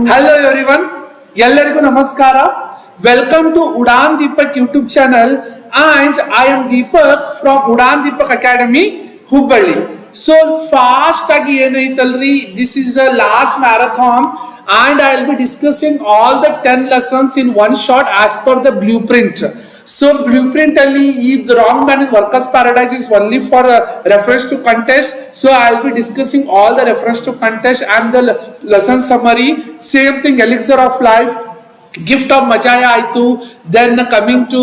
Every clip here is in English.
Hello everyone, ಎಲ್ಲರಿಗೂ ನಮಸ್ಕಾರ. Welcome to UDAAN Deepak YouTube channel and I am Deepak from UDAAN Deepak Academy, Hubballi. So fast agi ಏನೈತಲ್ರಿ, this is a large marathon and I will be discussing all the 10 lessons in one shot as per the blueprint. So blueprint ಅಲ್ಲಿ ಈ wrong man in workers paradise is only for reference to contest. So I will be discussing all the reference to contest and the lesson summary. Same thing, Elixir of Life, gift of Magi aitu. Then coming to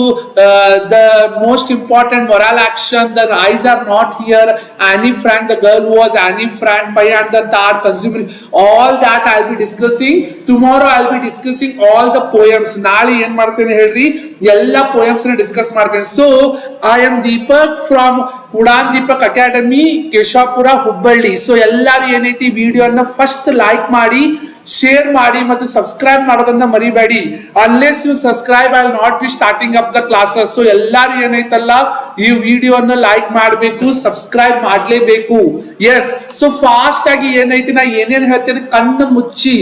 the most important moral action, the eyes are not here. Annie Frank, the girl who was Annie Frank, Pai and the Tart, Consumerist, all that I will be discussing. Tomorrow I will be discussing all the poems. Naali yen martene helri, ella poems na discuss martene. So I am Deepak from UDAAN Deepak Academy, Keshapura, Hubballi. So ellaru enaiti video na first like ಮಾಡಿ, share ಮಾಡಿ ಮತ್ತು subscribe ಮಾಡೋದನ್ನ ಮರಿಬೇಡಿ. Unless you subscribe I will not be starting up the classes. So ಎಲ್ಲಾರು ಏನೈತಲ್ಲ ಈ ವಿಡಿಯೋನ like ಮಾಡಬೇಕು, ಸಬ್ಸ್ಕ್ರೈಬ್ ಮಾಡಲೇಬೇಕು. ಎಸ್, ಸೊ ಫಾಸ್ಟ್ ಆಗಿ ಏನೈತಿ, ನಾ ಏನೇನ್ ಹೇಳ್ತೇನೆ ಕಣ್ಣು ಮುಚ್ಚಿ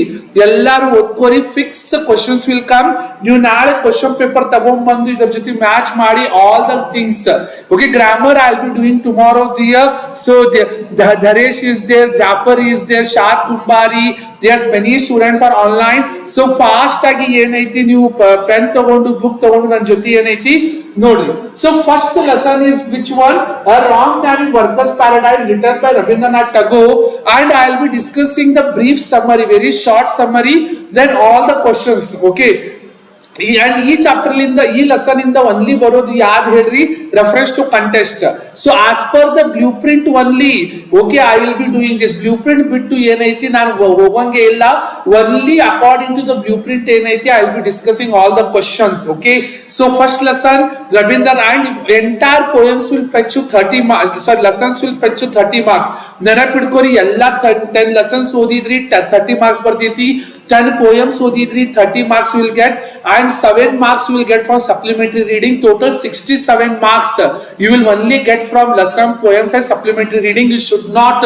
ಎಲ್ಲಾರು ಓದ್ಕೋರಿ. Fix questions will come. ನೀವು ನಾಳೆ ಕ್ವಶನ್ ಪೇಪರ್ ತಗೊಂಡ್ಬಂದು ಇದ್ರ ಜೊತೆ ಮ್ಯಾಚ್ ಮಾಡಿ all the things. Okay, grammar I will be doing tomorrow dear. So Dharesh is there, Jafar is there, Shad Kumbari. Yes, many students are online. So fast agi enaiti ನೀವು pen ತಗೊಂಡು book ತಗೊಂಡು ನನ್ನ ಜೊತೆ ಏನೈತಿ ನೋಡಿ. So first lesson is which one? A Wrong Man in Workers Paradise, written by Rabindranath Tagore, and I will be discussing the brief summary, very short summary, then all the questions. Okay, and ಈ chapter ಲಿಂದ ಈ lesson ಇಂದ only ಬರೋದು ಯಾವ್ದು ಹೇಳ್ರಿ, reference to contest. So as per the blueprint only, okay, I will be doing this. Blueprint ಬಿಟ್ಟು ಏನೈತಿ ನಾನು ಹೋಗಂಗೆ ಇಲ್ಲ, only according to the blueprint ಏನೈತಿ I will be discussing all the questions. Okay, so first lesson Ravindra and entire poems will fetch 30 marks, sorry lessons will fetch 30 marks. ನೆನಪಿಡ್ಕೋರಿ, ಎಲ್ಲಾ 10 lessons ಓದಿದ್ರಿ 30 marks ಬರ್ತೈತಿ, 10 poems ಓದಿದ್ರಿ 30 marks you will get, and 7 marks you will get from supplementary reading. Total 67 marks you will only get from lesson, poems and supplementary reading. You should not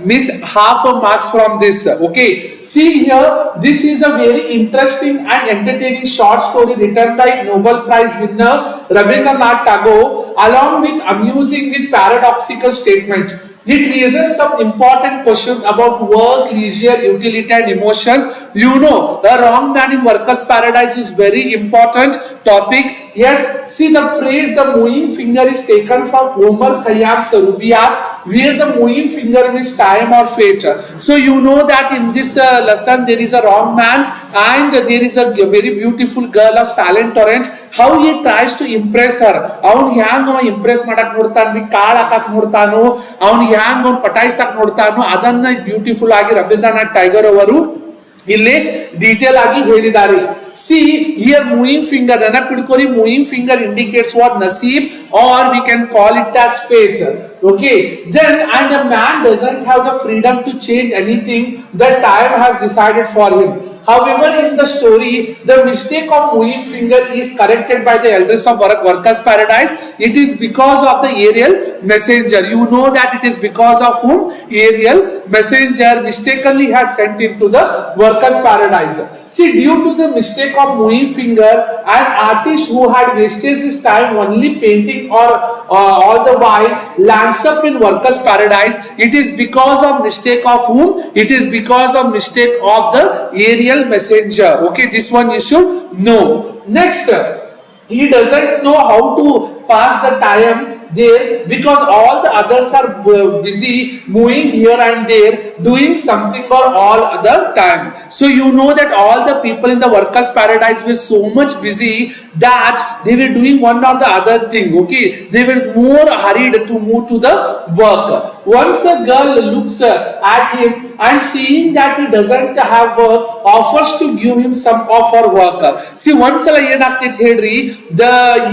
miss half a marks from this. Okay, see here, this is a very interesting and entertaining short story written by Nobel Prize winner Rabindranath Tagore, along with amusing with paradoxical statement. It raises some important questions about work, leisure, utility and emotions. You know, the wrong man in workers paradise is very important topic. Yes, see the phrase the moving finger is taken from Omar Khayyam's Rubaiyat, where the moving finger means time or fate. So you know that in this lesson there is a wrong man and there is a very beautiful girl of silent torrent. How he tries to impress her, ಅವನ್ ಹ್ಯಾಂಗ ಅವ Impress ಮಾಡಕ್ ನೋಡ್ತಾನ್ರಿ, ಕಾಳ್ ಹಾಕಕ್ ನೋಡ್ತಾನು, ಅವನ್ ಹ್ಯಾಂಗ ಅವ್ನ್ ಪಟಾಯಿಸಕ್ ನೋಡ್ತಾನು, ಅದನ್ನ ಬ್ಯೂಟಿಫುಲ್ ಆಗಿ ರವೀಂದ್ರನಾಥ್ ಟ್ಯಾಗೋರ್ ಅವರು ಇಲ್ಲಿ ಡೀಟೇಲ್ ಆಗಿ ಹೇಳಿದ್ದಾರೆ. ಸಿ ಹಿಯರ್ ಮೂವಿಂಗ್ ಫಿಂಗರ್, ನೆನಪಿಡ್ಕೋರಿ, moving finger indicates what, Naseeb, or we can call it as fate. Okay, then and a man doesn't have the freedom to change anything that time has decided for him. However, in the story, the mistake of moving finger is corrected by the elders of workers paradise. It is because of the aerial messenger. You know that it is because of whom? Aerial messenger mistakenly has sent into the workers paradise. See, due to the mistake of moving finger, an artist who had wasted his time only painting or all the while lands up in workers paradise. It is because of mistake of whom? It is because of mistake of the aerial messenger. Okay, this one you should know. Next, he doesn't know how to pass the time there because all the others are busy moving here and there, doing something or all other time. So you know that all the people in the workers paradise were so much busy that they were doing one or the other thing. Okay, they were more hurried to move to the work. Once a girl looks at him and seeing that he doesn't have work, offers to give him some of her work. See, once ala ಏನಾಗ್ತೈತೆ ಹೇಳ್ರಿ,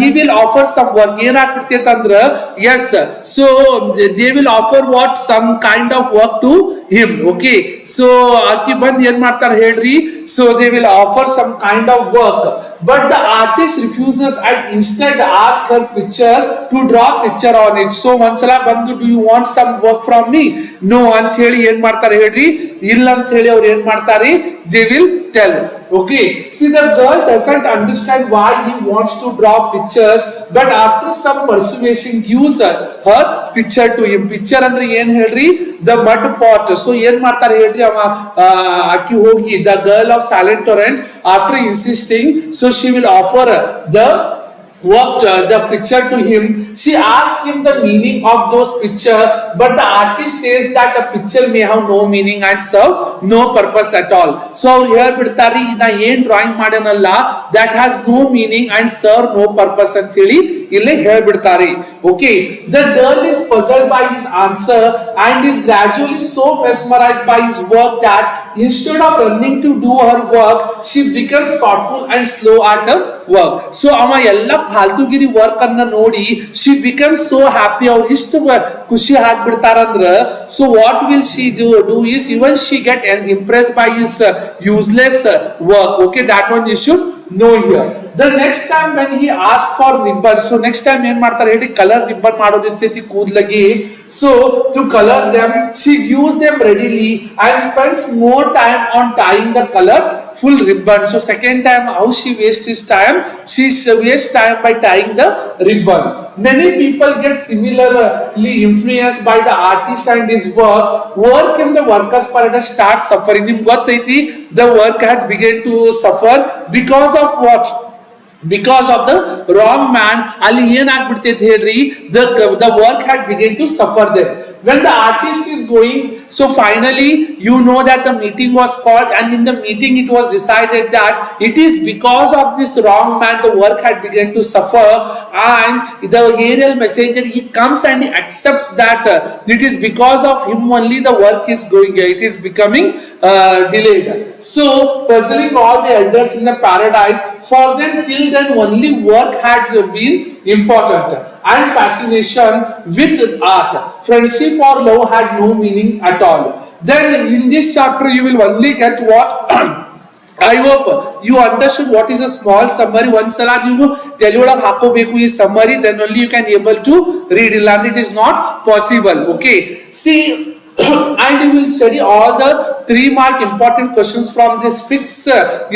he will offer some work. ಏನಾಗ್ತೈತೆ ಅಂದ್ರ, yes, so they will offer what, some kind of work to him. Okay, so ಆಕಿ ಬಂದ್ ಏನ್ ಮಾಡ್ತಾರ ಹೇಳ್ರಿ, so they will offer some kind of work, but the artist refuses and instead asks her picture to draw picture on it. So ಒಂದ್ಸಲ ಬಂದು, do you want some work from me? No ಅಂತ ಹೇಳಿ ಏನ್ ಮಾಡ್ತಾರೆ ಹೇಳ್ರಿ, ಇಲ್ಲ ಅಂತ ಹೇಳಿ ಅವ್ರು ಏನ್ ಮಾಡ್ತಾರೆ, they will tell. Okay, see the girl doesn't understand why he wants to draw pictures, but after some persuasion gives her picture to him. Picture ಅಂದ್ರೆ ಏನ್ ಹೇಳ್ರಿ, the mud pot. So ಏನ್ ಮಾಡ್ತಾರೆ ಹೇಳ್ರಿ, ಅವ ಆಕಿ ಹೋಗಿ, the girl of silent torrent, after insisting, so she will offer the the picture to him. She asks him the meaning of those picture, but the artist says that a picture may have no meaning and serve no purpose at all. So ಅವ್ರು ಹೇಳ್ಬಿಡ್ತಾರಿ, ನಾ ಏನ್ drawing ಮಾಡನಲ್ಲ, that has no meaning and serve no purpose ಅಂತ ಹೇಳಿ ಇಲ್ಲಿ ಹೇಳ್ಬಿಡ್ತಾರೆ. Okay, the girl is puzzled by his answer and is gradually so mesmerized by his work that instead of running to do her work, she becomes thoughtful and slow at her work. So ಅವ ಎಲ್ಲ ಫಾಲ್ತುಗಿರಿ work ಅನ್ನ ನೋಡಿ she becomes so happy, ಅವ್ರು ಇಷ್ಟು ಖುಷಿ ಆಗ್ಬಿಡ್ತಾರಂದ್ರ, so what will she do is even she get impressed by his useless work. Okay, that one you should know here. The next time when he asked for ribbon, so next time ಏನ್ ಮಾಡ್ತಾರೆ ಹೇಳಿ, colour ribbon ಮಾಡೋದಿರ್ತೈತಿ ಕೂದ್ಲಗಿ, so to color them she gives them readily and spends more time on tying the color full ribbon. So second time how she wastes his time, she wastes time by tying the ribbon. Many people get similarly influenced by the artist and his work in the workers paradise starts suffering. ನಿಮ್ಗೆ ಗೊತ್ತೈತಿ, the work has begun to suffer because of what? Because of the wrong man. ಅಲ್ಲಿ ಏನಾಗ್ಬಿಡ್ತೈತೆ ಹೇಳ್ರಿ, the work had begun to suffer there. When the artist is going, so finally you know that the meeting was called, and in the meeting it was decided that it is because of this wrong man the work had begun to suffer, and the aerial messenger, he comes and he accepts that it is because of him only the work is going, it is becoming delayed. So puzzling all the elders in the paradise, for them till then only work had been important, and fascination with art, friendship or love had no meaning at all. Then in this chapter you will only get what I hope you understood what is a small summary. ಒಂದ್ಸಲ ನೀವು ತೆಲುಗು ಹಾಕೋಬೇಕು ಈ summary, then only you can able to read it, and it is not possible. Okay, see, and you will study all the 3 mark important questions from this fix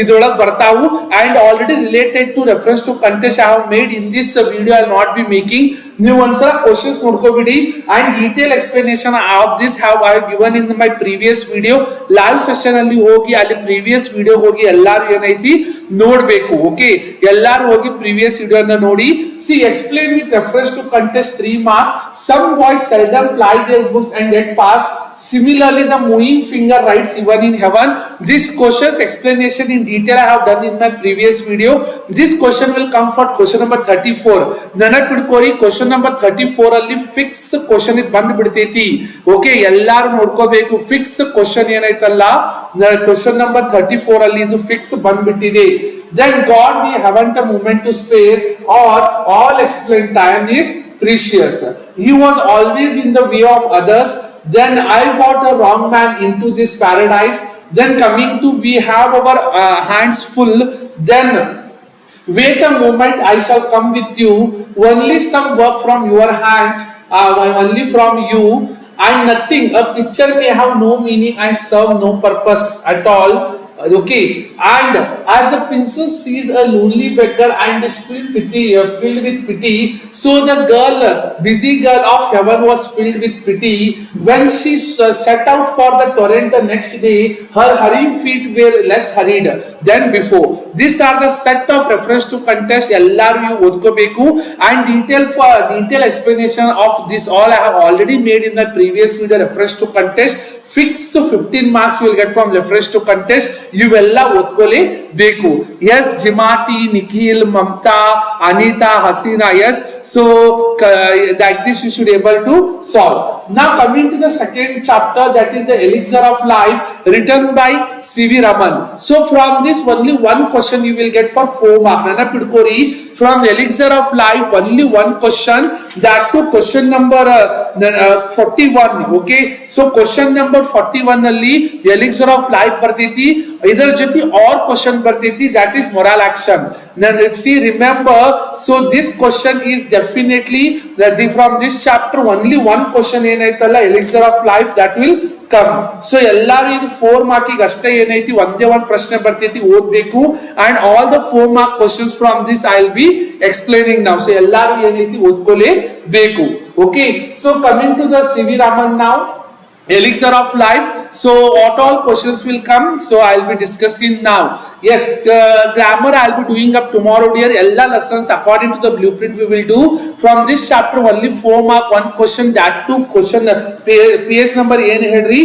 idrolage bartavu, and already related to reference to contest I have made in this video. I will not be making. ನೀವು ಒಂದ್ಸಲ questions ನೋಡ್ಕೋಬಿಡಿ, and detail explanation of this have I given in my previous video. Live session ಅಲ್ಲಿ ಹೋಗಿ ಅಲ್ಲಿ previous video ಹೋಗಿ ಎಲ್ಲಾರು ಏನೈತಿ ನೋಡ್ಬೇಕು. ಓಕೆ, ಎಲ್ಲಾರು ಹೋಗಿ ಪ್ರೀವಿಯಸ್ ವಿಡಿಯೋನ ನೋಡಿ. C explain with reference to context 3 marks. Some boys seldom ply their books and get pass. Similarly, the moving finger writes even in heaven. This question's explanation in detail I have done in my previous video. This question will come for question number 34. ನೆನಪಿಟ್ಕೋರಿ, question number 34 ಅಲ್ಲಿ fix question ಇದು ಬಂದು ಬಿಡ್ತೈತಿ. Okay, ಎಲ್ಲಾರು ನೋಡ್ಕೋಬೇಕು. Fix question ಏನೈತಲ್ಲ, question number 34 ಅಲ್ಲಿ ಇದು fix ಬಂದ್ಬಿಟ್ಟಿದೆ. Then God, we haven't a moment to spare, or all explained time is precious. He was always in the way of others. Then I brought a wrong man into this paradise. Then coming to, we have our hands full. Then wait a moment, I shall come with you. Only some work from your hand, only from you, and nothing. A picture may have no meaning and serve no purpose at all. Okay, and as a princess sees a lonely beggar and is filled with pity, so the busy girl of heaven was filled with pity. When she set out for the torrent the next day, her hurrying feet were less hurried than before. These are the set of reference to contest. Ellaru you odkobeku, and detail explanation of this all I have already made in the previous video. Reference to contest fix 15 marks you will get from reference to contest. ಇವೆಲ್ಲ ಓದ್ಕೊಳ್ಳೇಬೇಕು. Yes, Jimati, Nikhil, Mamata, Anita, Haseena, yes. So like this you should able to solve. Now coming to the second chapter, that is the Elixir of Life, written by C.V. Raman. So from this only one question you will get for 4 marks. ನೆನಪಿಟ್ಕೋರಿ, from Elixir of Life only one question, that to question number 41. Okay, so question number 41 ಅಲ್ಲಿ Elixir of Life ಬರ್ತೈತಿ, ಇದರ ಜೊತೆ और question ಬರ್ತೈತಿ, that is moral action. Then let's see, remember, so this question is definitely from this chapter only one question ಏನಾಯ್ತಲ್ಲ Elixir of Life that will come. So ಎಲ್ಲಾರು ಇದು 4 mark ಅಷ್ಟೇ ಏನೈತಿ, ಒಂದೇ ಒಂದು ಪ್ರಶ್ನೆ ಬರ್ತೈತಿ, ಓದ್ಬೇಕು. And all the 4 mark questions from this I will be explaining now. So ಎಲ್ಲಾರು ಏನೈತಿ ಓದ್ಕೊಳ್ಳೇಬೇಕು. Okay, so coming to the C.V. Raman now, Elixir of Life. So what all questions will come, so I will be discussing now. Yes, the grammar I will be doing up tomorrow dear. Ella lessons according to the blueprint we will do. From this chapter only 4 mark one question, that to question page number ಏನು ಹೇಳ್ರಿ,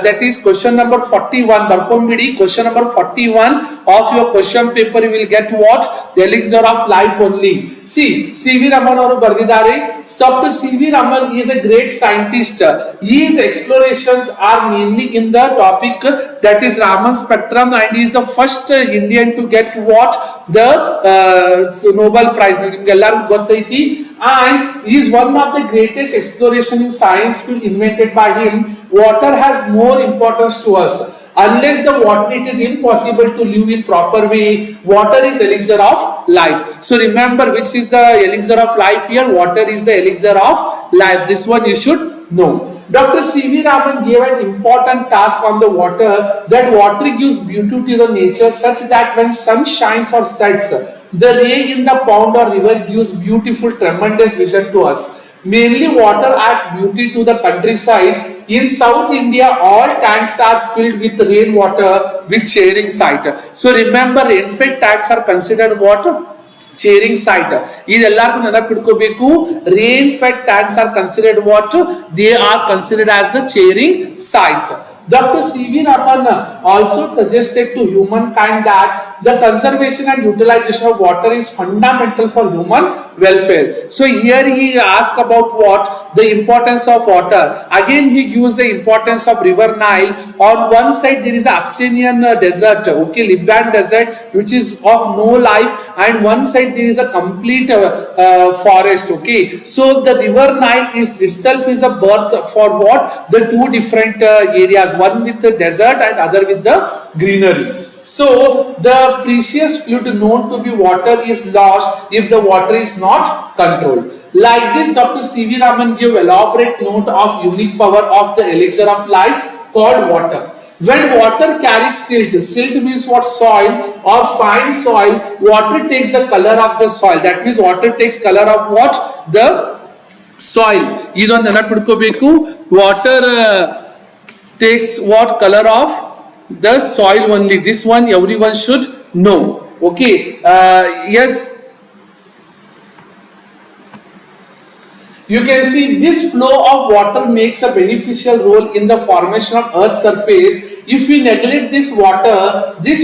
that is question number 41 ಬರ್ಕೊಂಬಿಡಿ. question number 41 of your question paper you will get what, the Elixir of Life only. See, C.V. Raman ಅವರು ಬರೆದಿದ್ದಾರೆ. Dr. C.V. Raman is a great scientist. His explorations are mainly in the topic that is Raman spectrum, and he is the first Indian to get what, the Nobel Prize. ನಿಮ್ಗೆಲ್ಲರಿಗೂ ಗೊತ್ತೈತಿ. And he is one of the greatest exploration in science field invented by him. Water has more importance to us. Unless the water, it is impossible to live in proper way. Water is Elixir of Life. So remember, which is the Elixir of Life here? Water is the Elixir of Life. This one you should know. Dr. C.V. Raman gave an important task on the water, that water gives beauty to the nature such that when sun shines or sets, the ray in the pond or river gives beautiful, tremendous vision to us. Mainly water adds beauty to the countryside. In South India, all tanks are filled with rainwater with cheering sight. So remember, rainfed tanks are considered what? cheering site. ಇದೆಲ್ಲರಿಗೂ ನೆನಪಿಟ್ಕೋಬೇಕು. Rain fed tanks are considered what? They are considered as the cheering site. Dr. C.V. Raman also suggested to humankind that the conservation and utilization of water is fundamental for human welfare. So here he asked about what? The importance of water. Again he gives the importance of river Nile. On one side there is Abyssinian desert, okay, Libyan desert, which is of no life, and one side there is a complete forest, okay. So the river Nile is itself is a birth for what? The two different areas, one with the desert and other with the greenery. So the precious fluid known to be water is lost if the water is not controlled. Like this, Dr. C.V. Raman gave elaborate note of unique power of the elixir of life called water. When water carries silt, silt means what? Soil or fine soil. Water takes the color of the soil. That means water takes color of what? The soil. ಇದೊಂದು ನೆನಪಿಟ್ಕೋಬೇಕು. Water takes what? Color of the soil only. This one everyone should know. Okay. Yes. You can see this flow of water makes a beneficial role in the formation of Earth's surface. If we neglect this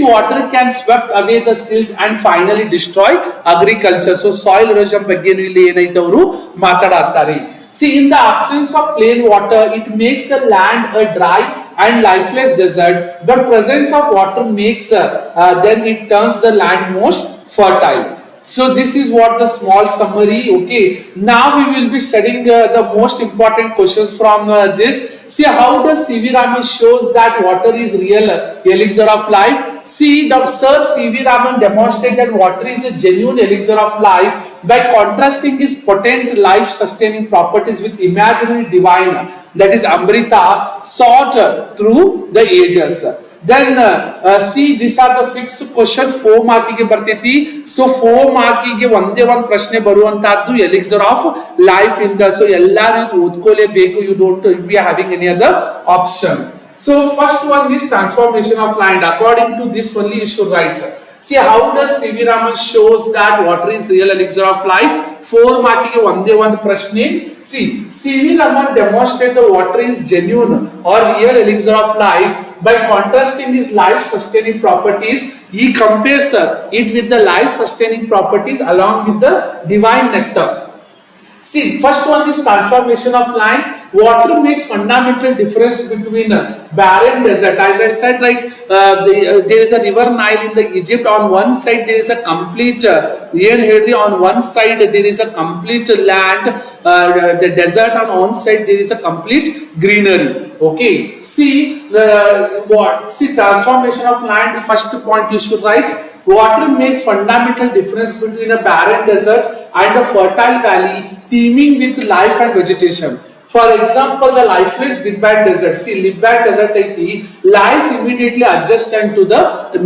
water can sweep away the silt and finally destroy agriculture. So soil erosion ಬಗ್ಗೆ ಇಲ್ಲಿ ಏನಾಯ್ತು ಅವರು ಮಾತಾಡ್ತಾರೆ. See, in the absence of plain water, it makes a land a dry and lifeless desert. But presence of water makes then it turns the land most fertile. So this is what the small summary. Okay, now we will be studying the most important questions from this. See, how does C.V. Raman shows that water is real elixir of life? See, Sir C.V. Raman demonstrated that water is a genuine elixir of life by contrasting his potent life sustaining properties with imaginary divine, that is Amrita, sought through the ages. Then see, these are the fixed question. 4 ಮಾರ್ಕಿಗೆ ಬರ್ತೈತಿ. So 4 ಮಾರ್ಕಿಗೆ ಒಂದೇ ಒಂದು ಪ್ರಶ್ನೆ ಬರುವಂತಹದ್ದು elixir of life ಇಂದ. So ಎಲ್ಲರೂ ಇದು ಓದ್ಕೊಳ್ಳೇಬೇಕು. You don't be having any other option. So first one is transformation of land. According to this only you should write. See, how does C.V. Raman shows that water is real elixir of life? 4 ಮಾರ್ಕಿಗೆ ಒಂದೇ ಒಂದು ಪ್ರಶ್ನೆ. See, C.V. Raman demonstrate the water is genuine or real elixir of life by contrasting his life sustaining properties. He compares it with the life sustaining properties along with the divine nectar. See, first one is transformation of land. Water makes fundamental difference between barren desert. As I said, right, there is a river Nile in the Egypt. On one side there is a complete on one side there is a complete land, the desert. On one side there is a complete greenery. Okay, see see transformation of land. First point you should write. Water makes fundamental difference between a barren desert and a fertile valley teeming with life and vegetation. For example, the lifeless Libyan desert. See, Libyan desert lies immediately adjacent to the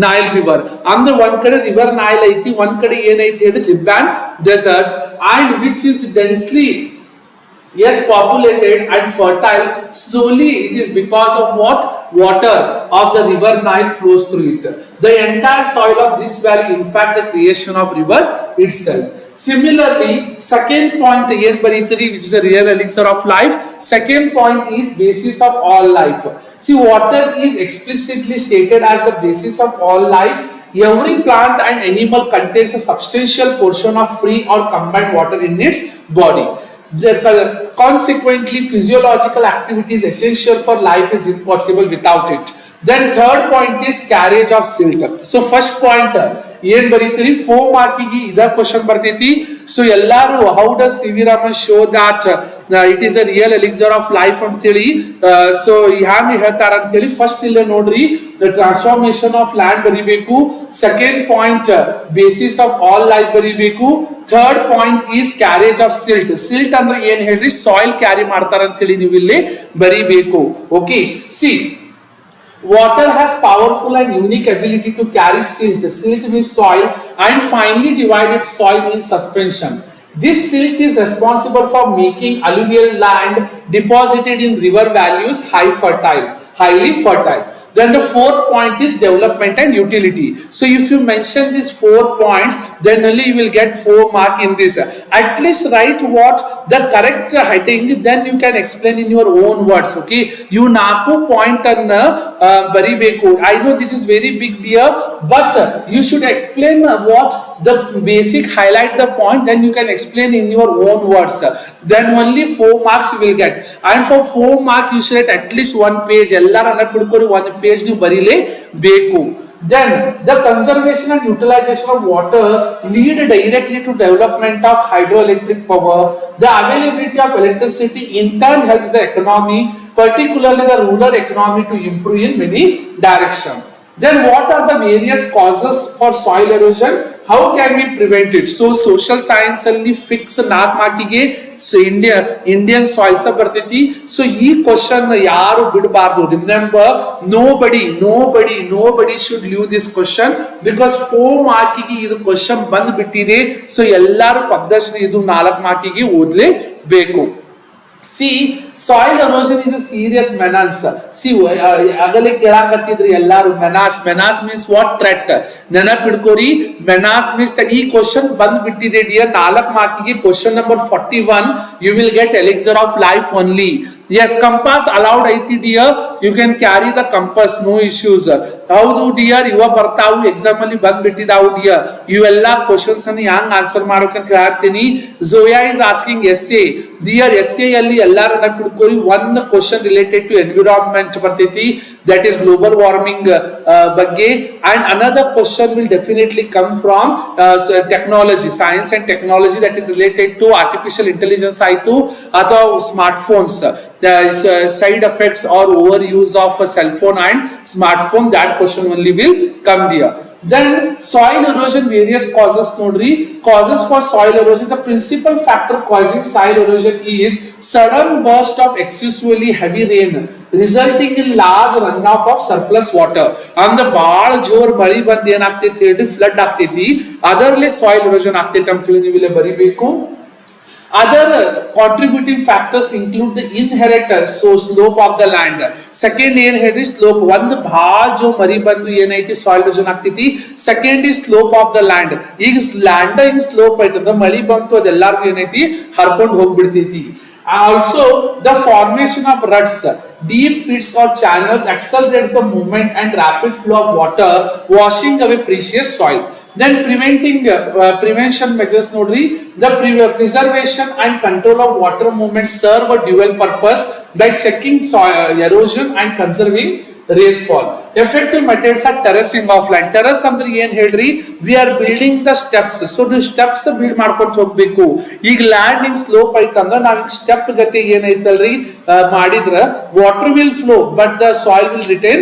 Nile river. Under one kade river Nile aiti, one kade enaiti hedi Libyan desert, and which is densely populated and fertile. Slowly it is because of what? Water of the river Nile flows through it. The entire soil of this valley, in fact, the creation of river itself. Similarly, second point here baritari, which is a real elixir of life. Second point is basis of all life. See, water is explicitly stated as the basis of all life. Every plant and animal contains a substantial portion of free or combined water in its body. Consequently, physiological activity is essential for life is impossible without it. Then third point is carriage of silt. So first point ಏನ್ ಬರೀತೀರಿ 4 ಮಾರ್ಕಿಗೆ ಇದ question ಬರ್ತೈತಿ. So ಎಲ್ಲಾರು how does C.V. Raman show that it is a real elixir of life ಅಂತ ಹೇಳಿ so ಹ್ಯಾಂಗ ಹೇಳ್ತಾರ ಅಂತ ಹೇಳಿ ಫಸ್ಟ್ ಇಲ್ಲ ನೋಡ್ರಿ, the transformation of land ಬರಿಬೇಕು. Second point basis of all life ಬರಿಬೇಕು. Third point is carriage of silt. Silt ಅಂದ್ರೆ ಏನ್ ಹೇಳ್ರಿ, ಸಾಯಿಲ್ ಕ್ಯಾರಿ ಮಾಡ್ತಾರ ಅಂತ ಹೇಳಿ ನೀವು ಇಲ್ಲಿ ಬರಿಬೇಕು. Okay, C water has powerful and unique ability to carry silt. Silt means soil, and finely divided soil means suspension. This silt is responsible for making alluvial land deposited in river valleys highly fertile. Then the fourth point is development and utility. So if you mention these 4 points, then only you will get 4 mark in this. At least write what the correct heading, then you can explain in your own words. Okay, you 4 point anna baribeku. I know this is very big dear, but you should explain what the basic, highlight the point, then you can explain in your own words. Then only 4 marks you will get. And for 4 mark you should at least 1 page, ಎಲ್ಲಾರು ಅನ್ನಬಿಡ್ಕೊರಿ 1 page ನೀವು ಬರಿಲೇಬೇಕು. Then the conservation and utilization of water lead directly to development of hydroelectric power. The availability of electricity in turn helps the economy, particularly the rural economy, to improve in many directions. Then what are the various causes for soil erosion? How can we prevent it? So social science ಅಲ್ಲಿ fix 4 ಮಾರ್ಕಿಗೆ so Indian soils ಬರ್ತೈತಿ. So ಈ question ಯಾರು ಬಿಡಬಾರ್ದು. Remember, nobody should leave this question because 4 ಮಾರ್ಕಿಗೆ ಇದು question ಬಂದ್ ಬಿಟ್ಟಿದೆ. So ಎಲ್ಲರೂ ಪಕ್ಕದಷ್ಟು ಇದು 4 ಮಾರ್ಕಿಗೆ ಓದಲೇಬೇಕು. See, soil erosion is a serious menace. See, agale kelakatidri ellaru menace means what? Threat. Nenapidkori, menace means that ee question band bittide dear 4 markige question number 41 you will get elixir of life only. Yes, compass allowed aiti dear, you can carry the compass, no issues. ಹೌದು dear, ಇವ ಬರ್ತಾವು exam ಅಲ್ಲಿ ಬಂದ್ ಬಿಟ್ಟಿದಾವು dear. ಇವೆಲ್ಲಾ questions ಅನ್ನು ಹ್ಯಾಂಗ್ answer ಮಾಡೋಕಂತ ಹೇಳ್ತೀನಿ. Zoya is asking S A dear. S A ಅಲ್ಲಿ ಎಲ್ಲಾರು ನೆನಪಿಟ್ಕೊಳ್ಳಿ, 1 ಕ್ವಶನ್ ರಿಲೇಟೆಡ್ ಟು ಎನ್ವಿರಾನ್ಮೆಂಟ್ ಬರ್ತೈತಿ, that is global warming ಬಗ್ಗೆ. And another question will definitely come from technology, science and technology, that is related to artificial intelligence ಆಯ್ತು ಅಥವಾ smartphones, the side effects or overuse of a cell phone and smartphone, that question only will come here. Then soil erosion, various causes nodri. Causes for soil erosion, the principal factor causing soil erosion is sudden burst of excessively heavy rain resulting in large runoff of surplus water. And ಬಾಳ ಜೋರ್ ಮಳಿ ಬಂದು ಏನಾಗ್ತೈತಿ ಹೇಳಿ flood ಆಗ್ತೈತಿ, ಅದರಲ್ಲೇ soil erosion ಆಗ್ತೈತಿ ಅಂತ ಹೇಳಿ ನೀವು ಇಲ್ಲಿ ಬರಿಬೇಕು. Other contributing factors include the inherent slope of the land. Second ಏನ್ ಹೇಳ್ರಿ slope, ಒಂದು ಭಾಳ ಜೋ ಮರಿ ಬಂದು ಏನೈತಿ ಸಾಯಿಲ್ ಎರೋಷನ್ ಆಗ್ತೈತಿ. Second is slope of the land. ಈಗ ಲ್ಯಾಂಡ್ ಹಿಂಗ್ ಸ್ಲೋಪ್ ಐತಂದ್ರ ಮಳಿ ಬಂತು ಅದೆಲ್ಲಾರ್ಗು ಏನೈತಿ ಹರ್ಕೊಂಡು ಹೋಗ್ಬಿಡ್ತೈತಿ. Also the formation of ruts, deep pits or channels accelerates the movement and rapid flow of water, washing away precious soil. Then prevention measures nodri. The preservation and control of water movement serve a dual purpose by checking soil erosion and conserving rainfall. Effective methods are terracing of land. Terrace ಅಂದ್ರೆ ಏನ್ ಹೇಳ್ರಿ, we are building the steps. So ನೀವು steps build ಮಾಡ್ಕೊಂಡು ಹೋಗ್ಬೇಕು. ಈಗ land ಹಿಂಗ್ slope ಐತಂದ್ರ ನಾವ್ ಈಗ ಸ್ಟೆಪ್ ಗತಿ ಏನೈತಲ್ರಿ ಮಾಡಿದ್ರ water will flow but the soil will retain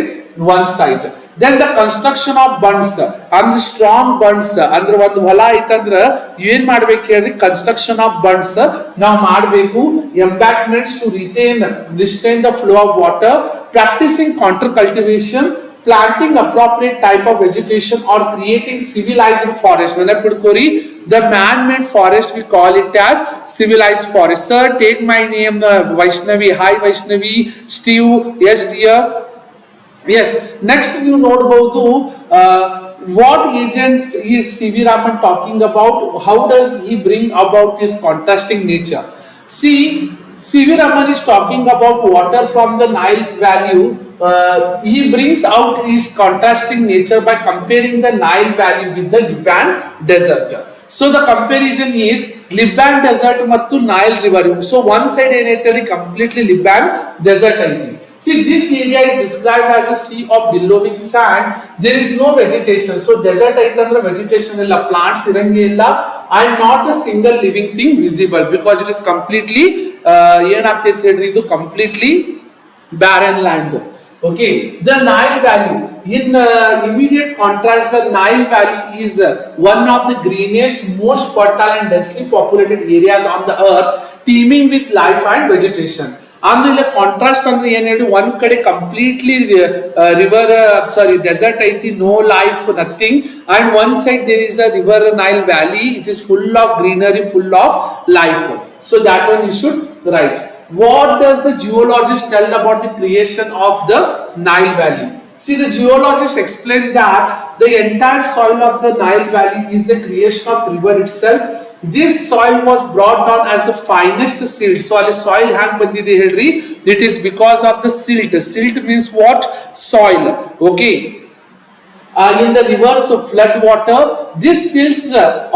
one side. Then the construction of bunds and strong bunds, ಅಂದ್ರೆ ಒಂದು ಹೊಲ ಐತಂದ್ರ ಏನ್ ಮಾಡ್ಬೇಕು ಹೇಳ್ರಿ, ಕನ್ಸ್ಟ್ರಕ್ಷನ್ ಆಫ್ ಬಂಡ್ಸ್ ನಾವು ಮಾಡಬೇಕು. ಎಂಬ್ಯಾಕ್ಮೆಂಟ್ಸ್ to restrain the flow of water, practicing counter cultivation, planting appropriate type of vegetation or creating civilized forest. ನೆನಪಿಟ್ಕೋರಿ, the man-made forest we call it as civilized forest. Sir, take my name Vaishnavi. Hi Vaishnavi. Steve, yes dear. Yes, next you ನೋಡಬಹುದು what agent is C.V. Raman talking about, how does he bring about his contrasting nature. See, C.V. Raman is talking about water from the Nile Valley. He brings out his contrasting nature by comparing the Nile Valley with the Libyan desert. So the comparison is Libyan desert ಮತ್ತು Nile river. So one side ಏನೈತೆ completely Libyan desert ಐತಿ. See, this area is described as a sea of billowing sand. There is no vegetation. So desert ಐತಂದ್ರೆ vegetation ಇಲ್ಲ, plants ಇರಂಗೇ ಇಲ್ಲ, and not a single living thing visible because it is completely ಏನಾಗ್ತೈತೆ ಹೇಳ್ರಿ, ಇದು completely barren land. Okay, the Nile Valley, in immediate contrast, the Nile Valley is one of the greenest, most fertile and densely populated areas on the earth, teeming with life and vegetation. ಅಂದ್ರೆ ಇಲ್ಲ contrast ಅಂದ್ರೆ ಏನ್ ಹೇಳಿ, ಒಂದ್ ಕಡೆ completely desert ಐತಿ, no life, nothing, and one side there is a river Nile valley, it is full of greenery, full of life. So that one you should write. What does the geologist tell about the creation of the Nile Valley? See, the geologists explain that the entire soil of the Nile Valley is the creation of river itself. This soil was brought down as the finest silt. So ಅಲ್ಲಿ soil ಹ್ಯಾಂಗ್ ಬಂದಿದೆ ಹೇಳ್ರಿ, it is because of the silt. Silt means what? Soil. Okay. In the rivers of flood water, this silt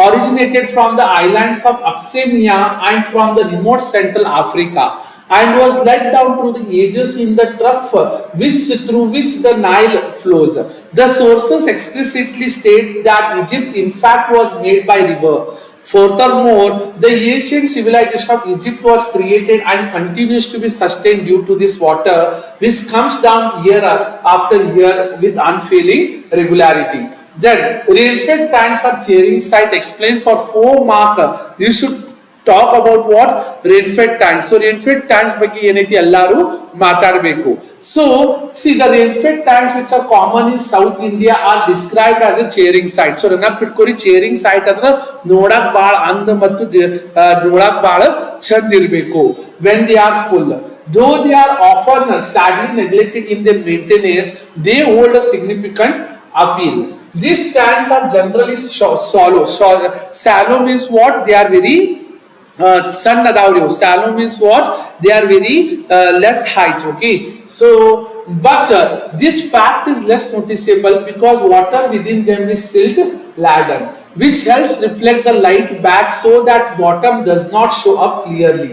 originated from the islands of Abyssinia and from the remote Central Africa, and was let down through the ages in the trough through which the Nile flows. The sources explicitly state that Egypt in fact was made by river. Furthermore, the ancient civilization of Egypt was created and continues to be sustained due to this water, which comes down year after year with unfailing regularity. Then, rainfed tanks are cheering site. Explained for 4 mark. You should talk about what? Rainfed tanks. So, rainfed tanks ಬಗ್ಗೆ ಏನೈತಿ ಎಲ್ಲರೂ ಮಾತಾಡಬೇಕು. So, see the rainfed tanks which are common in South India are described as a cheering site. So, ನೆನಪಿಟ್ಕೋರಿ cheering site ಅಂದ್ರೆ ನೋಡಕ್ ಬಾಳ ಅಂದ ಮತ್ತು ನೋಡಕ್ ಬಾಳ ಚಂದ ಇರಬೇಕು when they are full. Though they are often sadly neglected in their maintenance, they hold a significant appeal. These tanks are generally shallow means what? They are very shallow means what? They are very less height. Okay. So, but this fact is less noticeable because water within them is silt laden, which helps reflect the light back so that bottom does not show up clearly.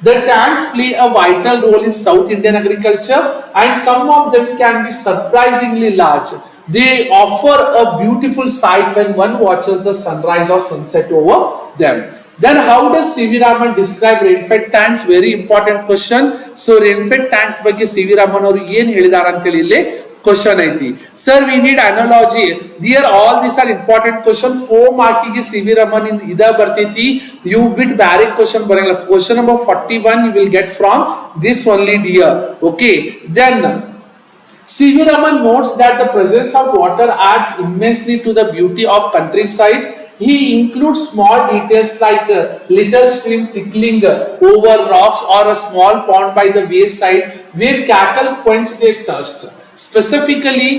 The tanks play a vital role in South Indian agriculture, and some of them can be surprisingly large. They offer a beautiful sight when one watches the sunrise or sunset over them. Then how does C.V. Raman describe rainfed tanks? Very important question. So rainfed tanks ಬಗ್ಗೆ C.V. Raman ಅವರು ಏನು ಹೇಳಿದಾರೆ ಅಂತ ಹೇಳಿ ಇಲ್ಲಿ question ಐತಿ. Sir, we need analogy. Dear, all these are important question. 4 ಮಾರ್ಕಿಗೆ C.V. Raman ಇದ ಬರ್ತೈತಿ. You bit ಬೇರೆ question ಬರಂಗಿಲ್ಲ. Question number 41 you will get from this only, dear. Okay. Then C.V. Raman notes that the presence of water adds immensely to the beauty of countryside. He includes small details like a little stream trickling over rocks or a small pond by the wayside where cattle quench their thirst. Specifically,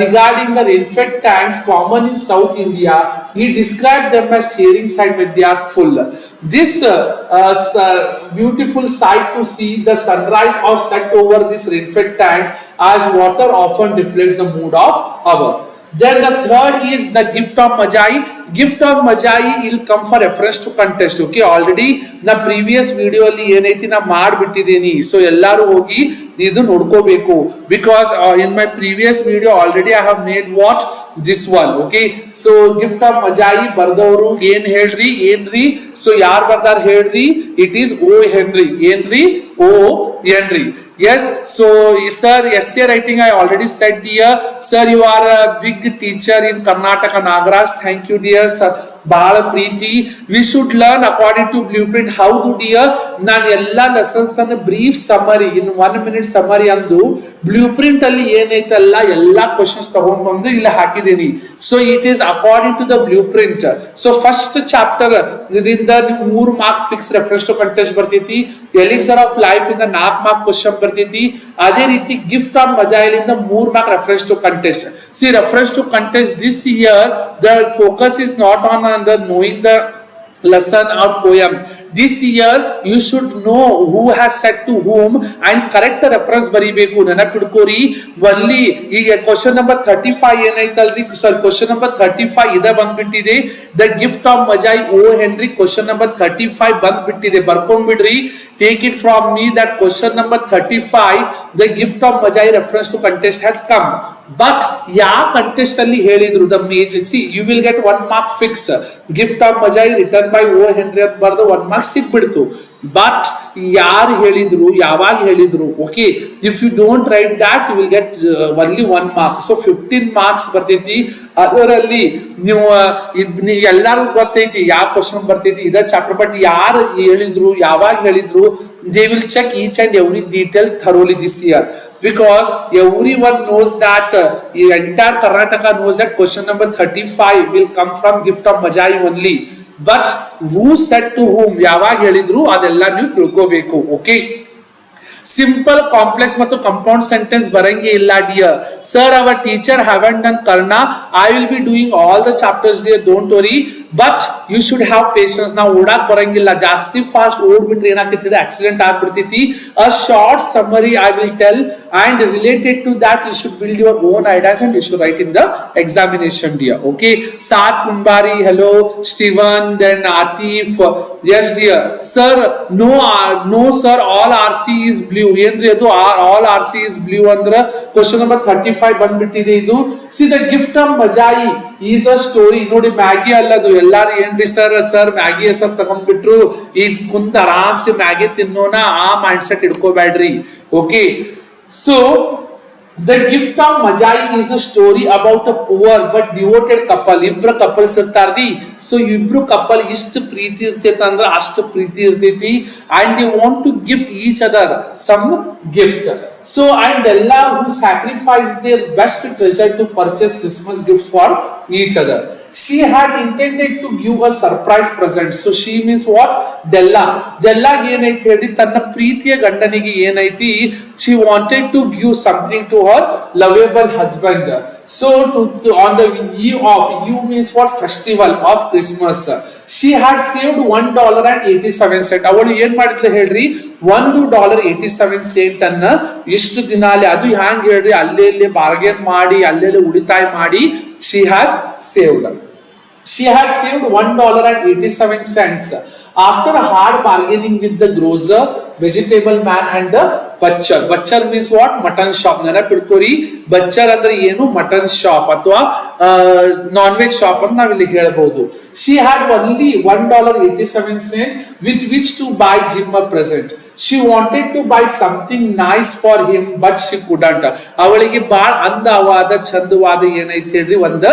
regarding the rainfed tanks common in South India, he described them as cheering site when they are full. This beautiful sight to see the sunrise or set over these rainfed tanks, as water often reflects the mood of our. Then the third is the gift of Magi. Gift of Magi will come for reference to contest. Okay, already na previous video ಅಲ್ಲಿ ಏನೈತಿ ನಾ ಮಾಡಿಬಿಟ್ಟಿದ್ದೀನಿ. So ಎಲ್ಲರೂ ಹೋಗಿ ಇದು ನೋಡ್ಕೋಬೇಕು because in my previous video already I have made what? This one. Okay, so gift of Magi ಬರ್ದವರು ಏನ್ ಹೇಳ್ರಿ ಏನ್ರಿ? So ಯಾರು ಬರ್ದಾರ ಹೇಳ್ರಿ? It is O Henry. ಏನ್ರಿ? O Henry. Yes, so sir, essay writing I already said, dear. Sir, you are a big teacher in Karnataka, Nagaraj. Thank you, dear. Sir, ಬಹಳ ಪ್ರೀತಿ. We should learn according to blueprint. How do, dear? ನಾನು ಎಲ್ಲ lessons ಅನ್ನು brief summary in 1 minute summary ಅಂದು blueprint ಅಲ್ಲಿ ಏನೈತಲ್ಲ ಎಲ್ಲ questions ತಗೊಂಡ್ಬಂದು ಇಲ್ಲಿ ಹಾಕಿದ್ದೀನಿ. So it is according to the blueprint. So first chapter ಇದರಿಂದ ನೀವು 3 mark fix reference to contest ಬರ್ತೈತಿ. Elixir of Life ಇಂದ 4 mark question ಬರ್ತೈತಿ. ಅದೇ ರೀತಿ gift of Magi ಇಂದ 3 mark reference to contest. See, reference to contest this year the focus is not on the knowing the lesson or poem. This year you should know who has said to whom and correct the reference ಬರಿಬೇಕು. ನೆನಪಿಡ್ಕೋರಿ only ಈಗ question number 35 ಏನಾಯ್ತಲ್ರಿ, sorry question number 35 ಇದ ಬಂದ್ಬಿಟ್ಟಿದೆ. The gift of Magi O Henry question number 35 ಬಂದ್ಬಿಟ್ಟಿದೆ, ಬರ್ಕೊಂಡ್ಬಿಡ್ರಿ. Take it from me that question number 35 the gift of Magi reference to contest has come. But ಯಾವ contest ಅಲ್ಲಿ ಹೇಳಿದ್ರು the major, see you will get 1 mark fix. Gift of Magi written by O Henry ಅಂತ ಬರ್ದು 1 mark ಸಿಕ್ಬಿಡ್ತು. But ಯಾರು ಹೇಳಿದ್ರು ಯಾವಾಗ ಹೇಳಿದ್ರು, okay, if you don't write that you will get only 1 mark. So 15 marks ಬರ್ತೈತಿ. ಅದರಲ್ಲಿ ನೀವು ಎಲ್ಲಾರು ಗೊತ್ತೈತಿ ಯಾವ ಕ್ವಶನ್ ಬರ್ತೈತಿ ಇದ ಚಾಪ್ಟರ್, ಬಟ್ ಯಾರು ಹೇಳಿದ್ರು ಯಾವಾಗ ಹೇಳಿದ್ರು they will check each and every detail thoroughly this year. Because everyone knows that entire Karnataka knows that question number 35 will come from gift of Magi only. But who said to whom, ಯಾವಾಗ ಹೇಳಿದ್ರು ಅದೆಲ್ಲ ನೀವು ತಿಳ್ಕೋಬೇಕು. Okay, simple complex ಮತ್ತು compound sentence ಬರಂಗೆ ಇಲ್ಲ dear. Sir our teacher haven done Karna, I will be doing all the chapters dear, don't worry, but you should have patience. ನಾವು ಓಡಾಕ್ ಬರಂಗಿಲ್ಲ, ಜಾಸ್ತಿ ಫಾಸ್ಟ್ ಓಡ್ಬಿಟ್ರೆ ಏನಾಗ್ತೈತಿ, ಆಕ್ಸಿಡೆಂಟ್ ಆಗ್ಬಿಡ್ತೈತಿ. A short summary I will tell and related to that you should build your own ideas and you should write in the examination dear. Okay, Saat Kumbari, hello. Steven, then Atif, yes dear. Sir, no sir, all RC is blue. ಏನ್ರಿ ಅದು all RC is blue ಅಂದ್ರೆ question number 35 ಬಂದ್ಬಿಟ್ಟಿದೆ ಇದು. See the gift of Magi is a story. ನೋಡಿ Maggi ಅಲ್ಲದು, ಎಲ್ಲಾರು ಏನ್ರಿ sir Maggi ಹೆಸರು ತಗೊಂಡ್ಬಿಟ್ರು, ಈಗ ಕುಂತ ಆರಾಮ್ಸೆ ಮ್ಯಾಗಿ ತಿನ್ನೋಣ ಆ ಮೈಂಡ್ ಸೆಟ್ ಇಟ್ಕೋಬೇಡ್ರಿ. Okay, so the gift of Magi is a story about a poor but devoted couple. ಇಬ್ರು ಕಪಲ್ಸ್ ಇರ್ತಾರ್ರಿ. ಸೊ ಇಬ್ರು ಕಪಲ್ ಇಷ್ಟು ಪ್ರೀತಿ ಇರ್ತೈತಿ ಅಂದ್ರೆ ಅಷ್ಟು ಪ್ರೀತಿ ಇರ್ತೈತಿ, and they want to gift each other some gift. So and ಎಲ್ಲ who sacrifice their best treasure to purchase Christmas gifts for each other. She had intended to give a surprise present. So she means what? Della ಏನೈತಿ ಹೇಳಿ ತನ್ನ ಪ್ರೀತಿಯ ಗಂಡನಿಗೆ ಏನೈತಿ, she wanted to give something to her lovable husband. So on the eve means what? Festival of Christmas. She had saved $1.87. ಅವಳು ಏನ್ ಮಾಡಿದ್ಲು ಹೇಳ್ರಿ, $1.87 ಅನ್ನ ಎಷ್ಟು ದಿನ ಅಲ್ಲಿ, ಅದು ಹ್ಯಾಂಗ್ ಹೇಳ್ರಿ, ಅಲ್ಲೇ ಬಾರ್ಗೇನ್ ಮಾಡಿ ಅಲ್ಲೇ ಉಳಿತಾಯ ಮಾಡಿ she had saved $1.87 after a hard bargaining with the grocer, vegetable man and the butcher. Butcher means what? Mutton shop. ನೆನಪಿಟ್ಕೋರಿ, ಬಚ್ಚರ್ ಅಂದ್ರೆ ಏನು, ಮಟನ್ ಶಾಪ್ ಅಥವಾ ನಾನ್ ವೆಜ್ ಶಾಪ್ ಅಂತ ನಾವಿಲ್ಲಿ ಹೇಳ್ಬಹುದು. She had only $1.87 with which to buy Jim a present. She wanted to buy something nice for him but she couldn't. ಅವಳಿಗೆ ಬಾಳ ಅಂದವಾದ ಚಂದವಾದ ಏನೈತಿ ಹೇಳ್ರಿ ಒಂದು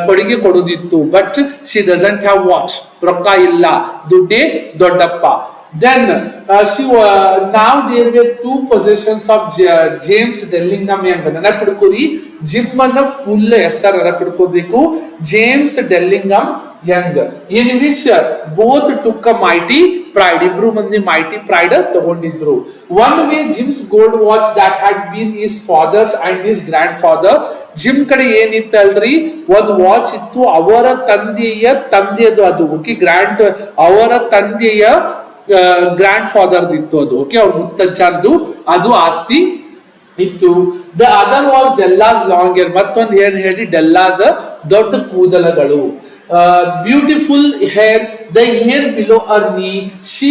ಕೊಡುಗೆ ಕೊಡೋದಿತ್ತು, but she doesn't have what? ರೊಕ್ಕ ಇಲ್ಲ, ದುಡ್ಡೇ ದೊಡ್ಡಪ್ಪ. Then now there were two possessions of James Dellingham Young. ನೆನಪಿಡ್ಕೋರಿ, ಜಿಮ್ ಅನ್ನ ಫುಲ್ ಹೆಸರು ನೆನಪಿಡ್ಕೋಬೇಕು, James Dellingham Young, in which both took a mighty pride. ಇಬ್ರು ಮಂದಿ mighty pride ತಗೊಂಡಿದ್ರು. One way Jim's gold watch that had been his father's and his grandfather. Gym ಕಡೆ ಏನಿತ್ತಲ್ರಿ, ಒಂದು watch ಇತ್ತು, ಅವರ ತಂದೆಯದು ಅದು. ಓಕೆ, ಅವರ ತಂದೆಯ ಗ್ರ್ಯಾಂಡ್ ಫಾದರ್ ಇತ್ತು ಅದು. ಓಕೆ, ಅವ್ರ ಮುತ್ತಜ್ಜಂದು ಅದು ಆಸ್ತಿ ಇತ್ತು. The other was Della's long hair. ಮತ್ತೊಂದು ಏನ್ ಹೇಳಿ, ಡೆಲ್ಲಾಸ್ ದೊಡ್ಡ ಕೂದಲಗಳು. Beautiful hair, the hair below her knee. She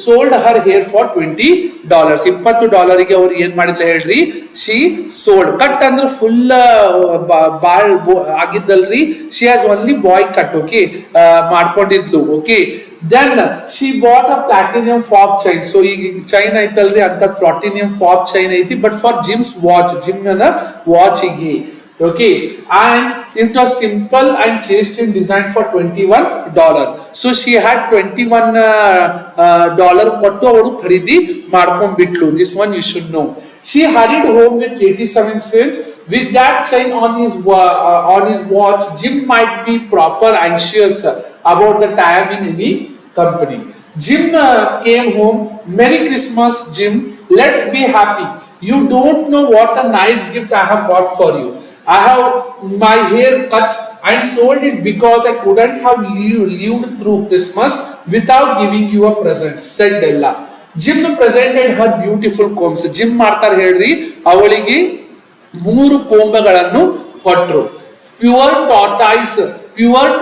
sold her hair for $20. $20 ಅವ್ರು ಏನ್ ಮಾಡಿದ್ಲ ಹೇಳ್ರಿ, ಶಿ ಸೋಲ್ಡ್. ಕಟ್ ಅಂದ್ರೆ ಫುಲ್ ಬಾಳ್ ಆಗಿದ್ದಲ್ರಿ, she has only boy cut. Okay, ಮಾಡ್ಕೊಂಡಿದ್ಲು. Okay, then she bought a platinum fob chain. So ಈಗ chain ಐತಲ್ರಿ ಅಂತ platinum fob chain ಐತಿ, but for Jim's watch, Jim ನ watch ಗೆ. Okay, and it was simple and chaste in design for $21. So she had $21 ಕೊಟ್ಟು ಅವಳು ಖರೀದಿ ಮಾಡ್ಕೊಂಡ್ಬಿಟ್ಲು. This one you should know. She hurried home with 87 cents. With that chain on his watch, Jim might be proper anxious about the time in any company. Jim came home. Merry Christmas, Jim. Let's be happy. You don't know what a nice gift I have got for you. I have my hair cut and sold it because I couldn't have lived through Christmas without giving you a present, said Della. Jim presented her beautiful combs. Jim ಮಾಡ್ತಾರೆ ಹೇಳ್ರಿ, ಅವಳಿಗೆ 3 ಕೊಂಬೆಗಳನ್ನು ಕೊಟ್ಟರು. Pure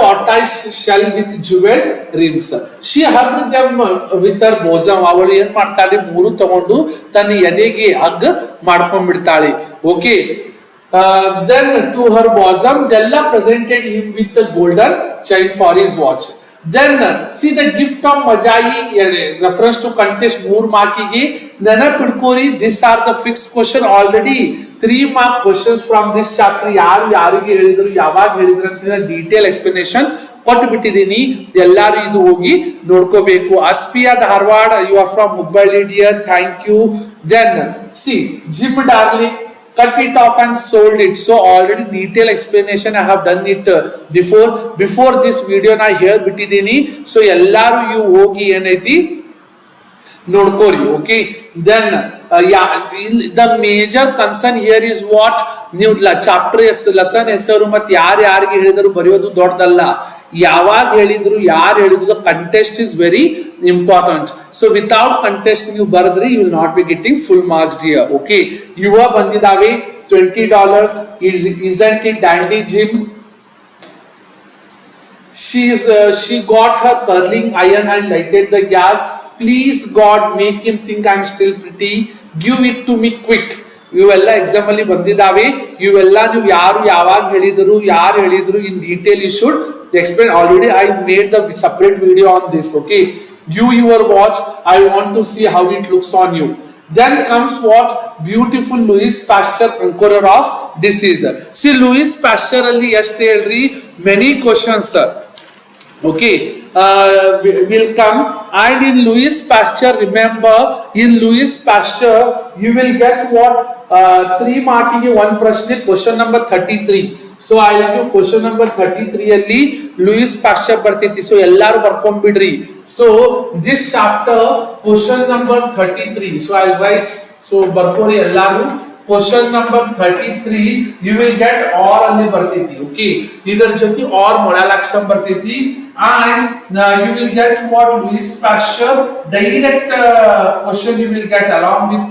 tortoise shell with jeweled rims. She hugged them with her bosom. ಅವಳು ಏನ್ ಮಾಡ್ತಾಳೆ, 3 ತಗೊಂಡು ತನ್ನ ಎದೆಗೆ ಹಗ್ ಮಾಡ್ಕೊಂಡ್ಬಿಡ್ತಾಳೆ. Okay, then to her bosom Della presented him with a golden chain for his watch. Then see the gift of Magi, reference to contest 3 ಮಾರ್ಕಿಗೆ ನೆನಪಿಡ್ಕೋರಿ. These are the fixed question. Already 3 mark questions from this chapter. ಯಾರಿಗೆ ಹೇಳಿದ್ರು, ಯಾವಾಗ ಹೇಳಿದ್ರು ಅಂತ detail explanation ಕೊಟ್ಟು ಬಿಟ್ಟಿದ್ದೀನಿ, ಎಲ್ಲಾರು ಇದು ಹೋಗಿ ನೋಡ್ಕೋಬೇಕು. Aspiya Dharwad, you are from Hubballi dear, thank you. Then see Jim darling cut it off and sold it. So already detail explanation I have done it before this video na ಹೇಳ್ಬಿಟ್ಟಿದ್ದೀನಿ. So ಎಲ್ಲಾರು you ಹೋಗಿ ಏನೈತಿ ನೋಡ್ಕೋರಿ. Okay, then the major concern here is what, ನೀವು chapter lesson ಹೆಸರು ಮತ್ತೆ ಯಾರಿಗೆ ಹೇಳಿದ್ರು ಬರೆಯೋದು ದೊಡ್ಡದಲ್ಲ, ಯಾವಾಗ ಹೇಳಿದ್ರು ಯಾರು ಹೇಳಿದ್ರು context is very important. So without context ನೀವು ಬರೆದ್ರೆ you will not be getting full marks dear. Okay, ಯುವ ಬಂದಿದ್ದಾವೆ $20. Isn't it dandy, Jim? She got her curling iron and lighted the gas. Please God, make him think I'm still pretty. Give it to me quick. ಇವೆಲ್ಲ exam ಅಲ್ಲಿ ಬಂದಿದ್ದಾವೆ. ಇವೆಲ್ಲ ನೀವು ಯಾರು ಯಾವಾಗ ಹೇಳಿದ್ರು ಯಾರು ಹೇಳಿದ್ರು in detail you should explain. Already I made the separate video on this. Okay, give your watch. I want to see how it looks on you. Then comes what? Beautiful Louis Pasteur, conqueror of disease. See, Louis Pasteur alli ಎಷ್ಟು ಹೇಳ್ರಿ, many questions. Okay, will come, and in Louis Pasteur, remember, in Louis Pasteur you will get what, 3 marking 1 prashne, question number 33. So I will give question number 33 ಅಲ್ಲಿ Louis Pasteur ಬರ್ತೈತಿ. So ಎಲ್ಲಾರು ಬರ್ಕೊಂಡ್ಬಿಡ್ರಿ. So this chapter question number 33, so I will write, so ಬರ್ಕೋರಿ ಎಲ್ಲಾರು. question number 33 you will get or ಅಲ್ಲಿ ಬರ್ತೈತಿ. Okay, ಇದರ ಜೊತೆ or ಮೊಳಲಾಕ್ಷರ ಬರ್ತೈತಿ, and you will get what, Louis Pasteur direct question you will get along with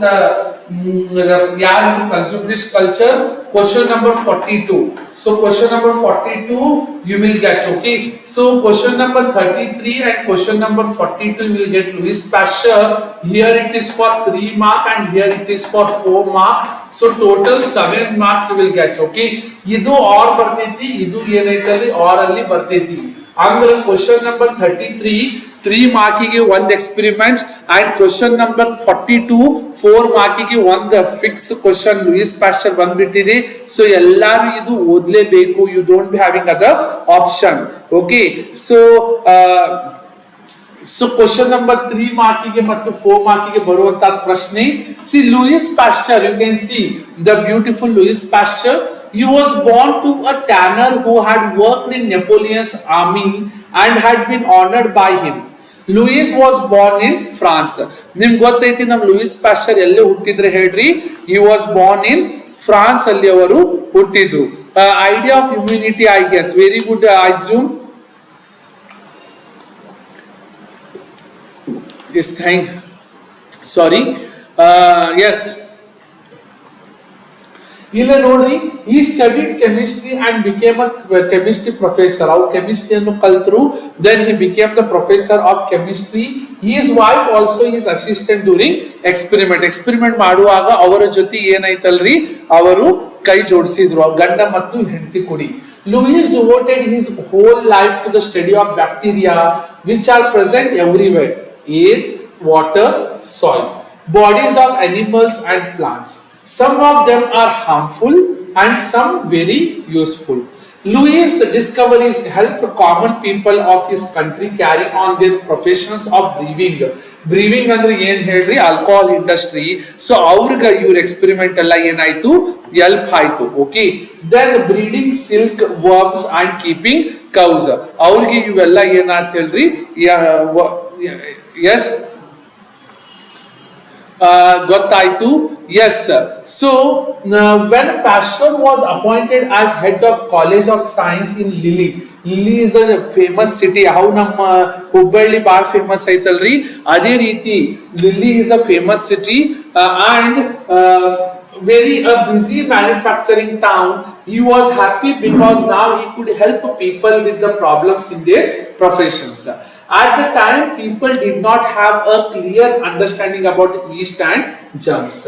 Consumerist Culture, question number 42. So question number 42 you will get. Okay, so question number 33 and question number 42 you will get Louis Pasteur. Here it is for 3 mark and here it is for 4 mark. So total 7 marks you will get. Okay, ಇದು or ಬರ್ತೈತಿ, ಇದು ಏನೈತಲ್ಲಿ or ಅಲ್ಲಿ ಬರ್ತೈತಿ. ಅಂದ್ರೆ question number 33 3 ಮಾರ್ಕಿಗೆ ಒಂದು experiment, and question number 42 4 ಮಾರ್ಕಿಗೆ ಒಂದು ಫಿಕ್ಸ್ ಕ್ವಶನ್ ಲೂಯಿಸ್ ಪಾಶ್ಚರ್ ಬಂದ್ಬಿಟ್ಟಿದೆ. ಸೊ ಎಲ್ಲರೂ ಇದು ಓದಲೇಬೇಕು, you don't be having other option. Okay, so question number 3 ಮಾರ್ಕಿಗೆ ಮತ್ತು 4 ಮಾರ್ಕಿಗೆ ಬರುವಂತಹ ಪ್ರಶ್ನೆ. See Louis Pasteur, you can see the beautiful Louis Pasteur. He was born to a tanner who had worked in Napoleon's army and had been honored by him. Louis was born in France. ನಿಮ್ಗೆ ಗೊತ್ತೈತಿ ನಮ್ Louis Pasteur ಎಲ್ಲಿ ಹುಟ್ಟಿದ್ರೆ ಹೇಳ್ರಿ? He was born in France ಅಲ್ಲಿ ಅವರು ಹುಟ್ಟಿದ್ರು. Idea of immunity, I guess. Very good, I assume. Yes, yes. ಇಲ್ಲಿ ನೋಡ್ರಿ, he studied chemistry and became a chemistry professor. ಅವ್ರು ಕೆಮಿಸ್ಟ್ರಿ ಅನ್ನು ಕಲ್ತರು, then he became the professor of chemistry. His wife also is assistant during experiment ಮಾಡುವಾಗ ಅವರ ಜೊತೆ ಏನಾಯ್ತಲ್ರಿ, ಅವರು ಕೈ ಜೋಡಿಸಿದ್ರು, ಗಂಡ ಮತ್ತು ಹೆಂಡತಿ ಕೂಡಿ. Louis devoted his whole life to the study of bacteria which are present everywhere: air, water, soil, bodies of animals and plants. Some of them are harmful and some very useful. Louis' discoveries helped common people of his country carry on their professions of brewing ಅಂದ್ರೆ ಏನ್ ಹೇಳ್ರಿ, alcohol industry. So ಅವ್ರಿಗೆ ಇವ್ರ experiment ಎಲ್ಲ ಏನಾಯ್ತು, help ಆಯ್ತು. Okay, then breeding silkworms and keeping cows, ಅವ್ರಿಗೆ ಇವೆಲ್ಲ ಏನಾಯ್ತು ಹೇಳ್ರಿ. ಎಸ್, ಗೊತ್ತಾಯ್ತು. Yes, so when Pasteur was appointed as head of College of Science in Lille is a famous city. How ನಮ್ಮ ಹುಬ್ಬಳ್ಳಿ ಬಾಳ ಫೇಮಸ್ ಐತಲ್ರಿ, ಅದೇ ರೀತಿ Lille is a famous city and very a busy manufacturing town. He was happy because now he could help people with the problems in their professions. At the time, people did not have a clear understanding about yeast and germs.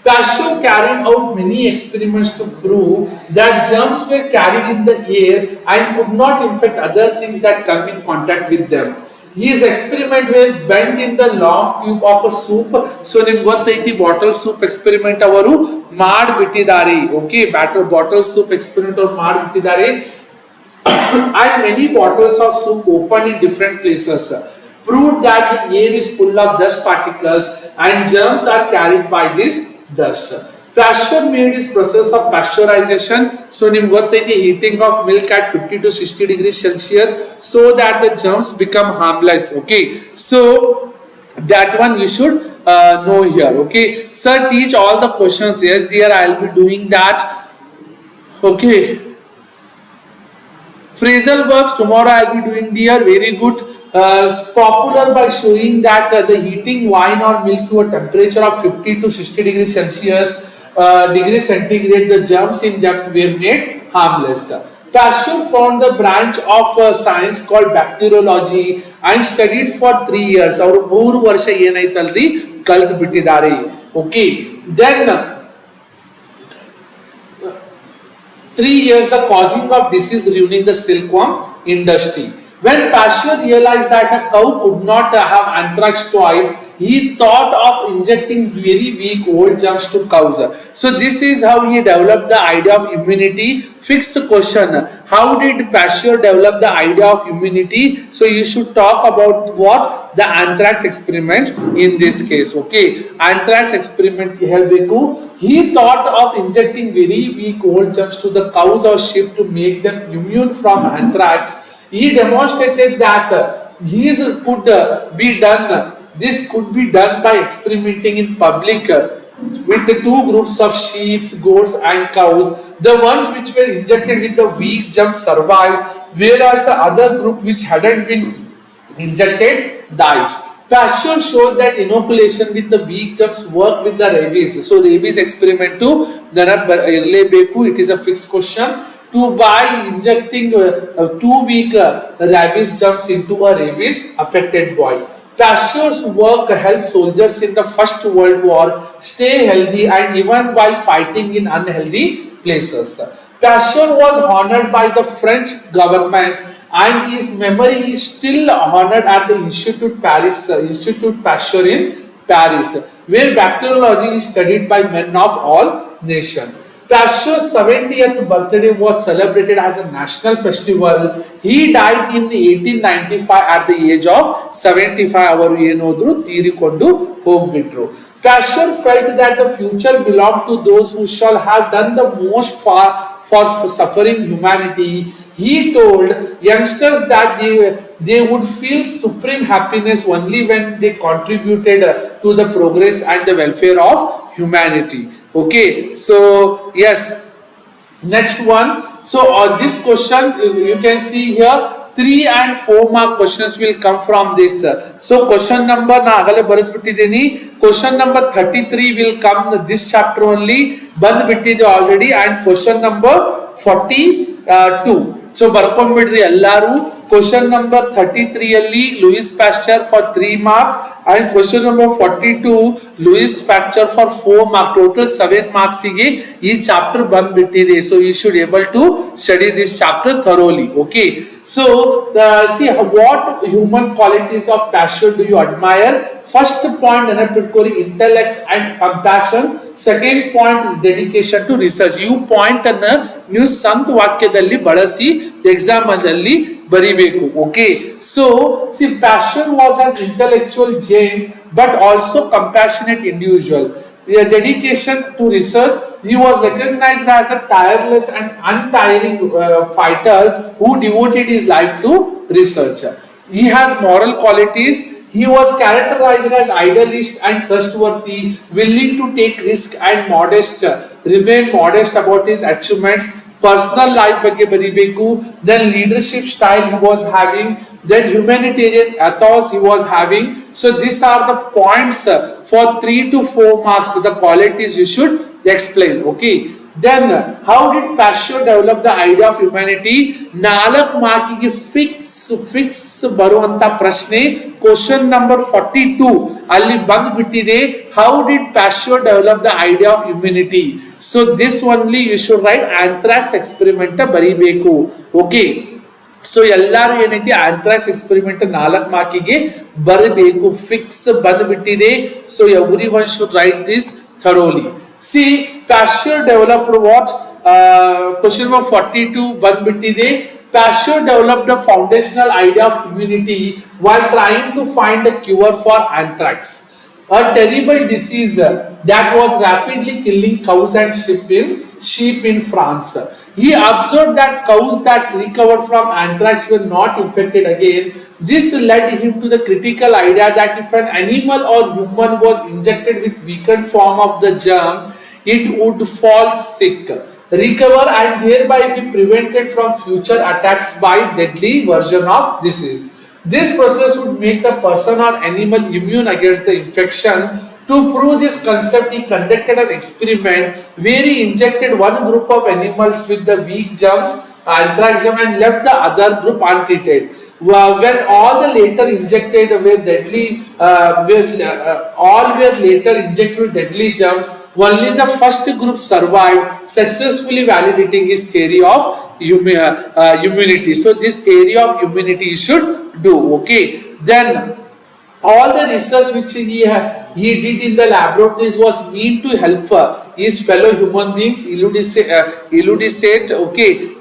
Pasteur carried out many experiments to prove that germs were carried in the air and could not infect other things that come in contact with them. His experiment were bent in the long tube of a soup. So ನಿಮ್ಗೆ ಗೊತ್ತೈತಿ bottle soup experiment ಅವರು ಮಾಡಿಬಿಟ್ಟಿದ್ದಾರೆ. Okay, bottle soup experiment ಅವರು ಮಾಡಿಬಿಟ್ಟಿದ್ದಾರೆ. And many bottles of soup opened in different places proved that the air is full of dust particles and germs are carried by this dust. Pasteur made his process of pasteurization. So ನಿಮ್ಗೆ ಗೊತ್ತೈತಿ heating of milk at 50 to 60 degrees Celsius so that the germs become harmless. Okay, so That one you should know here. Okay, sir, teach all the questions. Yes dear, I'll be doing that. Okay, phrasal verbs tomorrow I'll be doing dear. Very good. Popular by showing that the heating wine or milk to a temperature of 50 to 60 degrees Celsius, degrees centigrade, the germs in them were made harmless. Pasteur found the branch of science called bacteriology and studied for 3 years. ಅವರು 3 ವರ್ಷ ಏನಾಯ್ತಲ್ರಿ ಕಲ್ತು ಬಿಟ್ಟಿದ್ದಾರೆ. Okay, then 3 years the causing of disease ruining the silkworm industry. When Pasteur realized that a cow could not have anthrax twice, he thought of injecting very weak old germs to cows. So this is how he developed the idea of immunity. Fixed question: how did Pasteur develop the idea of immunity? So you should talk about what the anthrax experiment in this case. Okay, anthrax experiment helbeku. He thought of injecting very weak old germs to the cows or sheep to make them immune from anthrax. He demonstrated that this could be done by experimenting in public with the 2 groups of sheep, goats and cows. The ones which were injected with the weak germs survived, whereas the other group which hadn't been injected died. Pasteur showed that inoculation with the weak germs work with the rabies. So rabies experiment too, it is a fixed question. By injecting 2 weak rabies germs into a rabies affected boy. Pasteur's work helped soldiers in the First World War stay healthy and even while fighting in unhealthy places. Pasteur was honored by the French government and his memory is still honored at the Institut Pasteur in Paris, where bacteriology is studied by men of all nations. Pasteur's 70th birthday was celebrated as a national festival. He died in 1895 at the age of 75. ಅವರು ಏನೋದ್ರು ತೀರಿಕೊಂಡು ಹೋಗ್ಬಿಟ್ರು. Pasteur felt that the future belonged to those who shall have done the most for suffering humanity. He told youngsters that they would feel supreme happiness only when they contributed to the progress and the welfare of humanity. Okay, so yes, next one. So this question you can see here 3 and 4 mark questions will come from this. So question number na agale barisbittideni. Question number 33 will come this chapter only, ಬಂದು ಬಿಟ್ಟಿದೆ already, and question number 42. So ಬರ್ಕೊಂಡ್ಬಿಡ್ರಿ ಎಲ್ಲಾರು. Question number 33 ಅಲ್ಲಿ Louis Pasteur for 3 mark and question number 42 Louis Pasteur for 4 mark. Total 7 marks ಗೆ ಈ chapter ಬಂದ್ಬಿಟ್ಟಿದೆ. So you should able to study this chapter thoroughly. Okay, so see what human qualities of Pasteur do you admire? First point ನೆನಪಿಟ್ಕೋರಿ, intellect and compassion. Second point, dedication to research. You point ಅನ್ನ ನೀವು ಸ್ವಂತ ವಾಕ್ಯದಲ್ಲಿ ಬಳಸಿ exam ಅಲ್ಲಿ ಬರಿಬೇಕು. Okay, so see Pasteur was an intellectual giant but also compassionate individual. The dedication to research, he was recognized as a tireless and untiring fighter who devoted his life to research. He has moral qualities. He was characterized as idealist and trustworthy, willing to take risk and remain modest about his achievements. Personal life ಬಗ್ಗೆ ಬರಿಬೇಕು. Then leadership style he was having. Then humanitarian ethos he was having. So these are the points for 3 to 4 marks. The qualities you should explain. Okay. Then how did Pasteur develop the idea of humanity? 4 ಮಾರ್ಕಿಗೆ fix ಬರುವಂತ ಪ್ರಶ್ನೆ question number 42 ಅಲ್ಲಿ ಬಂದ್ಬಿಟ್ಟಿದೆ. How did Pasteur develop the idea of humanity? So this only you should write anthrax experiment ಬರಿಬೇಕು. Okay, so ಎಲ್ಲರೂ ಏನೈತಿ anthrax experiment 4 ಮಾರ್ಕಿಗೆ ಬರಬೇಕು. Fix ಬಂದ್ಬಿಟ್ಟಿದೆ. So everyone should write this thoroughly. See, Pasteur developed what? Question number 42 ಬಂದ್ಬಿಟ್ಟಿದೆ. Pasteur developed the foundational idea of immunity while trying to find a cure for anthrax, a terrible disease that was rapidly killing cows and sheep in France. He observed that cows that recovered from anthrax were not infected again, This led him to the critical idea that if an animal or human was injected with weakened form of the germ, it would fall sick, recover, and thereby be prevented from future attacks by deadly version of disease. This process would make the person or animal immune against the infection. To prove this concept, he conducted an experiment where he injected one group of animals with the weak germs, anthrax germ, and left the other group untreated. When all the later injected were deadly, all were later injected with deadly germs, only the first group survived, successfully validating his theory of immunity. So this theory of immunity you should do. Okay, then all the research which he did in the laboratories was meant to help his fellow human beings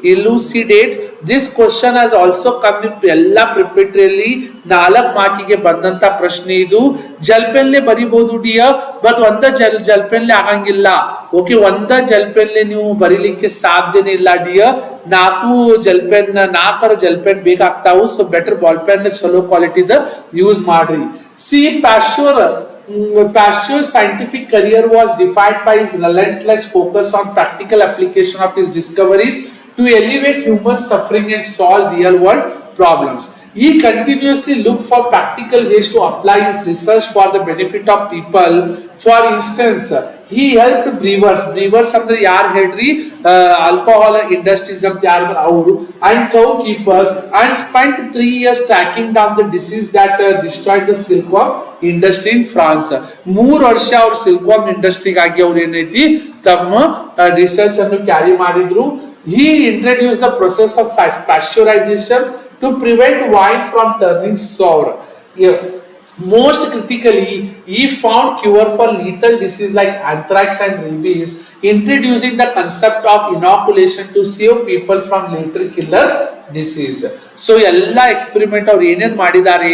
elucidate. This question has also come in ಎಲ್ಲ ಪ್ರಿಪೇಟರಿಯಲ್ಲಿ 4 ಮಾರ್ಕಿಗೆ ಬಂದಂತ ಪ್ರಶ್ನೆ ಇದು. ಜಲ್ಪೆನ್ಲೆ ಬರಿಬಹುದು dear, but ಒಂದ ಜಲ್ಪೆನ್ಲೆ ಆಗಂಗಿಲ್ಲ. Okay, ಒಂದ ಜಲ್ಪೆನ್ಲೆ ನೀವು ಬರೀಲಿಕ್ಕೆ ಸಾಧ್ಯನೇ ಇಲ್ಲ ಡಿಯರ್. 4 ಜಲ್ಪೆನ್ ಬೇಕಾಗ್ತಾವು. ಸೊ ಬೆಟರ್ ಬಾಲ್ ಪೆನ್ ಚಲೋ ಕ್ವಾಲಿಟಿದ ಯೂಸ್ ಮಾಡ್ರಿ. See, Pasteur's scientific career was defined by his relentless focus on practical application of his discoveries to alleviate human suffering and solve real world problems. He continuously looked for practical ways to apply his research for the benefit of people. For instance, he helped brewers ಅಂದ್ರೆ ಯಾರು ಹೇಳ್ರಿ, alcohol industries ಅಂತ ಯಾರು ಅವರು, and cow keepers, and spent 3 years tracking down the disease that destroyed the silkworm industry in France. 3 ವರ್ಷ ಅವ್ರು ಸಿಲ್ಕ್ವಾರ್ಮ್ ಇಂಡಸ್ಟ್ರಿಗಾಗಿ ಅವ್ರು ಏನೈತಿ ತಮ್ಮ ರಿಸರ್ಚ್ ಅನ್ನು ಕ್ಯಾರಿ ಮಾಡಿದ್ರು. He introduced the process of pasteurization to prevent wine from turning sour. Most critically, he found cure for lethal disease like anthrax and rabies, introducing the concept of inoculation to save people from later killer disease. So, all experiment or ಏನೇನ್ ಮಾಡಿದ್ದಾರೆ,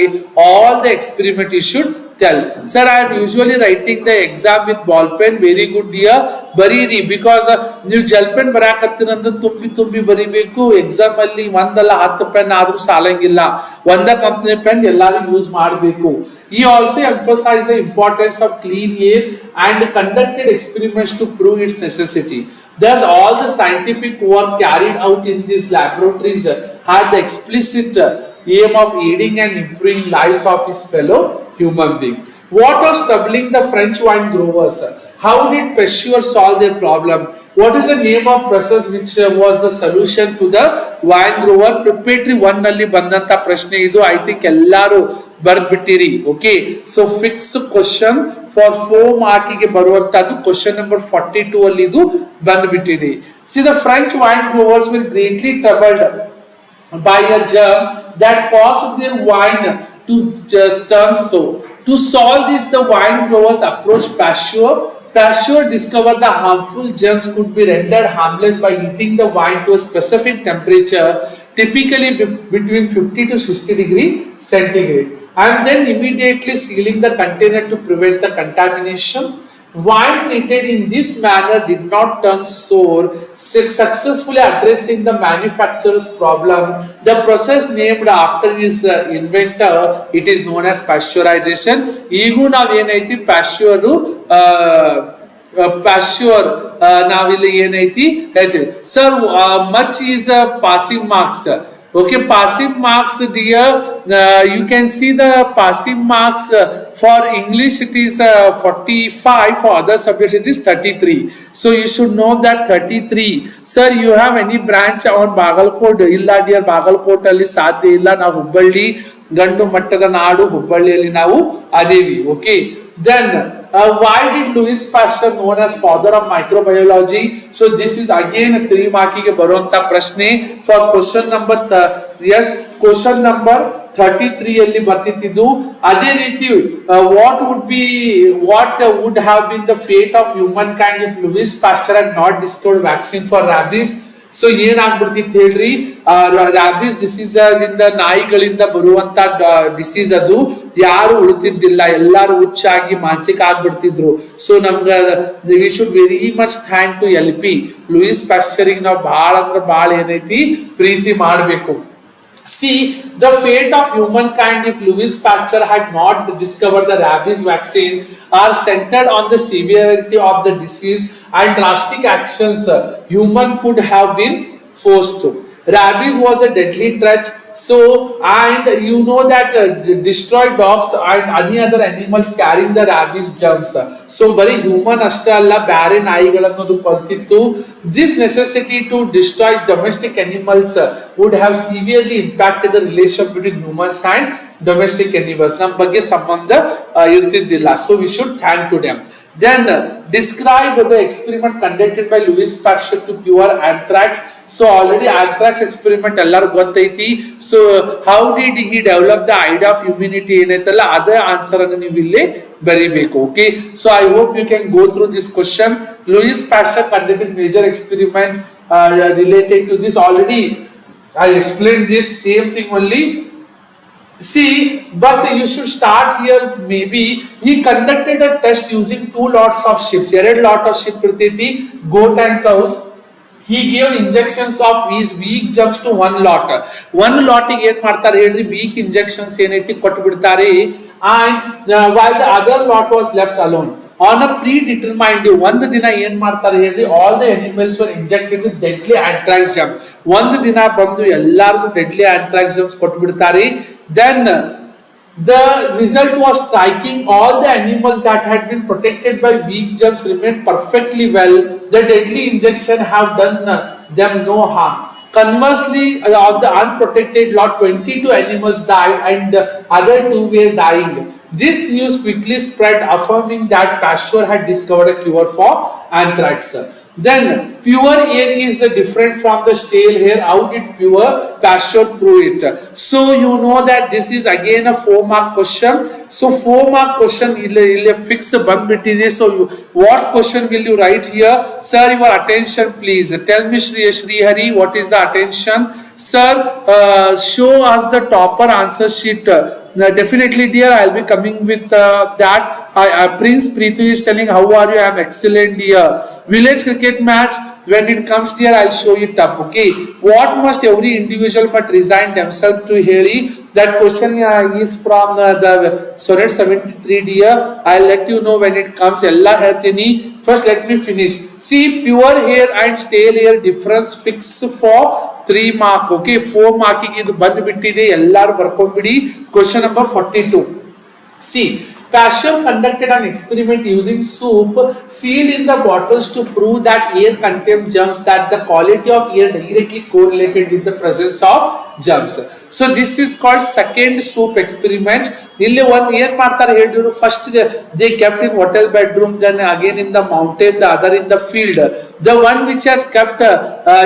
all the experiment you should tell. Sir, I am usually writing the exam with ball pen. Very good dear. ಬರೀರಿ, because ನೀವು Jal pen ಬರಾಕತ್ತೀರಂತ ತುಂಬಿ ಬರಿಬೇಕು. Exam ಅಲ್ಲಿ 1 ಅಲ್ಲ 10 pen ಆದ್ರೂ ಸಾಲಂಗಿಲ್ಲ. ಒಂದ ಕಂಪನಿ ಪೆನ್ ಎಲ್ಲಾರು ಯೂಸ್ ಮಾಡಬೇಕು. He also emphasized the importance of clean air and conducted experiments to prove its necessity. Thus, all the scientific work carried out in these laboratories had the explicit aim of aiding and improving lives of his fellow human being. What was troubling the French wine growers? How did Pasteur solve their problem? What is the name of process which was the solution to the wine grower? Preparatory 1 ನಲ್ಲಿ ಬಂದಂತ ಪ್ರಶ್ನೆ ಇದು. I think ಎಲ್ಲಾರು ಬರ್ಬಿಟ್ಟಿರಿ. Okay, so fix question for 4 ಮಾರ್ಕಿಗೆ ಬರುವಂತದ್ದು question number 42 ಅಲ್ಲಿ ಇದು ಬಂದ್ಬಿಟ್ಟಿರಿ. See, the French wine growers were greatly troubled by a germ that caused their wine to just turn sour. To solve this, the wine growers approached Pasteur. Pasteur discovered the harmful germs could be rendered harmless by heating the wine to a specific temperature, typically between 50 to 60 degrees centigrade, and then immediately sealing the container to prevent the contamination. Wine treated in this manner did not turn sour, successfully addressing the manufacturer's problem. The process named after his inventor, it is known as pasteurization. Igu nav enaiti Pasteur ನಾವಿಲ್ಲಿ ಏನೈತಿ ಹೇಳ್ತೀವಿ. Sir, much is passing marks. Okay, passing marks dear, you can see the passing marks for English it is 45, for other subjects it is 33. So you should know that 33. Sir, you have any branch on Bagalkot? Illa dear, Bagalkot alli ಸಾಧ್ಯ ಇಲ್ಲ. ನಾವು ಹುಬ್ಬಳ್ಳಿ ಗಂಡು ಮಟ್ಟದ ನಾಡು, ಹುಬ್ಬಳ್ಳಿಯಲ್ಲಿ ನಾವು ಅದೇವಿ. Okay, then why did Louis Pasteur known as father of microbiology? So this is again 3 ಮಾರ್ಕಿಗೆ ಬರುವಂತ ಪ್ರಶ್ನೆ for question number question number 33 ಅಲ್ಲಿ ಬರ್ತಿದ್ದು. ಅದೇ ರೀತಿ what would have been the fate of humankind if Louis Pasteur had not discovered vaccine for rabies? ಸೊ ಏನಾಗ್ಬಿಡ್ತಿತ್ತು ಹೇಳ್ರಿ, rabies disease ಇಂದ ನಾಯಿಗಳಿಂದ ಬರುವಂತ ಡಿಸೀಸ್ ಅದು ಯಾರು ಉಳಿತಿದ್ದಿಲ್ಲ, ಎಲ್ಲಾರು ಹುಚ್ಚಾಗಿ ಮಾನಸಿಕ ಆಗ್ಬಿಡ್ತಿದ್ರು. ಸೊ ನಮ್ಗ we should very much thank to LP Louis ಪಾಶ್ಚರಿಗೆ ನಾವು ಬಹಳ ಅಂದ್ರೆ ಬಹಳ ಏನೈತಿ ಪ್ರೀತಿ ಮಾಡ್ಬೇಕು. See, the fate of humankind if Louis Pasteur had not discovered the rabies vaccine are centered on the severity of the disease and drastic actions human could have been forced to. Rabies was a deadly threat. So, and you know that destroyed dogs and any other animals carrying the rabies germs. So, bari human ashta alla bare naigalannu koltittu. This necessity to destroy domestic animals would have severely impacted the relationship between humans and domestic animals. Nam ಬಗ್ಗೆ ಸಂಬಂಧ ಇರ್ತಿದ್ದಿಲ್ಲ. So, we should thank to them. Then describe the experiment conducted by Louis Pasteur to cure anthrax. So already anthrax experiment ಎಲ್ಲರೂ ಗೊತ್ತೈತಿ. So how did he develop the idea of immunity ಏನೈತಲ್ಲ ಅದೇ answer ಅನ್ನು ನೀವು ಇಲ್ಲಿ ಬರೀಬೇಕು. Okay, so I hope you can go through this question. Louis Pasteur conducted major experiment related to this. Already I explained this same thing only. See, but you should start here. Maybe he conducted a test using 2 lots of sheep. ಎರಡು lot of sheep ಇರ್ತೈತಿ, goat and cows. He gave injections of these weak germs to one lot. One lot ಗೆ ಏನ್ ಮಾಡ್ತಾರೆ ಹೇಳ್ರಿ, weak injections ಏನೈತಿ ಕೊಟ್ಟು ಬಿಡ್ತಾರೆ. And while the other lot was left alone. On a predetermined day, ಒಂದು ದಿನ ಏನ್ ಮಾಡ್ತಾರೆ ಹೇಳಿ, all the animals were injected with deadly anthrax germ. ಒಂದು ದಿನ ಬಂದು ಎಲ್ಲರಿಗೂ deadly anthrax germs ಕೊಟ್ಟು ಬಿಡ್ತಾರೆ. Then the result was striking. All the animals that had been protected by weak germs remained perfectly well. The deadly injection have done them no harm. Conversely, of the unprotected lot, 22 animals died and other 2 were dying. This news quickly spread, affirming that Pasteur had discovered a cure for anthrax. Then pure air is different from the stale air. How did pure Pasteur prove it? So you know that this is again a 4-mark question. So 4-mark question ಇಲ್ಲಿ fix ಬಂದ್ಬಿಟ್ಟಿದೆ. So what question will you write here? Sir, your attention please. Tell me Shri Hari, what is the attention? Sir, show us the topper answer sheet. Definitely dear, I'll be coming with that. Prince Preetu is telling, how are you? I am excellent dear. Village cricket match, when it comes dear, I'll show it up. Okay, what must every individual but resign themselves to ಹೇಳಿ? That question is from the sonnet 73 dear. I'll let you know when it comes. ಎಲ್ಲ ಹೇಳ್ತೀನಿ. First let me finish. See, pure air and stale air difference fix for 3 mark. Okay, 4 mark ಇದು ಬಂದು ಬಿಟ್ಟಿದೆ, ಎಲ್ಲರೂ ಬರ್ಕೊಂಡ್ಬಿಡಿ. Question number 42. See, Pasteur conducted an experiment using soup sealed in the bottles to prove that air contained germs, that the quality of air directly correlated with the presence of germs. So this is called second soup experiment. ಇಲ್ಲಿ ಒಂದು ಏನ್ ಮಾಡ್ತಾರೆ ಹೇಳಿದ್ರು, first they kept in hotel bedroom, then again in the mountain, the other in the field. The one which has kept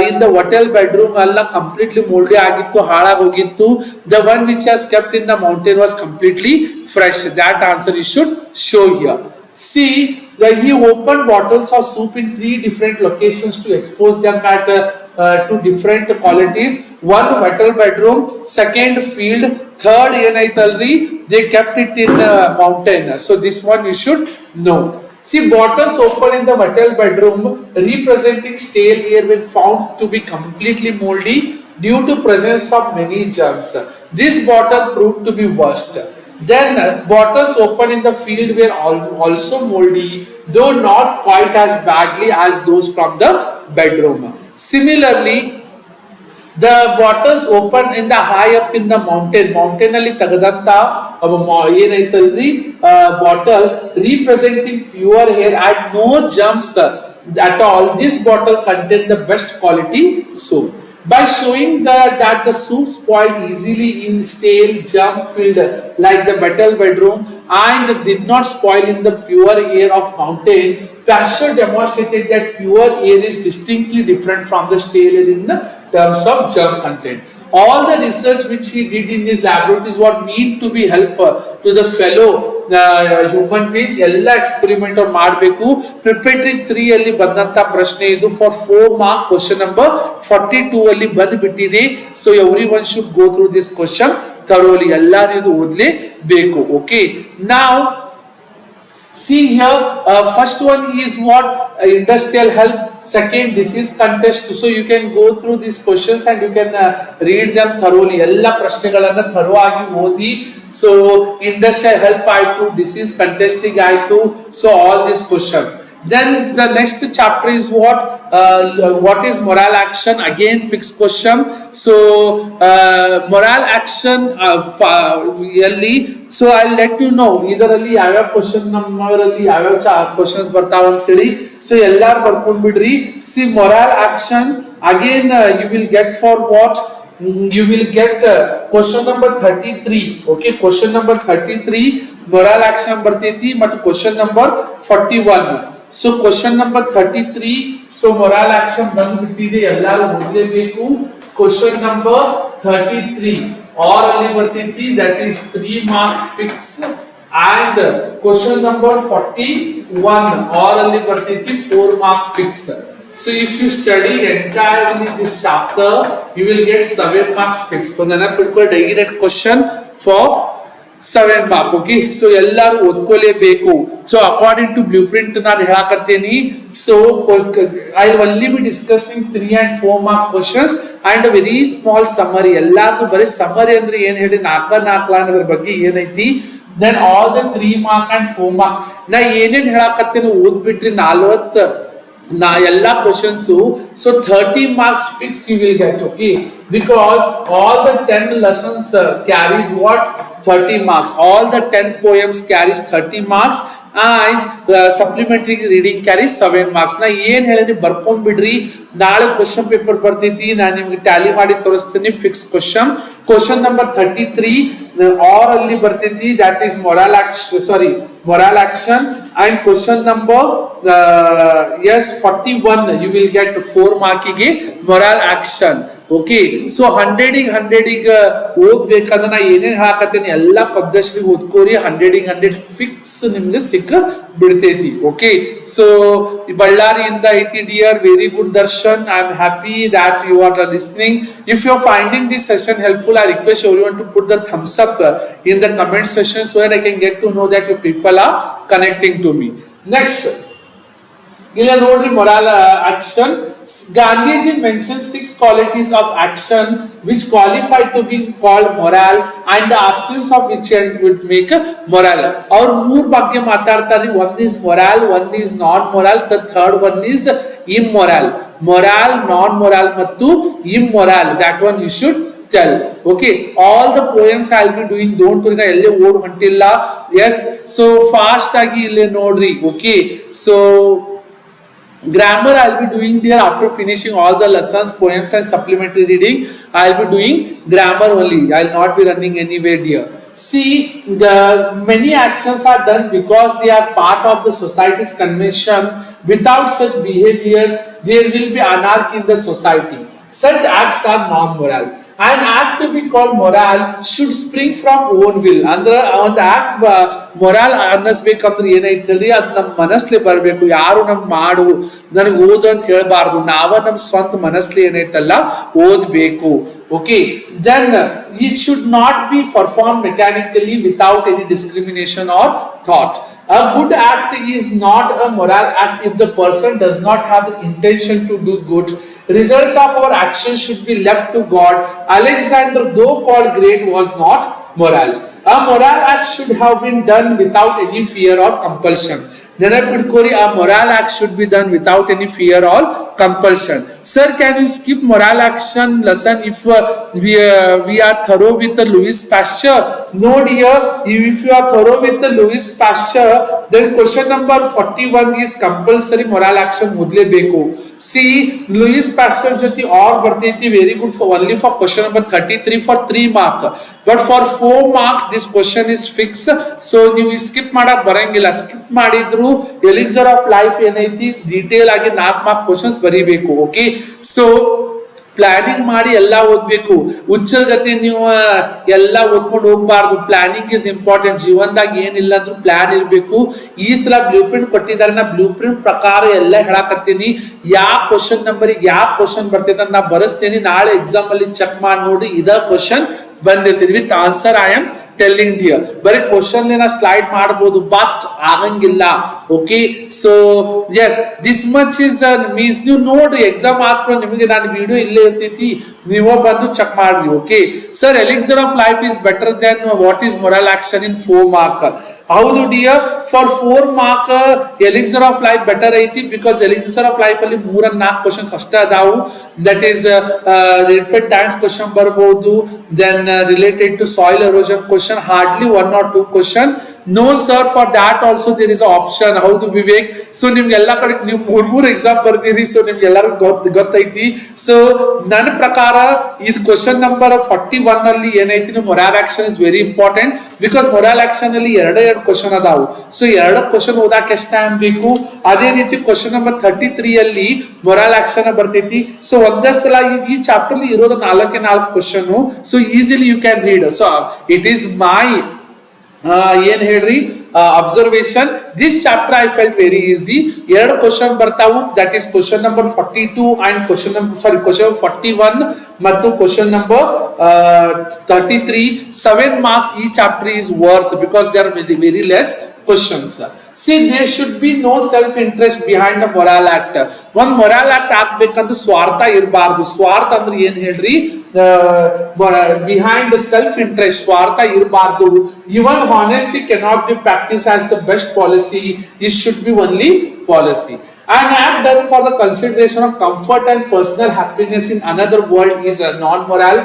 in the hotel bedroom ಎಲ್ಲ completely moldy ಆಗಿತ್ತು, ಹಾಳಾಗಿ ಹೋಗಿತ್ತು. The one which has kept in the mountain was completely fresh. That answer you should show here. See, he opened bottles of soup in 3 different locations to expose them at to different qualities. One hotel bedroom, second field, third ಏನೈತಲ್ರಿ they kept it in mountain. So this one you should know. See, bottles open in the hotel bedroom representing stale air when found to be completely moldy due to presence of many germs. This bottle proved to be worst. Then bottles open in the field were also moldy, though not quite as badly as those from the bedroom. Similarly, the bottles open in the high up in the mountain ಅಲ್ಲಿ ತೆಗೆದಂತ ಏನೈತಲ್ರಿ bottles representing pure air and no germs at all. This bottle contained the best quality soup. By showing that the soup spoiled easily in stale germ filled like the metal bedroom and did not spoil in the pure air of mountain, Pasteur demonstrated that pure air is distinctly different from the stale air in terms of germ content. All the research which he did in his laboratories what mean to be help to the fellow human beings. ಎಲ್ಲ experiment ಮಾಡಬೇಕು. Preparatory 3 ಅಲ್ಲಿ ಬಂದಂತ ಪ್ರಶ್ನೆ ಇದು for 4 mark. Question number 42 ಅಲ್ಲಿ ಬಂದು ಬಿಟ್ಟಿದೆ. So every one should go through this question thoroughly. ಎಲ್ಲರೂ ಇದು ಓದಲೇಬೇಕು. ಓಕೆ, ನಾವ್ See here, first one is what, industrial help, second disease contest. So you can go through these questions and you can read them thoroughly. ಎಲ್ಲ ಪ್ರಶ್ನೆಗಳನ್ನ thorough ಆಗಿ ಓದಿ. So industrial help ಆಯ್ತು, disease contesting ಆಯ್ತು. So all these questions. Then the next chapter is what is moral action? Again fixed question. So moral action really, so I'll let you know ಇದರಲ್ಲಿ ಯಾವ question ನಮ್ಮರಲ್ಲಿ ಯಾವ questions ಬರ್ತಾವ ಅಂತ ಹೇಳಿ. So ಎಲ್ಲಾರು ಬರ್ಕೊಂಡ್ ಬಿಡ್ರಿ. See moral action again you will get for what? You will get question number 33. Okay, question number 33 moral action ಬರ್ತೈತಿ ಮತ್ತು question number 41. So question number 33, so moral action ಬಂದ್ಬಿಟ್ಟಿದೆ, ಎಲ್ಲರೂ ಓದಲೇಬೇಕು. Question number 33 orally ಬರ್ತೈತಿ, that is 3 mark fix, and question number 41 orally ಬರ್ತೈತಿ 4 mark fix. So if you study entirely this chapter you will get 7 marks fix. So ನೆನಪಿಟ್ಕೊಳ್ಳಿ, direct question for 7 mark. Okay, so ಎಲ್ಲರೂ ಓದ್ಕೊಳ್ಳೇಬೇಕು. So according to blueprint ನಾನು ಹೇಳಕತ್ತೀನಿ. So I will only be discussing 3 and 4 mark questions and a very small summary. ಎಲ್ಲಾದು ಬರೀ summary ಅಂದ್ರೆ ಏನ್ ಹೇಳಿ 4 ಅನ್ನೋದ್ರ ಬಗ್ಗೆ ಏನೈತಿ. Then all the 3 mark and 4 mark ನಾ ಏನೇನ್ ಹೇಳಕತ್ತೀನಿ ಓದ್ಬಿಟ್ರಿ 40 ಎಲ್ಲ questions. So 30 marks fix you will get. Okay, because all the 10 lessons carries what, 30 marks. All the 10 poems carries 30 marks and supplementary reading carries 7 marks. ನಾ ಏನ್ ಹೇಳಿದ್ರಿ ಬರ್ಕೊಂಡ್ ಬಿಡ್ರಿ. ನಾಳೆ question paper ಬರ್ತೈತಿ, ನಾನು ನಿಮ್ಗೆ ಟ್ಯಾಲಿ ಮಾಡಿ ತೋರಿಸ್ತೀನಿ. ಫಿಕ್ಸ್ ಕ್ವಶನ್ ನಂಬರ್ 33 ಆರ್ ಅಲ್ಲಿ ಬರ್ತೈತಿ, that is moral action and question number 41 you will get 4 markiಗೆ moral action. Okay, so 100 ಓದ್ಬೇಕಂದ್ರೆ ನಾ ಏನೇನ್ ಹಾಕತ್ತೇನೆ ಎಲ್ಲ ಪದ್ಧತಿ ಓದ್ಕೋರಿ. 100 ಫಿಕ್ಸ್ ನಿಮ್ಗೆ ಸಿಕ್ಕ ಬಿಡ್ತೈತಿ. ಓಕೆ, ಸೊ ಬಳ್ಳಾರಿಯಿಂದ ಐತಿ dear, very good Darshan. I am happy that you are listening. If you are finding this session helpful, I request everyone to put the thumbs up in the comment section so that I can get to know that you people are connecting to me. Next, ಇಲ್ಲ ನೋಡ್ರಿ moral action. Gandhiji mentioned 6 qualities of action which qualify to be called moral and the absence of which would make moral. Our ಮೂರ್ ಬಗ್ಗೆ ಮಾತಾಡ್ತಾರೆ. One is moral, one is non moral, the third one is immoral. Moral, non moral ಮತ್ತು immoral, that one you should tell. Okay, all the poems I'll be doing, don't worry, ನಾ ಎಲ್ಲೇ ಓಡ್ ಹೊಂಟಿಲ್ಲ. Yes, so fast ಆಗಿ ಇಲ್ಲೇ ನೋಡ್ರಿ. Okay, so grammar I'll be doing there after finishing all the lessons, poems and supplementary reading. I'll be doing grammar only. I'll not be running anywhere here. See, the many actions are done because they are part of the society's convention. Without such behavior, there will be anarchy in the society. Such acts are non-moral. An act to be called moral should spring from own will. ಅಂದ್ರೆ ಒಂದು act morale ಅನ್ನಿಸ್ಬೇಕಂದ್ರೆ ಏನೈತಿ ಹೇಳ್ರಿ, ಅದು ನಮ್ಮ ಮನಸ್ಲಿ ಬರ್ಬೇಕು. ಯಾರು ನಮ್ ಮಾಡು ನನಗೆ ಓದು ಅಂತ ಹೇಳ್ಬಾರ್ದು, ನಾವ ನಮ್ ಸ್ವಂತ ಮನಸ್ಲಿ ಏನೈತಲ್ಲ ಓದ್ಬೇಕು. Okay, then it should not be performed mechanically without any discrimination or thought. A good act is not a moral act if the person does not have the intention to do good. Results of our actions should be left to God. Alexander, though called great, was not moral. A moral act should have been done without any fear or compulsion. ನೆನಪಿಟ್ಕೋರಿ, a moral act should be done without any fear or compulsion. Sir, can you skip moral action lesson if we are thorough with the Louis Pasteur? No dear, if you are thorough with the Louis Pasteur, then question number 41 is compulsory moral action ಓದ್ಲೇಬೇಕು. See, Louis Pasteur ಜೊತೆ or ಬರ್ತೈತಿ, very good for only for question number 33 for 3 mark. But for 4 mark this question is fixed. So ನೀವು skip ಮಾಡಕ್ ಬರಂಗಿಲ್ಲ. skip ಮಾಡಿದ್ರು Elixir of Life ಏನೈತಿ detail ಆಗಿ 4 mark questions ಬರೀಬೇಕು. Okay, so planning ಮಾಡಿ ಎಲ್ಲ ಓದ್ಬೇಕು. ಉಚ್ಚಗತಿ ನೀವು ಎಲ್ಲ ಓದ್ಕೊಂಡು ಹೋಗ್ಬಾರ್ದು. Planning is important. ಜೀವನದಾಗ ಏನಿಲ್ಲ ಅಂದ್ರೂ ಪ್ಲಾನ್ ಇರ್ಬೇಕು. ಈ ಸಲ ಬ್ಲೂ ಪ್ರಿಂಟ್ ಕೊಟ್ಟಿದ್ದಾರೆ, ನಾ ಬ್ಲೂ ಪ್ರಿಂಟ್ ಪ್ರಕಾರ ಎಲ್ಲ ಹೇಳಕತ್ತೀನಿ. ಯಾವ ಕ್ವಶನ್ ನಂಬರಿಗೆ ಯಾವ ಕ್ವಶನ್ ಬರ್ತೈತೆ ನಾ ಬರೆಸ್ತೇನೆ. ನಾಳೆ ಎಕ್ಸಾಮ್ ಅಲ್ಲಿ ಚೆಕ್ ಮಾಡಿ ನೋಡಿ ಇದ ಕ್ವಶನ್ ಬಂದಿರ್ತೀವಿ with answer I am telling dear. ಬರೀ ಕ್ವಶನ್ ನಾ ಸ್ಲೈಡ್ ಮಾಡಬಹುದು ಬಟ್ ಆಗಂಗಿಲ್ಲ. Okay, so yes this much is means ನೀವು ನೋಡ್ರಿ ಎಕ್ಸಾಮ್ ಆದ್ಮೇಲೆ ನಿಮಗೆ ನಾನು ವಿಡಿಯೋ ಇಲ್ಲೇ ಇರ್ತೈತಿ, ನೀವು ಬಂದು ಚೆಕ್ ಮಾಡ್ರಿ. Okay sir, elixir of life is better then what is moral action in 4 mark. ಹೌದು dear, for 4 mark elixir of life better ಐತಿ, ಬಿಕಾಸ್ ಎಲಿಕ್ಸರ್ ಆಫ್ ಲೈಫ್ ಅಲ್ಲಿ 3-4 ಕ್ವಶನ್ಸ್ ಅಷ್ಟೇ ಅದಾವು. That is in fact thanks question ಬರಬಹುದು, then related to soil erosion question, hardly 1 or 2 question. No sir, for that also there is option. ಹೌದು Vivek, so ನಿಮ್ಗೆಲ್ಲ ಕಡೆ ನೀವು 3 exam ಬರ್ತೀರಿ, ಸೊ ನಿಮ್ಗೆಲ್ಲರಿಗೂ ಗೊತ್ತೈತಿ. ಸೊ ನನ್ನ ಪ್ರಕಾರ ಇದು ಕ್ವಶನ್ ನಂಬರ್ 41 ಅಲ್ಲಿ ಏನೈತಿ, moral action is very important, because moral action ಅಲ್ಲಿ 2 ಕ್ವಶನ್ ಅದಾವು. ಸೊ 2 ಕ್ವಶನ್ ಓದಾಕ ಎಷ್ಟು ಟೈಮ್ ಬೇಕು. ಅದೇ ರೀತಿ ಕ್ವಶನ್ ನಂಬರ್ 33 ಅಲ್ಲಿ ಮೊರಲ್ ಆಕ್ಷನ್ ಬರ್ತೈತಿ. ಸೊ ಒಂದೇ ಸಲ ಈ ಚಾಪ್ಟರ್ ಅಲ್ಲಿ ಇರೋದು 4 question. So easily you can read. So it is my ಏನ್ ಹೇಳ್ರಿ observation. This chapter I felt very easy. 2 question ಬರ್ತಾವು, that is question number 42 and question 41 ಮತ್ತು ಕ್ವಶನ್ ನಂಬರ್ 33. 7 ಮಾರ್ಕ್ಸ್ ಈ chapter is worth because they are very less questions. See, there should be no self-interest behind the moral act. ಒಂದ್ moral act ಆಗ್ಬೇಕಂದ್ರೆ ಸ್ವಾರ್ಥ ಇರಬಾರ್ದು. ಸ್ವಾರ್ಥ ಅಂದ್ರೆ ಏನ್ ಹೇಳ್ರಿ, ಬಿಹೈಂಡ್ ಸೆಲ್ಫ್ ಇಂಟ್ರೆಸ್ಟ್ ಸ್ವಾರ್ಥ ಇರಬಾರ್ದು. Even honesty cannot be practiced as the best policy. It should be only policy. An act done for the consideration of comfort and personal happiness in another world is a non-moral.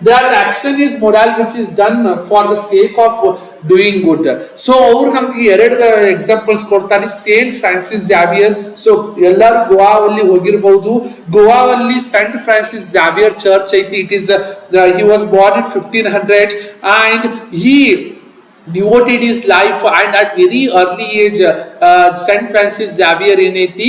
That action is moral which is done for the sake of doing good. So ಅವ್ರು ನಮ್ಗೆ 2 examples ಕೊಡ್ತಾರೆ. Saint Francis ಜಾವಿಯರ್. So ಎಲ್ಲರೂ ಗೋವಾದಲ್ಲಿ ಹೋಗಿರಬಹುದು. ಗೋವಾದಲ್ಲಿ Saint Francis ಜಾವಿಯರ್ church ಐತಿ. It is he was born in 1500 and he devoted his life, and at very early age Saint Francis Xavier ಏನೈತಿ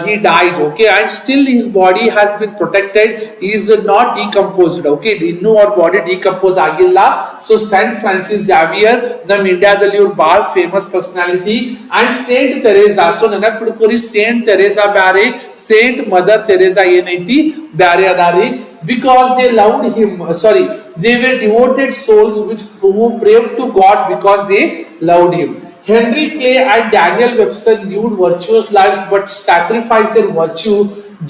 he died. Okay, and still his body has been protected. He is not decomposed. Okay, ಇನ್ನೂ ಅವ್ರ body decompose ಆಗಿಲ್ಲ. So Saint Francis Xavier ನಮ್ಮ ಇಂಡಿಯಾದಲ್ಲಿ ಇವ್ರು ಬಹಳ famous personality. And Saint Teresa. So ನೆನಪಿಡ್ಕೋರಿ, Saint Teresa ಬ್ಯಾರೆ, ಸೇಂಟ್ ಮದರ್ ತೆರೇಸಾ ಏನೈತಿ ಬ್ಯಾರೆ ಅದಾರಿ. Because they loved him, sorry, they were devoted souls who prayed to God because they loved him. Henry Clay and Daniel Webster lived virtuous lives but sacrificed their virtue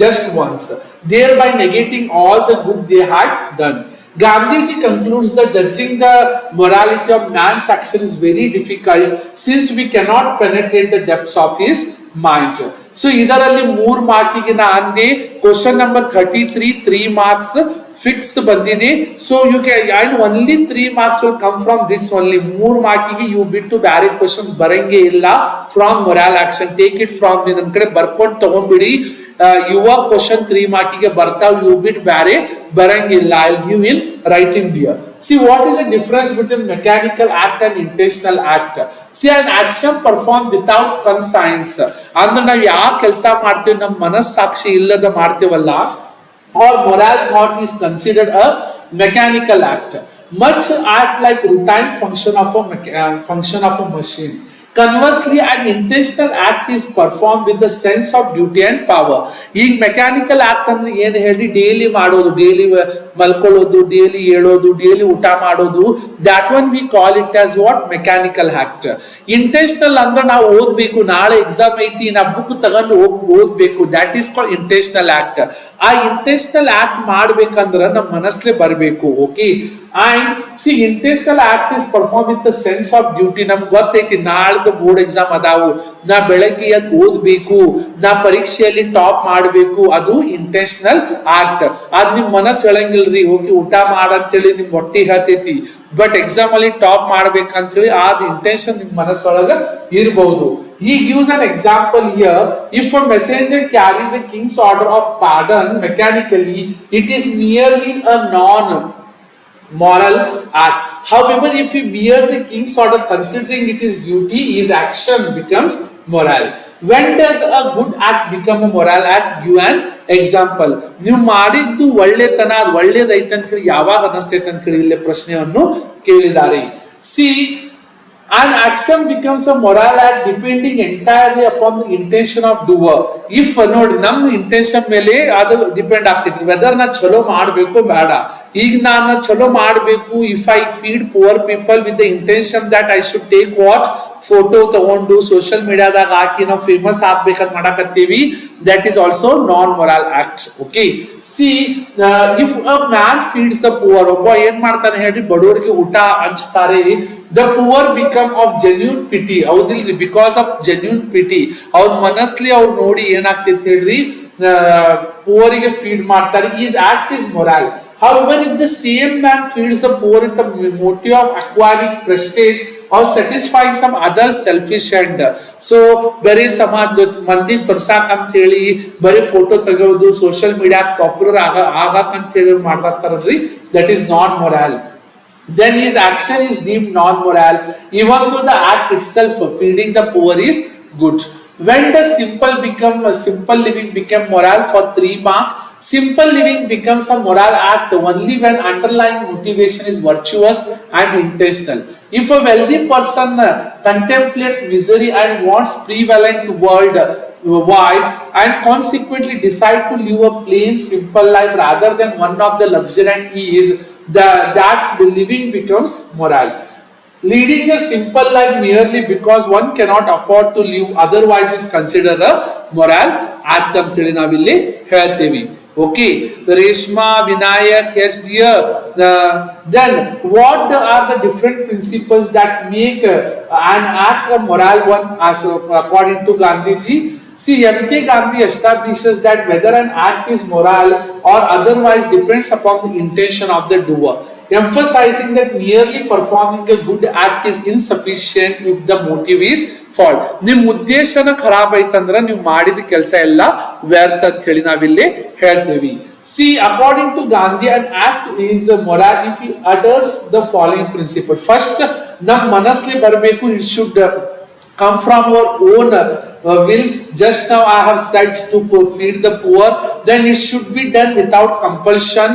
just once, thereby negating all the good they had done. Gandhiji concludes that judging the morality of man's action is very difficult since we cannot penetrate the depths of his mind. So ಇದರಲ್ಲಿ 3 ಮಾರ್ಕಿಗೆ ನಾ ಅಂದೆ question number 33 3 marks fix ಬಂದಿದೆ. So you can and only 3 marks will come from this only. 3 ಮಾರ್ಕಿಗೆ ಇವು ಬಿಟ್ಟು ಬೇರೆ questions ಬರಂಗೇ ಇಲ್ಲ from moral action. Take it from ನನ್ನ ಕಡೆ ಬರ್ಕೊಂಡು ತಗೊಂಡ್ಬಿಡಿ. ಯುವ ಕ್ವಶನ್ 3 ಮಾರ್ಕಿಗೆ ಬರ್ತಾವ್, ಇವು ಬಿಟ್ಟು ಬೇರೆ ಬರಂಗಿಲ್ಲ. I will give in writing dear. See, what is the difference between mechanical act and intentional act? See, an action performed without conscience. ಅಂದ್ರೆ ನಾವು ಯಾವ ಕೆಲಸ ಮಾಡ್ತೀವಿ ನಮ್ಮ ಮನಸ್ಸಾಕ್ಷಿ ಇಲ್ಲದ ಮಾಡ್ತೀವಲ್ಲ, or moral thought is considered a mechanical act. Much act like routine function of a machine. Conversely, an intentional act is performed with the sense of duty and power. ಈಗ mechanical act ಅಂದ್ರೆ ಏನ್ ಹೇಳಿ, daily ಮಾಡೋದು, daily ಮಲ್ಕೊಳ್ಳೋದು, daily ಹೇಳೋದು, daily ಊಟ ಮಾಡೋದು, that one we call it as what? Mechanical act. Intentional ಅಂದ್ರೆ ನಾವು ಓದ್ಬೇಕು, ನಾಳೆ ಎಕ್ಸಾಮ್ ಐತಿ ನಾ ಬುಕ್ ತಗೊಂಡು ಓದ್ಬೇಕು, that is called intentional act. ಆ intentional act ಮಾಡ್ಬೇಕಂದ್ರೆ ನಮ್ಮ ಮನಸ್ಸಲ್ಲೇ ಬರಬೇಕು. Okay, and see, intentional act is performed with the sense of duty. ನಮ್ಗೆ ಗೊತ್ತೈತಿ ನಾಳ್ದು ಬೋರ್ಡ್ ಎಕ್ಸಾಮ್ ಅದಾವು, ನಾ ಬೆಳಗ್ಗೆ ಎದ್ದು ಓದ್ಬೇಕು, ನಾ ಪರೀಕ್ಷೆಯಲ್ಲಿ ಟಾಪ್ ಮಾಡಬೇಕು, ಅದು ಇಂಟೆನ್ಷನಲ್ ಆಕ್ಟ್. ಅದ್ ನಿಮ್ ಮನಸ್ಸು ಹೇಳಂಗಿಲ್ರಿ, ಹೋಗಿ ಊಟ ಮಾಡಂತೇಳಿ ನಿಮ್ ಹೊಟ್ಟಿ ಹೇಳ್ತೈತಿ, ಬಟ್ ಎಕ್ಸಾಮ್ ಅಲ್ಲಿ ಟಾಪ್ ಮಾಡ್ಬೇಕಂತೇಳಿ ಅದ್ ಇಂಟೆನ್ಷನ್ ನಿಮ್ ಮನಸ್ಸೊಳಗ ಇರಬಹುದು. He gives an example here. If a messenger carries a king's order of pardon mechanically, it is merely a non-moral act. However, if he bears the king's order considering it his duty, his action becomes moral. When does a good act become a moral act? Give an example. ನೀವು ಮಾಡಿದ್ದು ಒಳ್ಳೆತನ, ಅದು ಒಳ್ಳೇದೈತೆ ಅಂತ ಹೇಳಿ ಯಾವಾಗ ಅನಿಸ್ತೈತೆ ಅಂತ ಹೇಳಿ ಇಲ್ಲಿ ಪ್ರಶ್ನೆಯನ್ನು ಕೇಳಿದ್ದಾರೆ. See, an action becomes a moral act depending entirely upon the intention of doer. If ನೋಡಿ ನಮ್ದು ಇಂಟೆನ್ಷನ್ ಮೇಲೆ ಅದು ಡಿಪೆಂಡ್ ಆಗ್ತೈತಿ, ವೆದರ್ ನಾ ಚಲೋ ಮಾಡಬೇಕು ಬೇಡ. ಈಗ ನಾನು ಚಲೋ ಮಾಡಬೇಕು, if I feed poor people with the intention that I should take what photo ತಗೊಂಡು ಸೋಷಿಯಲ್ ಮೀಡಿಯಾದಾಗ ಹಾಕಿ ನಾವು ಫೇಮಸ್ ಆಗ್ಬೇಕಂತ ಮಾಡಕತ್ತೀವಿ, that is also non moral act. Okay, see if a man feeds the poor, ಒಬ್ಬ ಏನ್ ಮಾಡ್ತಾನೆ ಹೇಳ್ರಿ, ಬಡವರಿಗೆ ಊಟ ಹಂಚ್ತಾರೆ, the poor become of genuine pity, ಹೌದಿಲ್ರಿ, ಬಿಕಾಸ್ ಆಫ್ ಜೆನ್ಯೂನ್ ಪಿಟಿ, ಅವ್ರ ಮನಸ್ಲಿ ಅವ್ರು ನೋಡಿ ಏನಾಗ್ತೈತಿ ಹೇಳ್ರಿ, ಪುವರಿಗೆ ಫೀಡ್ ಮಾಡ್ತಾರೆ, is act is moral. However, if the same man feeds the poor with the motive of acquiring prestige or satisfying some other selfish end, so ಬರೀ ಸಮಾಜ ಮಂದಿ ತೋರ್ಸಾಕ್ ಅಂತ ಹೇಳಿ ಬರೀ ಫೋಟೋ ತೆಗೆಯೋದು, ಸೋಷಿಯಲ್ ಮೀಡಿಯಾ ಪಾಪ್ಯುಲರ್ ಆಗಕ್ ಅಂತ ಹೇಳಿ ಮಾಡ್ತಾರಲ್ರಿ, that is not moral. Then his action is deemed non-moral, even though the act itself feeding the poor is good. When does simple living become moral? For 3 marks. Simple living becomes a moral act only when underlying motivation is virtuous and intentional. If a wealthy person contemplates misery and wants prevalent worldwide and consequently decide to live a plain simple life rather than one of the luxuriant ease, that living becomes moral. Leading a simple life merely because one cannot afford to live otherwise is considered a moral act ಅಂತ ಹೇಳಿ ನಾವಿಲ್ಲಿ ಹೇಳ್ತೇವೆ. Okay, Reshma, Vinayak, yes dear. Then what are the different principles that make an act a moral one as according to Gandhiji? See, M.K. Gandhi establishes that whether an act is moral or otherwise depends upon the intention of the doer, emphasizing that merely performing a good act is insufficient if the motive is fault. ನಿಮ್ ಉದ್ದೇಶನ ಖರಾಬ್ ಐತಂದ್ರ ನೀವು ಮಾಡಿದ ಕೆಲಸ ಎಲ್ಲ ವ್ಯರ್ಥ ಅಂತ ಹೇಳಿ ನಾವಿಲ್ಲಿ ಹೇಳ್ತೀವಿ. See, according to Gandhi, an act is moral if he adheres the following principle. First, ನಮ್ಮ ಮನಸ್ಲಿ ಬರಬೇಕು, it should come from our own will. Just now I have said to feed the poor, then it should be done without compulsion,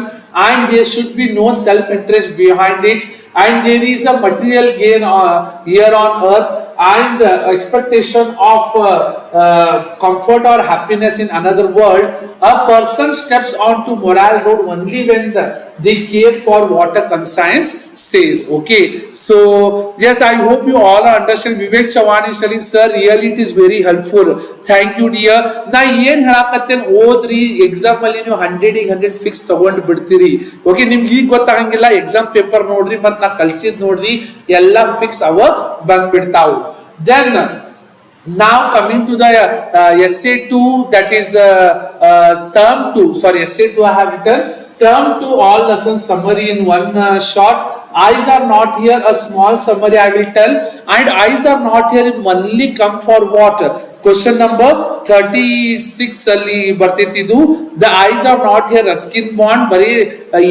and there should be no self-interest behind it, and there is a material gain here on earth and expectation of comfort or happiness in another world. A person steps onto moral road only when they care for what a conscience says. Okay, so yes, I hope you all understand. Vivek Chavan is telling, sir, really it is very helpful. Thank you dear. ನಾ ಏನ್ ಹೇಳಕತ್ತೇನೆ, ಓದ್ರಿ, exam ಅಲ್ಲಿ ನೀವು 100 fix ತಗೊಂಡ್ ಬಿಡ್ತೀರಿ. Okay, ನಿಮ್ಗೆ ಈಗ ಗೊತ್ತಾಗಂಗಿಲ್ಲ, exam paper ನೋಡ್ರಿ, ಮತ್ ನಾ ಕಲ್ಸಿದ್ ನೋಡ್ರಿ, ಎಲ್ಲಾ ಫಿಕ್ಸ್ ಅವ ಬಂದ್ಬಿಡ್ತಾವು. Then now coming to the essay 2, that is term 2, sorry, essay 2 I have written term 2 all lessons summary in one shot. Eyes are not here, a small summary I will tell, and eyes are not here it only come for what? Question number 36 ಅಲ್ಲಿ ಬರ್ತೈತಿ ಇದು. The eyes are not here, Ruskin bond ಬರೀ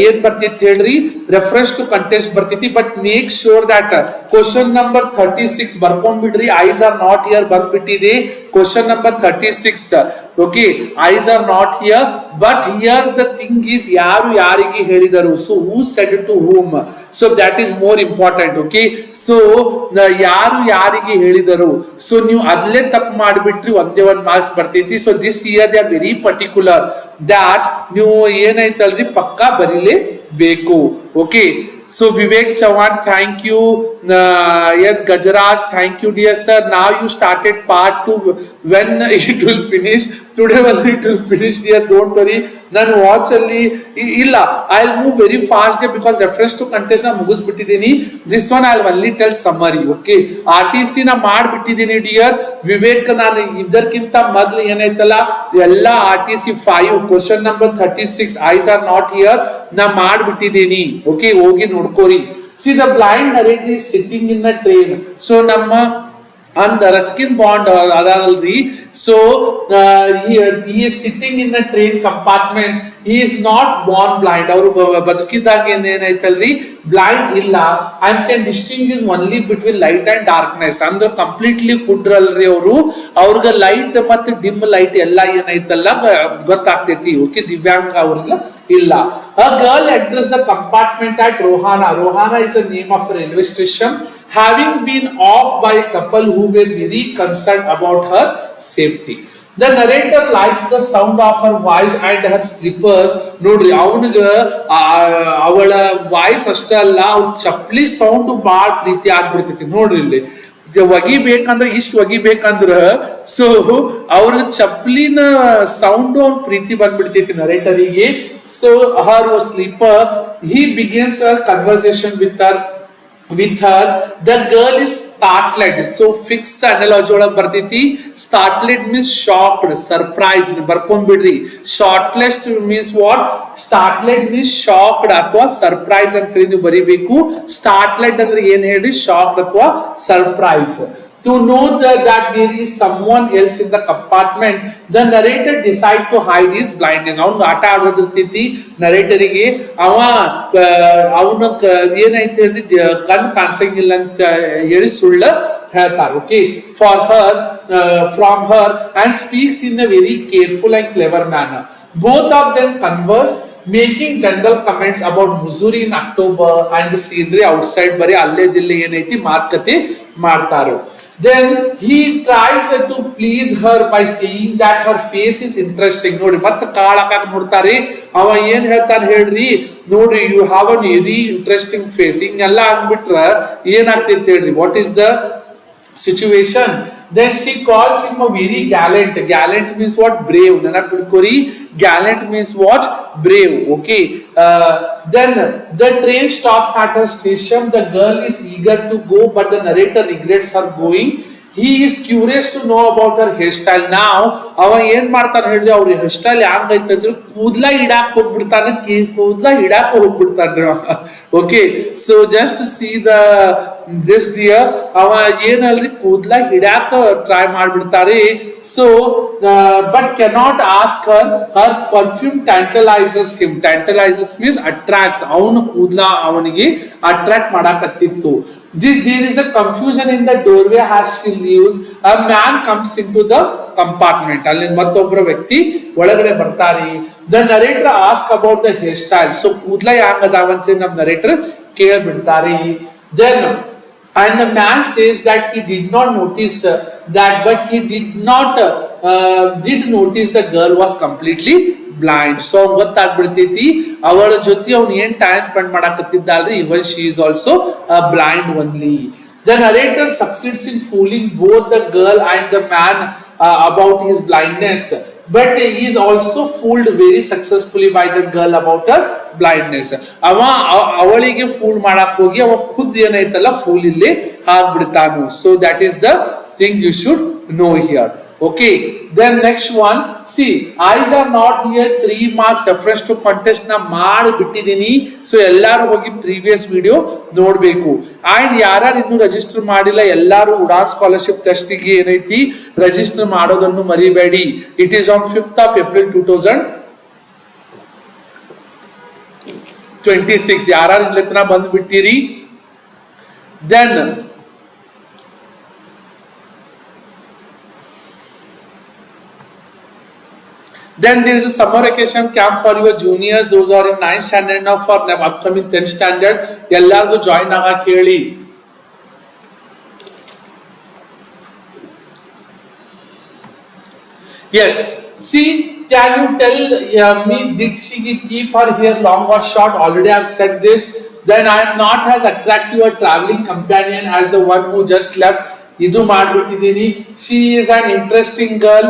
ಏನ್ ಬರ್ತೈತಿ ಹೇಳ್ರಿ, reference to context ಬರ್ತೈತಿ, but make sure that question number 36 ಬರ್ಕೊಂಡ್ಬಿಡ್ರಿ. Eyes are not here ಬಂದ್ಬಿಟ್ಟಿದೆ question number 36. Okay, eyes are not here, but here the thing is ಯಾರು ಯಾರಿಗೆ ಹೇಳಿದರು, so who said to whom, so that is more important. Okay, so ಯಾರು ಯಾರಿಗೆ ಹೇಳಿದರು, so ನೀವು ಅದ್ಲೇ ತಪ್ಪು ಮಾಡಿಬಿಟ್ರಿ ಒಂದೇ ಒಂದು ಮಾರ್ಕ್ಸ್ ಬರ್ತೈತಿ. So this year they are very particular that ನೀವು ಏನೈತಲ್ರಿ ಪಕ್ಕಾ ಬರೀಲೇಬೇಕು. Okay, so Vivek Chavan, thank you. Yes, Gajaraj, thank you dear sir. Now you started part 2. When it will finish? Today only it will finish dear, don't worry. Then watch ಅಲ್ಲಿ ಇಲ್ಲ, I'll move very fast here because reference to contest ನಾ ಮುಗಿಸ್ಬಿಟ್ಟಿದ್ದೀನಿ. This one I'll only tell summary. Okay, RTC ನಾ ಮಾಡ್ಬಿಟ್ಟಿದ್ದೀನಿ dear. Vivek, ನಾನು ಇದಕ್ಕಿಂತ ಮೊದಲು ಏನೈತಲ್ಲ ಎಲ್ಲ RTC 5 question number 36 ice are not here ನಾ ಮಾಡ್ಬಿಟ್ಟಿದ್ದೀನಿ. ಓಕೆ, ಹೋಗಿ ನೋಡ್ಕೋರಿ. See, the blind narrator is sitting in a train. So ನಮ್ಮ Ruskin bond adalri, so he is sitting in a train compartment. He is not born blind. Avaru badukidaga ಏನೈತಲ್ರಿ blind ಇಲ್ಲ, and can distinguish only between light and darkness. ಅಂದ್ರೆ completely ಕುಡ್ರಲ್ರಿ ಅವರು, ಅವ್ರಿಗೆ light ಮತ್ತೆ dim light ಎಲ್ಲ ಏನೈತಲ್ಲ ಗೊತ್ತಾಗ್ತೈತಿ. Okay, ದಿವ್ಯಾಂಗ ಅವ್ರಿಲ್ಲ ಇಲ್ಲ. A girl enters the compartment at Rohana. Rohana is a name of a railway station, having been off by a couple who were very concerned about her safety. The narrator likes the sound of her voice and her slippers. ನೋಡ್ರಿ ಅವನಿಗೆ ಅವಳ voice ಅಷ್ಟೇ ಅಲ್ಲ, ಅವ್ರ ಚಪ್ಪಲಿ sound ಬಾಳ ಪ್ರೀತಿ ಆಗ್ಬಿಡ್ತೈತಿ. ನೋಡ್ರಿ ಇಲ್ಲಿ ಒಗಿಬೇಕಂದ್ರೆ ಇಷ್ಟ ಒಗಿಬೇಕಂದ್ರ ಸೊ ಅವ್ರ ಚಪ್ಪಲಿನ ಸೌಂಡ್ ಅವ್ರ ಪ್ರೀತಿ ಬಂದ್ಬಿಡ್ತೈತಿ ನರೇಟರಿಗೆ. So her slipper he begins a conversation with her. The girl is startled. So fix analogy ಒಳಗೆ ಬರ್ತೈತಿ. Startled means shocked, surprised. ಬರ್ಕೊಂಡ್ಬಿಡ್ರಿ. Shortless means what? Startled means shocked ಅಥವಾ surprise ಅಂತ ಹೇಳಿ ನೀವು ಬರಿಬೇಕು. Startled ಅಂದ್ರೆ ಏನ್ ಹೇಳ್ರಿ? shocked ಅಥವಾ surprise. To know that there is someone else in the compartment, the narrator decide to hide his blindness. ಅವನು ಆಟ ಆಡೋದಿರ್ತೈತಿ ನರೇಟರಿಗೆ. ಅವನ ಏನಾಯ್ತು ಹೇಳಿ ಕಣ್ಣು ಕಾಣಿಸಂಗಿಲ್ಲ ಅಂತ ಹೇಳಿ ಸುಳ್ಳ ಹೇಳ್ತಾರೆ. Okay, for her from Har and speaks in a very careful and clever manner. Both of them converse, making general comments about Missouri in October and the scenery outside. ಬರೀ ಅಲ್ಲೇ ದಿಲ್ಲಿ ಏನೈತಿ ಮಾತುಕತೆ ಮಾಡ್ತಾರೋ. Then he tries to please her by saying that her face is interesting. ನೋಡ್ರಿ ಮತ್ತೆ ಕಾಳಕಾಕ ನೋಡ್ತಾರೆ. ಅವ ಏನ್ ಹೇಳ್ತಾನೆ ಹೇಳ್ರಿ, ನೋಡ್ರಿ you have an very interesting face. ಹಿಂಗೆಲ್ಲ ಅಂದ್ಬಿಟ್ರ ಏನಾಗ್ತೈತಿ ಹೇಳ್ರಿ. What is the situation? Then she calls him a very gallant. Gallant means what? Brave. ನೆನಪಿಟ್ಕೋರಿ, gallant means what? Brave. Okay. Then the train stops at her station. The girl is eager to go, but the narrator regrets her going. He is curious to know about her hairstyle. Now ಅವ ಏನ್ ಮಾಡ್ತಾನೆ ಹೇಳಿದ್ರೆ, ಅವ್ರ hair style ಹೆಂಗೈತೆ ಅಂದ್ರೆ ಕೂದ್ಲ ಹಿಡಾಕ್ ಹೋಗ್ಬಿಡ್ತಾನೆ, ಕೂದ್ಲ ಹಿಡಾಕ್ ಹೋಗ್ಬಿಡ್ತಾನೆ. Okay, so just see the this dear, ಅವ ಏನಲ್ರಿ ಕೂದ್ಲ ಹಿಡಾಕ ಟ್ರೈ ಮಾಡ್ಬಿಡ್ತಾರೆ. So but cannot ask her perfume tantalises him. Tantalises means attracts. ಅವನು ಕೂದ್ಲ ಅವನಿಗೆ ಅಟ್ರಾಕ್ಟ್ ಮಾಡಾಕತ್ತಿತ್ತು. There is a confusion in the doorway as she leaves. A man comes into the compartment. ಅಲ್ಲಿ ಮತ್ತೊಬ್ಬರ ವ್ಯಕ್ತಿ ಒಳಗಡೆ ಬರ್ತಾರೆ. The narrator asks about the hairstyle. So ಕೂದ್ಲ ಹ್ಯಾಂಗ ಅದಾವಂತ್ರಿ ನಮ್ಮ narrator ಕೇಳ್ಬಿಡ್ತಾರೆ. Then and the man says that he did not notice that, but he did notice the girl was completely blind. So ಗೊತ್ತಾಗ್ಬಿಡ್ತೈತಿ ಅವಳ ಜೊತೆ ಅವ್ನು ಏನ್ ಟೈಮ್ ಸ್ಪೆಂಡ್ ಮಾಡಕತ್ತಿದ್ದಲ್ರಿ, even she is also blind only. The narrator succeeds in fooling both the girl and the man about his blindness, but he is also fooled very successfully by the girl about her blindness. ಅವಳಿಗೆ pool ಮಾಡಕ್ ಹೋಗಿ ಅವ ಖುದ್ ಏನೈತಲ್ಲ pool ಇಲ್ಲಿ ಆಗ್ಬಿಡ್ತಾನು. So that is the thing you should know here. Okay, then next one, see, eyes are not here. 3 marks reference to contest na ಮಾಡಿ ಬಿಟ್ಟಿದ್ದೀನಿ. So ಎಲ್ಲಾರು ಹೋಗಿ ಪ್ರೀವಿಯಸ್ ವಿಡಿಯೋ ನೋಡ್ಬೇಕು. ಅಂಡ್ ಯಾರು ಇನ್ನು ರಿಜಿಸ್ಟರ್ ಮಾಡಿಲ್ಲ ಎಲ್ಲಾರು ಉಡಾನ್ ಸ್ಕಾಲರ್ಶಿಪ್ ಟೆಸ್ಟ್ ಗೆ ಏನೈತಿ ರಿಜಿಸ್ಟರ್ ಮಾಡೋದನ್ನು ಮರಿಬೇಡಿ. It is on 5th of April 2026. ಯಾರು ಇಲ್ಲತನ ಬಂದು ಬಿಟ್ಟಿರಿ. Then there is a summer vacation camp for your juniors. Those are in 9th standard now for upcoming 10th standard. ಎಲ್ಲರಿಗೂ ಜಾಯಿನ್ ಆಗಕ್ಕೆ ಹೇಳಿ. Yes. See, can you tell me, did she keep her hair long or short? Already I have said this. Then I am not as attractive a traveling companion as the one who just left. ಇದು ಮಾಡ್ಬಿಟ್ಟಿದ್ದೀನಿ. She is an interesting girl.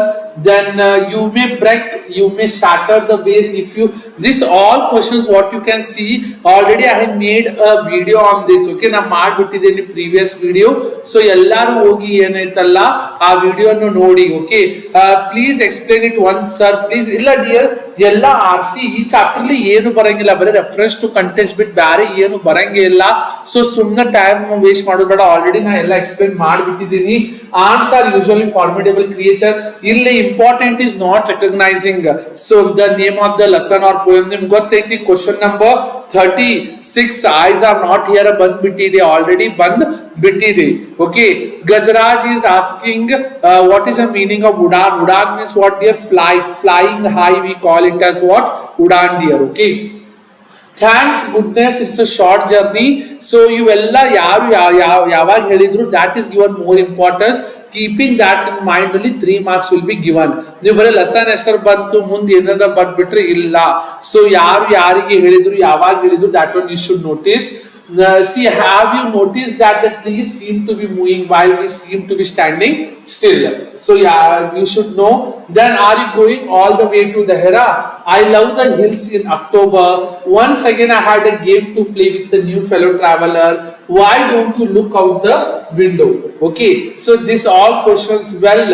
Then you may break, you may shatter the vase if you. This all questions what you can see already I have made a video on this. Okay, ನಾ ಮಾಡ್ಬಿಟ್ಟಿದ್ದೀನಿ previous video. So ಎಲ್ಲರೂ ಹೋಗಿ ಏನಾಯ್ತಲ್ಲ ಆ ವಿಡಿಯೋನು ನೋಡಿ. Okay, please explain it once sir please. ಇಲ್ಲ dear, ಎಲ್ಲ RC ಈ ಚಾಪ್ಟರ್ಲಿ ಏನು ಬರಂಗಿಲ್ಲ, ಬರೀ ರೆಫರೆನ್ಸ್ ಟು ಕಂಟೆಸ್ಟ್ ಬಿಟ್ಟು ಬೇರೆ ಏನು ಬರಂಗಿಲ್ಲ. ಸೊ ಸುಮ್ಮನೆ ಟೈಮ್ ವೇಸ್ಟ್ ಮಾಡೋದು ಬೇಡ. ಆಲ್ರೆಡಿ ನಾ ಎಲ್ಲ explain ಮಾಡಿಬಿಟ್ಟಿದ್ದೀನಿ. Ants are usually formidable creature. ಇಲ್ಲಿ important is not recognizing. So the name of the lesson or poem ನಿಮ್ಗೆ ಗೊತ್ತೈತಿ. Question number 36. Eyes are not here ಬಂದ್ಬಿಟ್ಟಿದೆ, ಆಲ್ರೆಡಿ ಬಂದ್ಬಿಟ್ಟಿದೆ. Okay, Gajraj is asking what is the meaning of UDAAN? UDAAN means what dear? Flight, flying high, we call it as what? UDAAN dear. Okay, thanks goodness it's a short journey. So ಇವೆಲ್ಲ ಯಾರು ಯಾವಾಗ ಹೇಳಿದ್ರು that is given more importance. keeping that in mind only 3 marks will be given. ನೀವು ಬರೀ lesson ಹೆಸರು ಬಂತು ಮುಂದೆ ಏನಾದ್ರು ಬಂದ್ಬಿಟ್ರೆ ಇಲ್ಲ. ಸೊ ಯಾರು ಯಾರಿಗೆ ಹೇಳಿದ್ರು ಯಾವಾಗ ಹೇಳಿದ್ರು that one you should notice. See, have you noticed that the trees seem to be moving while we seem to be standing still? So yeah, you should know. Then are you going all the way to the Hera? I love the hills in October. Once again I had a game to play with the new fellow traveler. Why don't you look out the window? Okay, so these all questions, well,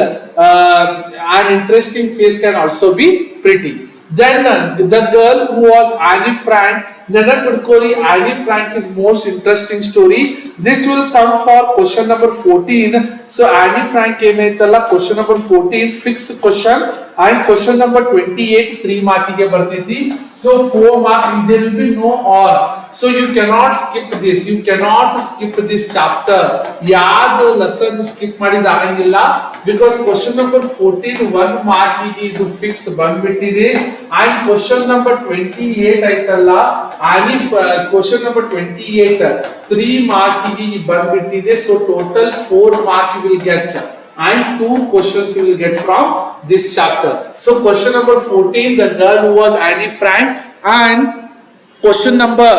an interesting face can also be pretty. Then the girl who was Annie Frank, Nana Pudkori, Annie Frank is most interesting story. This will come for question number 14. So Annie Frank came in question number 14, fixed question, and question number 28 3 mark ke bartiti. So 4 mark, there will be no or. So you cannot skip this. You cannot skip this chapter. Yaad lesson skip madid agangilla, because question number 14 1 mark ige idu fix bandibittide, and question number 28 aitalla Annie question number 28 3 mark ige bandibittide. So total 4 mark you will get, and 2 questions you will get from this chapter. So question number 14, the girl who was Annie Frank, and question number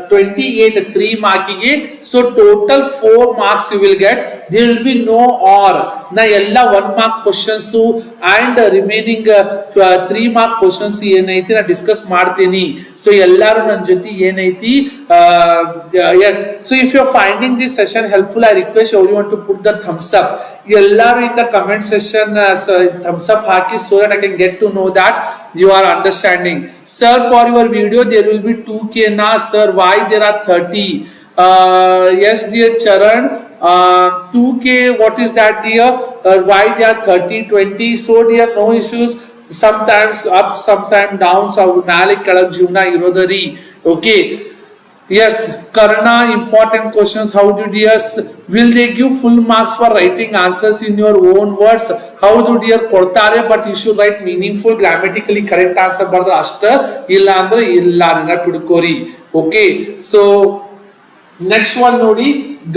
28 3 mark ige. So total 4 marks you will get. There will be no or. Na ella 1 mark questions and remaining 3 mark questions ಏನಾಯ್ತಿ ನಾ discuss ಮಾಡ್ತೀನಿ. So ಎಲ್ಲರೂ ನನ್ನ ಜೊತೆ ಏನಾಯ್ತಿ, yes. So if you are finding this session helpful, I request everyone to put the thumbs up. ಎಲ್ಲರೂ in the comment section thumbs up haki, so that I can get to know that you are understanding. Sir, for your video there will be 2k na sir, why there are 30? Yes dear Charan, 2k, what is that dear? Why they are 30 20? So dear, no issues. Sometimes up, sometimes down. So nalik kalag jivna irodari. Okay. Yes, Karna, important questions. How do dear, will they give full marks for writing answers in your own words? How do dear ಕೊಡ್ತಾರೆ, but you should write meaningful, grammatically correct answer ಬರೆದ್ರೆ ಅಷ್ಟ, ಇಲ್ಲ ಅಂದ್ರೆ ಇಲ್ಲ ನೆನಪಿಡ್ಕೋರಿ. Okay, so next one ನೋಡಿ,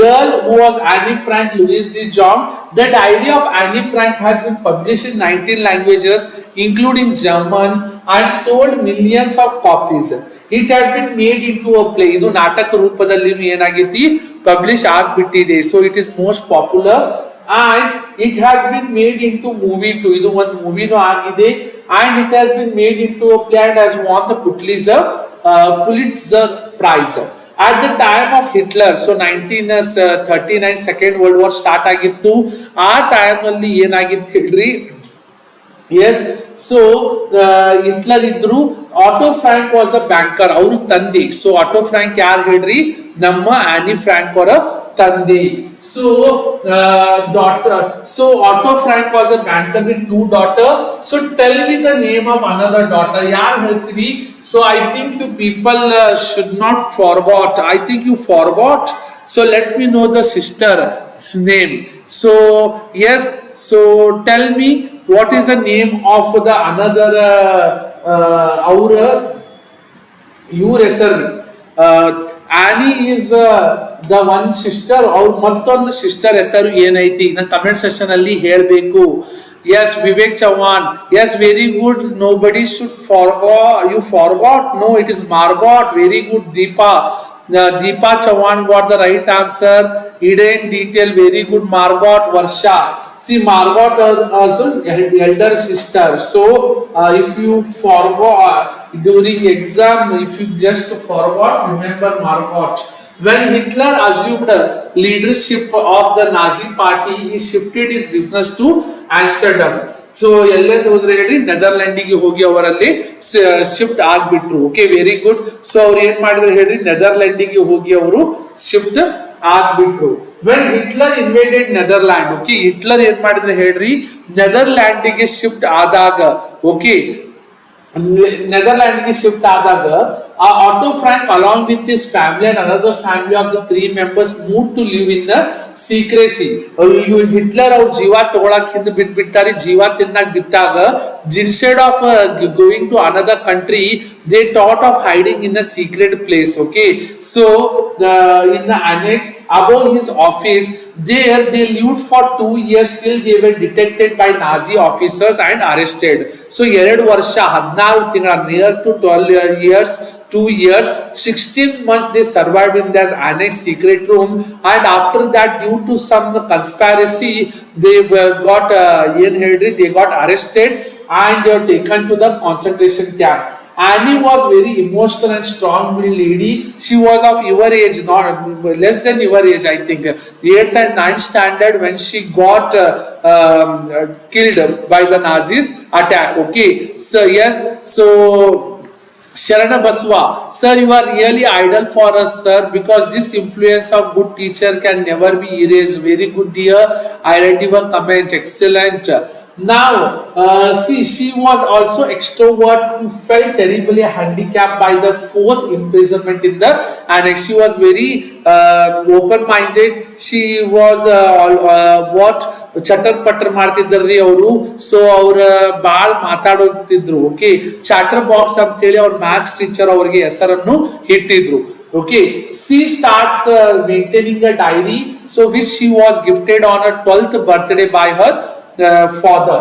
girl who was Annie Frank, Louis de Jong. The diary of Annie Frank has been published in 19 languages including German and sold millions of copies. It had been made into a play. ಇದು ನಾಟಕ ರೂಪದಲ್ಲಿ ಏನಾಗೈತಿ publish ಆಗ್ಬಿಟ್ಟಿದೆ. So it is most popular, and it has been made into movie too. ಇದು ಒಂದು ಮೂವಿನೂ ಆಗಿದೆ, and it has been made into a play and has won the Pulitzer Prize. At the time of Hitler, so 1939 Second World War start ಆಗಿತ್ತು. ಆ time ಅಲ್ಲಿ ಏನಾಗಿತ್ತು ಹೇಳ್ರಿ, S. So Hitler ಇದ್ರು, auto Frank was a banker, ಅವ್ರ ತಂದೆ. So auto Frank ಯಾರು ಹೇಳ್ರಿ, ನಮ್ಮ ಆನಿ ಫ್ರಾಂಕ್ ಅವರ ತಂದೆ. So daughter, so Otto Frank was a banker with 2 daughters. So tell me the name of another daughter. ಯಾರು ಹೇಳ್ತೀವಿ? So I think you people should not forgot. I think you forgot. So let me know the sister's name. So yes, so tell me what is the name of the another our your ಹೆಸರು. Annie is the one sister, ಅವ್ರ ಮತ್ತೊಂದು sister ಹೆಸರು ಏನೈತಿ ನಾನು comment section ಅಲ್ಲಿ ಹೇಳಬೇಕು. Yes, Vivek Chavan. Yes, very good. Nobody should forgot. You forgot? No, it is Margot. Very good, Deepa. Deepa Chavan got the right answer. Hidden detail. Very good, Margot. Varsha. See, Margot also elder sister. So, if you forgot during exam, if you just forgot, remember Margot. When Hitler assumed leadership of the Nazi party, he shifted his business to Amsterdam. So ಎಲ್ಲೆಂದು ಹೋದ್ರೆ ಹೇಳಿ ನೆದರ್ಲ್ಯಾಂಡಿಗೆ ಹೋಗಿ ಅವರಲ್ಲಿ shift ಆಗ್ಬಿಟ್ರು. Okay, very good. So ಅವ್ರು ಏನ್ ಮಾಡಿದ್ರು ಹೇಳ್ರಿ, ನೆದರ್ಲ್ಯಾಂಡಿಗೆ ಹೋಗಿ ಅವರು ಶಿಫ್ಟ್ ಆಗ್ಬಿಟ್ರು. When Hitler invaded Netherland, okay, Hitler ಏನ್ ಮಾಡಿದ್ರು ಹೇಳ್ರಿ, ನೆದರ್ಲ್ಯಾಂಡಿಗೆ ಶಿಫ್ಟ್ ಆದಾಗ, ಓಕೆ, ನೆದರ್ಲ್ಯಾಂಡ್ಗೆ ಶಿಫ್ಟ್ ಆದಾಗ Otto Frank along with his family and another family of the 3 members moved to live in the secrecy. ಇವ್ರು ಹಿಟ್ಲರ್ ಅವ್ರ ಜೀವ ತಗೊಳಕ್ ಹಿಂದ್ ಬಿಟ್ಬಿಡ್ತಾರೆ. ಜೀವ ತಿನ್ನಕ್ ಬಿಟ್ಟಾಗ instead of going to another country, they thought of hiding in a secret place. Okay, so in the annex above his office, there they lived for 2 years till they were detected by Nazi officers and arrested. So 2 ವರ್ಷ 14 ತಿಂಗಳ, near to 12 years, 2 years, 16 months they survived in that annex secret room, and after that, due to some conspiracy, they got arrested and they were taken to the concentration camp. Annie was very emotional and strong-willed lady. She was of your age, not less than your age, I think, 8th and 9th standard when she got killed by the Nazis attack. Okay, so yes, so Sharana Baswa, sir, you are really idol for us, sir, because this influence of good teacher can never be erased. Very good, dear. I read your comment. Excellent. Now, see, she was also extrovert who felt terribly handicapped by the forced imprisonment in the annex. She was very open-minded. She was what ಚಟರ್ ಪಟರ್ ಮಾಡ್ತಿದ್ರಿ ಅವರು. So ಅವ್ರ ಬಾಳ್ ಮಾತಾಡೋತಿದ್ರು. Okay, chatter box ಅಂತ ಹೇಳಿ ಅವ್ರ maths teacher ಅವ್ರಿಗೆ ಹೆಸರನ್ನು ಇಟ್ಟಿದ್ರು. Okay, she starts maintaining a diary, so which she was gifted on her 12th birthday by her father.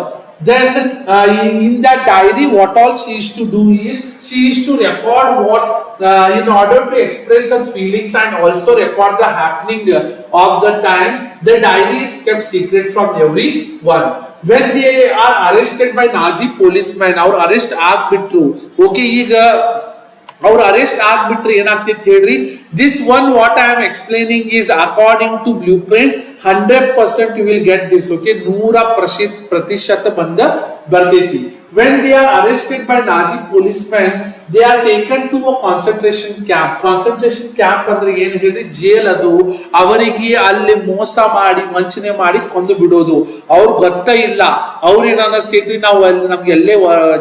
Then in that diary, what all she used to do is she used to record what in order to express her feelings and also record the happening of the times. The diary is kept secret from everyone. When they are arrested by Nazi policemen, our arrest ಆಗ್ಬಿಟ್ರು. Okay, ಈಗ ಅವ್ರು arrest ಆಗ್ಬಿಟ್ರೆ ಏನಾಗ್ತಿತ್ತು ಹೇಳ್ರಿ. This one what I am explaining is according to blueprint 100% you will get this. Okay, 100% ಬರ್ತೈತಿ. When they are arrested by Nazi policemen, they are taken to a concentration camp. Concentration camp ಅಂದ್ರೆ ಏನು ಹೇಳಿದ್ರೆ jail. ಅದು ಅವರಿಗೆ ಅಲ್ಲಿ ಮೋಸ ಮಾಡಿ ವಂಚನೆ ಮಾಡಿ ಕೊಂದು ಬಿಡೋದು. ಅವ್ರು ಗೊತ್ತ ಇಲ್ಲ. ಅವ್ರೇನ ಅನಿಸ್ತೈತಿ, ನಾವು ನಮ್ಗೆ ಎಲ್ಲೇ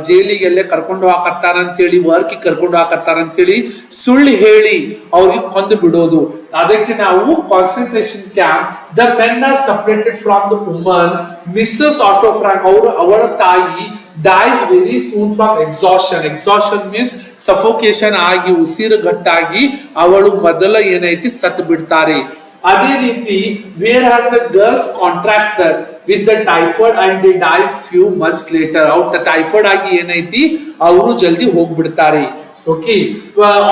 ಜೈಲಿಗೆ ಎಲ್ಲೇ ಕರ್ಕೊಂಡು ಹಾಕತ್ತಾರ ಅಂತೇಳಿ, ವರ್ಕಿಗೆ ಕರ್ಕೊಂಡು ಹಾಕತ್ತಾರ ಅಂತೇಳಿ ಸುಳ್ಳು ಹೇಳಿ ಅವ್ರಿಗೆ ಕೊಂದು ಬಿಡೋದು. ಅದಕ್ಕೆ ನಾವು concentration camp. The men are separated from the woman. Mrs Otto Frank ಅವರ ತಾಯಿ dies very soon from exhaustion. Exhaustion means suffocation ಆಗಿ ಉಸಿರುಗಟ್ಟಾಗಿ ಅವಳು ಮೊದಲ ಏನೈತಿ ಸತ್ತು ಬಿಡ್ತಾರೆ. ಅದೇ ರೀತಿ where has the girls contracted with the typhoid and they died few months later. Out typhoid ಆಗಿ ಏನೈತಿ ಅವರು ಜಲ್ದಿ ಹೋಗ್ಬಿಡ್ತಾರೆ. Okay,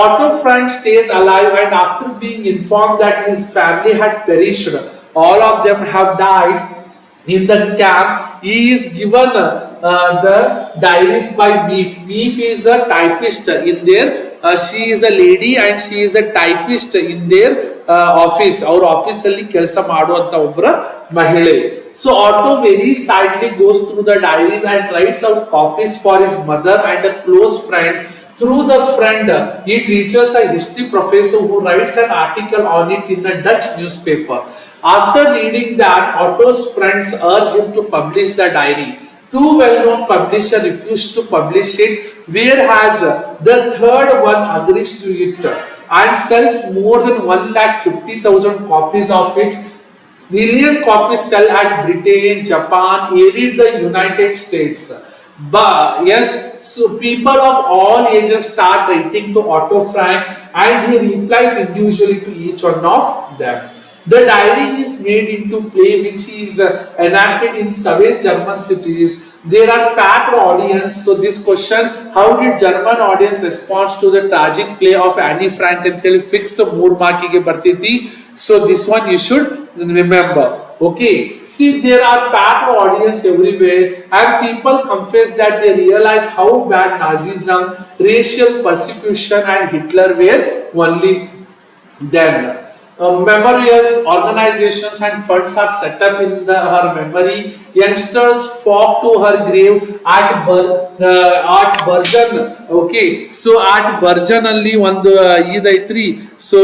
Otto Frank stays alive, and after being informed that his family had perished, all of them have died in the camp, he is given the diaries by Meef. Meef is a typist in their. She is a lady and she is a typist in their office. Our office ಅಲ್ಲಿ ಕೆಲಸ ಮಾಡುವಂತ ಒಬ್ಬರ ಮಹಿಳೆ. So Otto very sadly goes through the diaries and writes out copies for his mother and a close friend. Through the friend, he teaches a history professor who writes an article on it in a Dutch newspaper. After reading that, Otto's friends urge him to publish the diary. Two well-known publishers refused to publish it, whereas the third one agrees to it and sells more than 150,000 copies of it. Million copies sell at Britain, Japan, even the United States. But yes, so people of all ages start writing to Otto Frank, and he replies individually to each one of them. The diary is made into play which is enacted in 7 German cities. There are packed audience. So this question, how did German audience respond to the tragic play of Annie Frank until fix mood marking bartiti? So this one you should remember. Okay, see, there are packed audience everywhere, and people confess that they realize how bad Nazism, racial persecution and Hitler were only then. Memorials, organizations and funds are set up in her memory. Youngsters flock to her grave at Bergen. Okay, so at Bergen alli ಒಂದು ಇದೈತ್ರಿ. So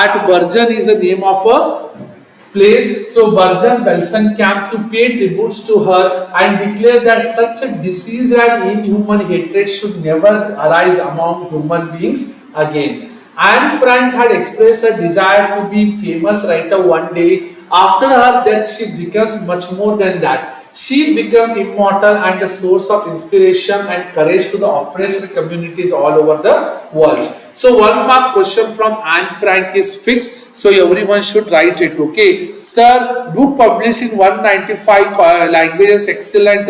at Bergen is the name of a place. So Bergen Belsen camp to pay tributes to her and declare that such a disease and inhuman hatred should never arise among human beings again. Anne Frank had expressed her desire to be famous writer one day, After her death, she becomes much more than that. She becomes immortal and a source of inspiration and courage to the oppressed communities all over the world. So 1 mark question from Anne Frank is fixed. So everyone should write it. Okay, sir. Book published in 195 languages. Excellent.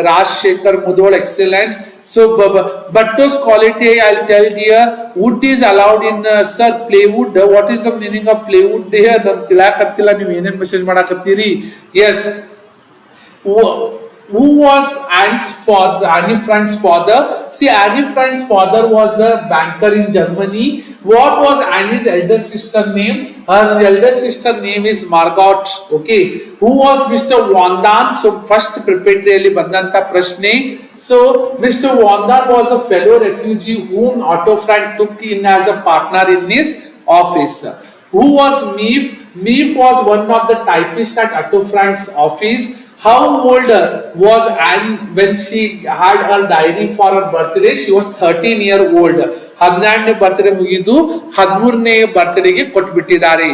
Rajshekhar Mudhol. Excellent. So Butto's quality, I'll tell here. Wood is allowed in sir plywood. What is the meaning of plywood here? Message yes. Who was Anne Frank's father? See, Anne Frank's father was a banker in Germany. What was Anne's elder sister name? Her elder sister name is Margot. Okay. Who was Mr. Wandan? So first preparatory bandanta prashne. So Mr. Wandan was a fellow refugee whom Otto Frank took in as a partner in his office. Who was Meave? Meave was one of the typists at Otto Frank's office. How old was Anne when she had her diary for her birthday? She was 13-year-old. 12ನೇ birthday ಮುಗಿದು 13ನೇ ಬರ್ತ್ಡೇಗೆ ಕೊಟ್ಬಿಟ್ಟಿದ್ದಾರೆ.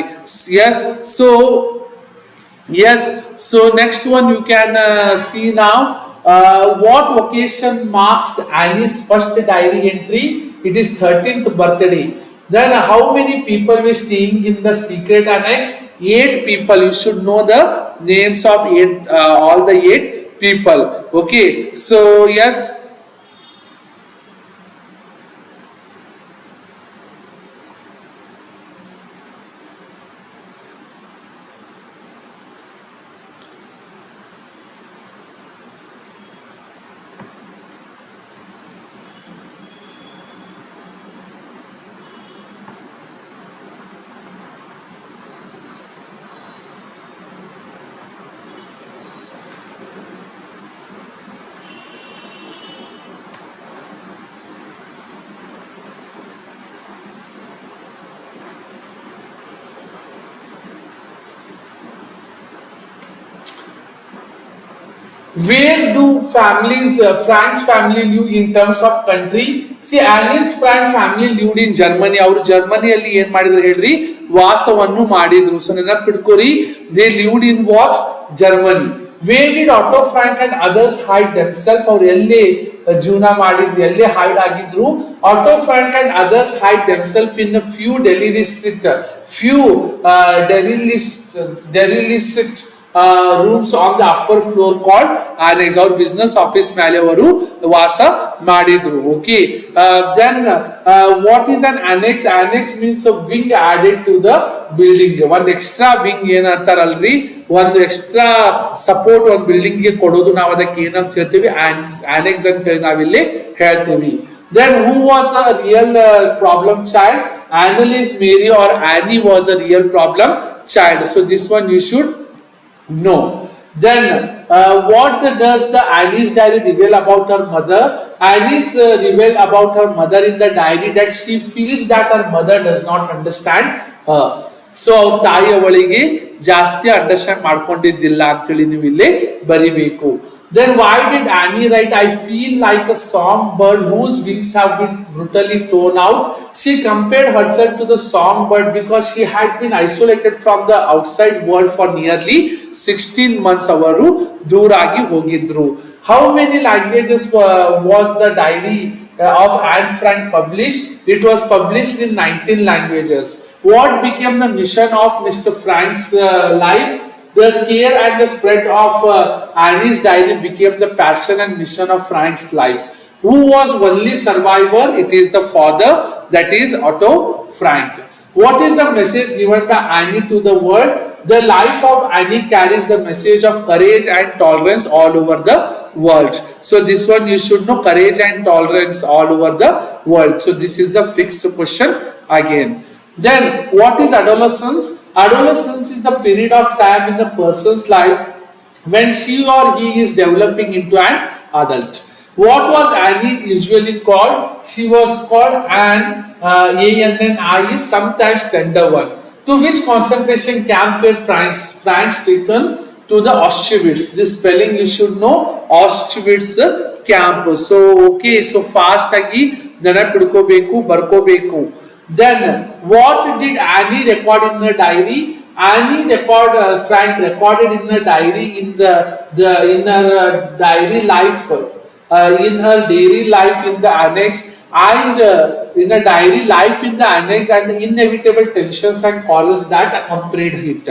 So next one you can see now. What occasion marks Annie's first diary entry? It is 13th birthday. Then how many people were staying in the secret annex? 8 people. You should know the names of all the 8 people. Okay, so yes. Where do Frank's family live in terms of country? See, Anne's Frank family lived in Germany. ಅವರು ಜರ್ಮನಿಯಲ್ಲಿ ಏನ್ ಮಾಡಿದ್ರು ಹೇಳ್ರಿ, ವಾಸವನ್ನು ಮಾಡಿದ್ರು. So ನೆನಪಿಟ್ಕೋರಿ, they lived in what? Germany. Where did Otto Frank and others hide themselves? ಅವರು ಎಲ್ಲಿ ಜೀವನ ಮಾಡಿದ್ರು, ಎಲ್ಲಿ ಹೈಡ್ ಆಗಿದ್ರು? Otto Frank and others hide themselves in a few derelict rooms on the upper floor called annex. Our business office ಮೇಲೆ ಅವರು ವಾಸ ಮಾಡಿದ್ರು. Okay, then what is an annex? Annex means a wing added to the building. One extra wing ಏನಂತಾರಲ್ರಿ, ಒಂದು extra support ಒಂದು building ಗೆ ಕೊಡೋದು. ನಾವು ಅದಕ್ಕೆ ಏನಂತ ಹೇಳ್ತೀವಿ? annex ಅಂತ ಹೇಳಿ ನಾವಿಲ್ಲಿ ಹೇಳ್ತೀವಿ. Then who was a real problem child? Annalise Mary or Annie was a real problem child. So this one you should know. Then what does the Annie's diary reveal about her mother? Annie's reveal about her mother in the diary that she feels that her mother does not understand her. So ಅವ್ರ ತಾಯಿ ಅವಳಿಗೆ ಜಾಸ್ತಿ understand ಮಾಡ್ಕೊಂಡಿದ್ದಿಲ್ಲ ಅಂತ ಹೇಳಿ ನೀವು ಇಲ್ಲಿ ಬರಿಬೇಕು. Then why did Annie write, I feel like a songbird whose wings have been brutally torn out? She compared herself to the songbird because she had been isolated from the outside world for nearly 16 months. ಅವರು ದೂರಾಗಿ ಹೋಗಿದ್ರು. How many languages was the diary of Anne Frank published? It was published in 19 languages. What became the mission of Mr. Frank's life? The care and the spread of Annie's diary became the passion and mission of Frank's life. Who was only survivor? It is the father, that is Otto Frank. What is the message given by Annie to the world? The life of Annie carries the message of courage and tolerance all over the world. So this one you should know, courage and tolerance all over the world. So this is the fixed question again. Then what is adolescence? Adolescence is the period of time in the person's life when she or he is developing into an adult. What was Annie usually called? She was called Anne, A-N-N-I is sometimes tender one. To which concentration camp were Franks taken? To the Auschwitz. This spelling you should know, Auschwitz camp. So okay, so fast agi ನೆನಪಿಡ್ಕೋಬೇಕು, ಬರ್ಕೋಬೇಕು. Then what did Annie record in her diary? Annie Frank recorded in her diary in her diary life in her daily life in the annex and in a diary life in the annex and the inevitable tensions and quarrels that accompanied it.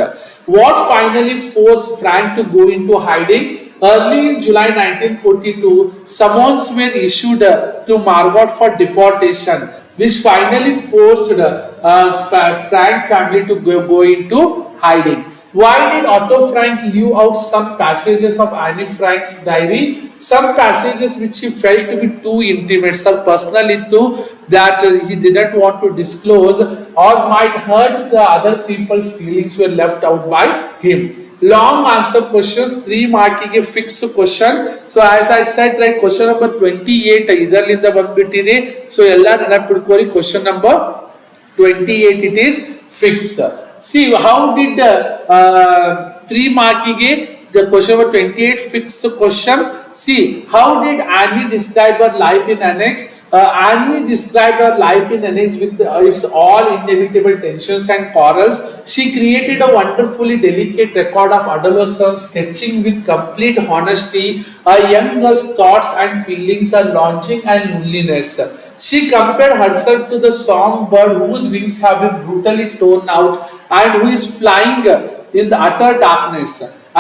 What finally forced Frank to go into hiding? Early in July 1942, summons were issued to Margot for deportation, which finally forced Frank family to go into hiding. Why did Otto Frank leave out some passages of Anne Frank's diary? Some passages which he felt to be too intimate, some personal into that he didn't want to disclose or might hurt the other people's feelings were left out by him. Long answer questions, 3 marking a fixed question. So as I said, like question number 28 ಇದರಲ್ಲಿಂದ ಬಂದ್ಬಿಟ್ಟಿದೆ. So ಎಲ್ಲ ನೆನಪಿಟ್ಕೊಳ್ಳಿ, question number 28 it is fixed. See how did 3 marking the question number 28 fixed question. See how did Annie describe her life in annex? Annie described her life in annex with its all inevitable tensions and quarrels. She created a wonderfully delicate record of adolescence, sketching with complete honesty a young girl's thoughts and feelings, her longing and loneliness. She compared herself to the songbird whose wings have been brutally torn out and who is flying in the utter darkness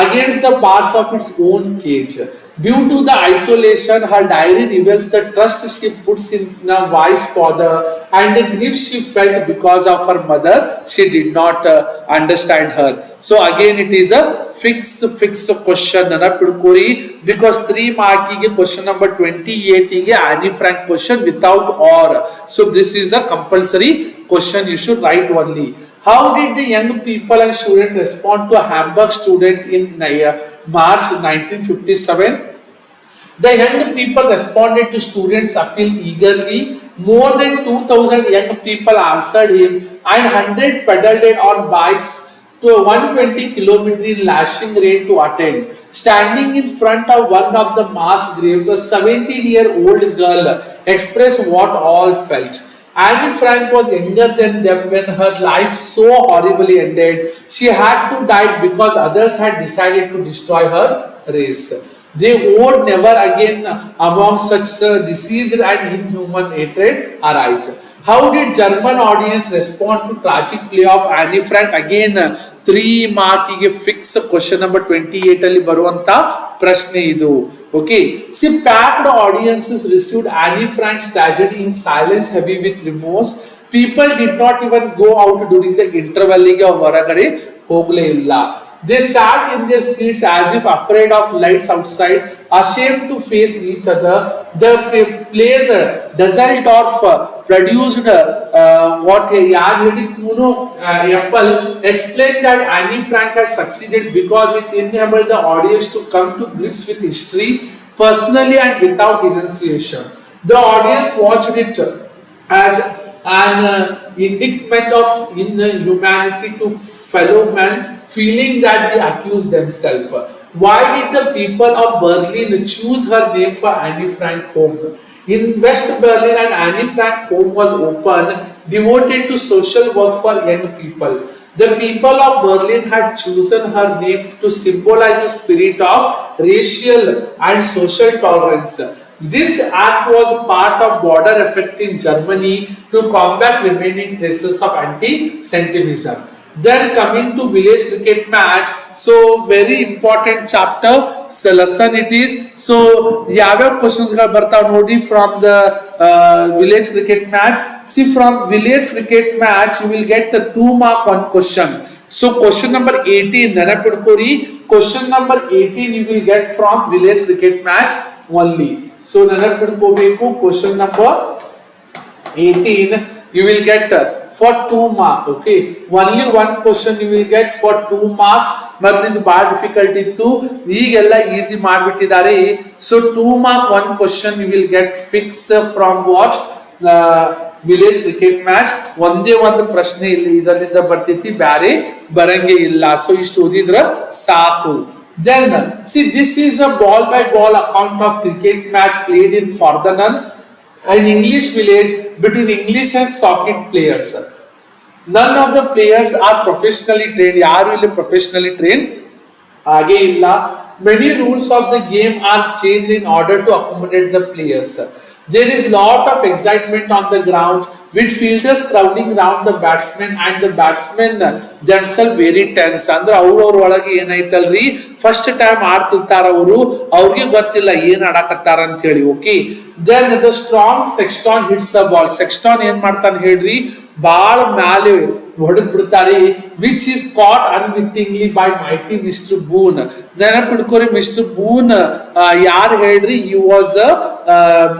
against the bars of its own cage. Due to the isolation, her diary reveals the trust she puts in a wise father and the grief she felt because of her mother. She did not understand her. So again, it is a fixed question. Because 3 marking question number 28 Annie Frank question without or. So this is a compulsory question. You should write only. How did the young people and students respond to a Hamburg student in March 1957? The young people responded to students' appeal eagerly. More than 2,000 young people answered him and 100 pedaled on bikes to a 120 kilometer in lashing rain to attend. Standing in front of one of the mass graves, a 17-year-old girl expressed what all felt. Annie Frank was younger than them when her life so horribly ended. She had to die because others had decided to destroy her race. They would never again among such diseased and inhuman hatred arise. How did German audience respond to tragic play of Annie Frank? Again 3 marking a fixed question number 28 ಅಲ್ಲಿ ಬರುವಂತ ಪ್ರಶ್ನೆ ಇದು. Okay, see, packed audiences received Annie Frank's tragedy in silence, heavy with remorse. People did not even go out during the interval ಗೆ ಹೊರಗಡೆ ಹೋಗಲೇ ಇಲ್ಲ. They sat in their seats as if afraid of lights outside, ashamed to face each other. The play's Dusseldorf produced what yaad hedi Kuno Apple explained that Annie Frank has succeeded because it enabled the audience to come to grips with history personally and without denunciation. The audience watched it as an indictment of inhumanity to fellow men, feeling that they accused themselves. Why did the people of Berlin choose her name for Annie Frank home? In West Berlin, an Annie Frank home was open, devoted to social work for young people. The people of Berlin had chosen her name to symbolize the spirit of racial and social tolerance. This act was part of border effect in Germany to combat remaining traces of anti-Semitism. Then coming to village cricket match, so very important chapter, so lesson it is. So ಯಾವ questions ಗಳು ಬರ್ತಾವ ನೋಡಿ from the village cricket match. See, from village cricket match you will get the 2 mark one question. So question number 18 ನೆನಪಿಟ್ಕೋರಿ, question number 18 you will get from village cricket match only. So ನೆನಪಿಟ್ಕೋಬೇಕು, question number 18 you will get for 2 marks. Okay, only one question you will get for 2 marks. ಮೊದಲಿದ್ದು ಬಹಳ difficult ಇತ್ತು, ಈಗೆಲ್ಲ easy ಮಾಡಿಬಿಟ್ಟಿದ್ದಾರೆ. So 2 mark one question you will get fix from what village cricket match. ಒಂದೇ ಒಂದು ಪ್ರಶ್ನೆ ಇಲ್ಲಿ ಇದರಿಂದ ಬರ್ತೈತಿ, ಬ್ಯಾರೆ ಬರಂಗೆ ಇಲ್ಲ. ಸೊ ಇಷ್ಟು ಓದಿದ್ರ ಸಾಕು. Then see, this is a ball by ball account of cricket match played in Fardanan, an English village between English and Stockton players. None of the players are professionally trained. ಯಾರು ಇಲ್ಲಿ professionally trained ಹಾಗೆ ಇಲ್ಲ. Many rules of the game are changed in order to accommodate the players. There is lot of excitement on the ground with fielders crowding around the batsmen and the batsmen themselves very tense. ಅಂದ್ರೆ ಅವ್ರವ್ರ ಒಳಗೆ ಏನಾಯ್ತಲ್ರಿ, first time ಆಡ್ತಿರ್ತಾರ ಅವರು, ಅವ್ರಿಗೆ ಗೊತ್ತಿಲ್ಲ ಏನ್ ಆಡಕತ್ತಾರ ಅಂತ ಹೇಳಿ. Okay, then the strong Sexton hits the ball. Sexton ಏನ್ ಮಾಡ್ತಾನೆ ಹೇಳ್ರಿ, ಬಾಳ ಮ್ಯಾಲೆ ಹೊಡೆದ್ ಬಿಡ್ತಾರೆ. Which is caught unwittingly by mighty mister Boone. ನೆನಪಿಡ್ಕೋರಿ, ಮಿಸ್ಟರ್ ಬೂನ್ ಯಾರು ಹೇಳ್ರಿ, ಹಿ ವಾಸ್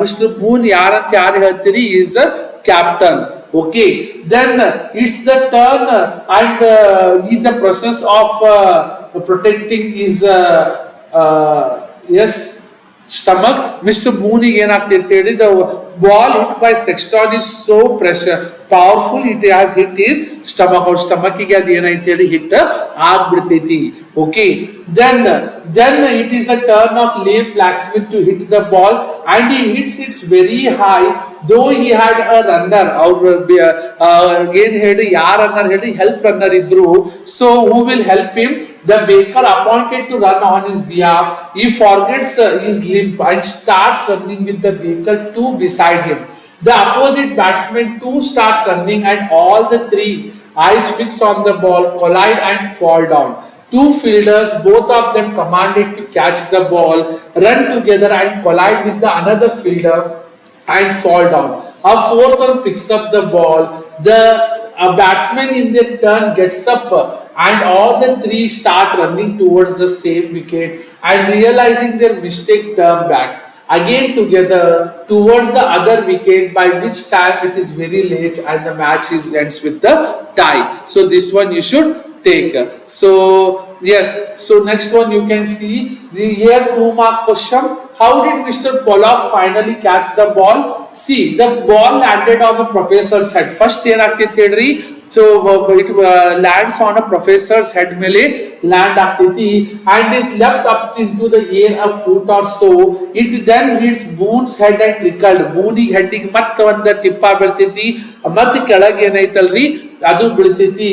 ಮಿಸ್ಟರ್ ಬೂನ್ ಯಾರಂತ ಯಾರು ಹೇಳ್ತೀರಿ, is a captain. Okay, then it's the turn and in the process of protecting his yes stomach, Mr. Mooney ಏನಾಗ್ತೈತೆ ಹೇಳಿ, the ball hit by Sexton is so pressure powerful, it has hit his stomach. ಅವ್ರ ಸ್ಟಮಕ್ಕಿಗೆ ಅದು ಏನಾಯ್ತು ಹೇಳಿ hit ಆಗ್ಬಿಡ್ತೈತಿ. Okay, then it is a turn of lame blacksmith to hit the ball and he hits it very high, though he had a runner. ಅವ್ರ ಏನ್ ಹೇಳಿ, ಯಾರ runner ಹೇಳಿ, ಹೆಲ್ಪ್ ರನ್ನರ್ ಇದ್ರು. So who will help him? The baker appointed to run on his behalf, he forgets his limp and starts running with the baker two beside him. The opposite batsman too starts running and all the three eyes fix on the ball collide and fall down. Two fielders, both of them commanded to catch the ball, run together and collide with the another fielder and fall down. A fourth one picks up the ball. The batsman in their turn gets up and all the three start running towards the same wicket and realizing their mistake turn back again together towards the other wicket, by which time it is very late and the match ends with the tie. So this one you should take. So yes, so next one you can see the here 2-mark question. How did Mr. Pollock finally catch the ball? See, the ball landed on the professor's head. First ಏನಾಗ್ತೈತೆ ಹೇಳ್ರಿ, so it lands on a professor's head ಮೇಲೆ land ಆಗ್ತೈತಿ and is leapt up into the air a foot or so. It then hits Boone's head and trickled. Boone ಹೆಡ್ಡಿಗೆ ಮತ್ತೆ ಒಂದು ಟಿಪ್ಪ ಬೀಳ್ತೈತಿ, ಮತ್ತೆ ಕೆಳಗೆ ಏನೈತಲ್ರಿ ಅದು ಬೀಳ್ತೈತಿ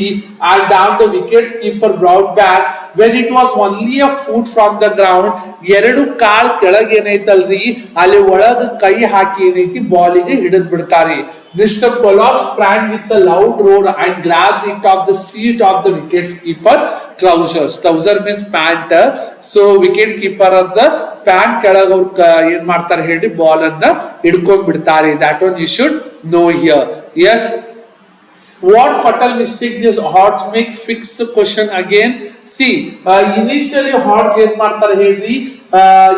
and down the wickets keeper brought back when it was only a foot from the ground. ಎರಡು ಕಾಲ್ ಕೆಳಗೆ ಏನೈತಲ್ರಿ ಅಲ್ಲಿ ಒಳಗ ಕೈ ಹಾಕಿ ಏನೈತಿ ಬಾಲಿಗೆ ಹಿಡಿದ್ ಬಿಡ್ತಾರೆ. Mr. Pollock sprang with a loud roar and grabbed it off the seat of the wicketkeeper trousers. Trouser means pant. So wicket keeper of the pant ಕೆಳಗೆ ಅವ್ರು ಏನ್ ಮಾಡ್ತಾರೆ ಹೇಳಿ, ಬಾಲ್ ಅನ್ನ ಹಿಡ್ಕೊಂಡ್ ಬಿಡ್ತಾರೆ. That one you should know here. Yes. What fatal mistake does Hodge make? Fix the question again. See, initially Hodge ಏನ್ ಮಾಡ್ತಾರೆ ಹೇಳ್ರಿ,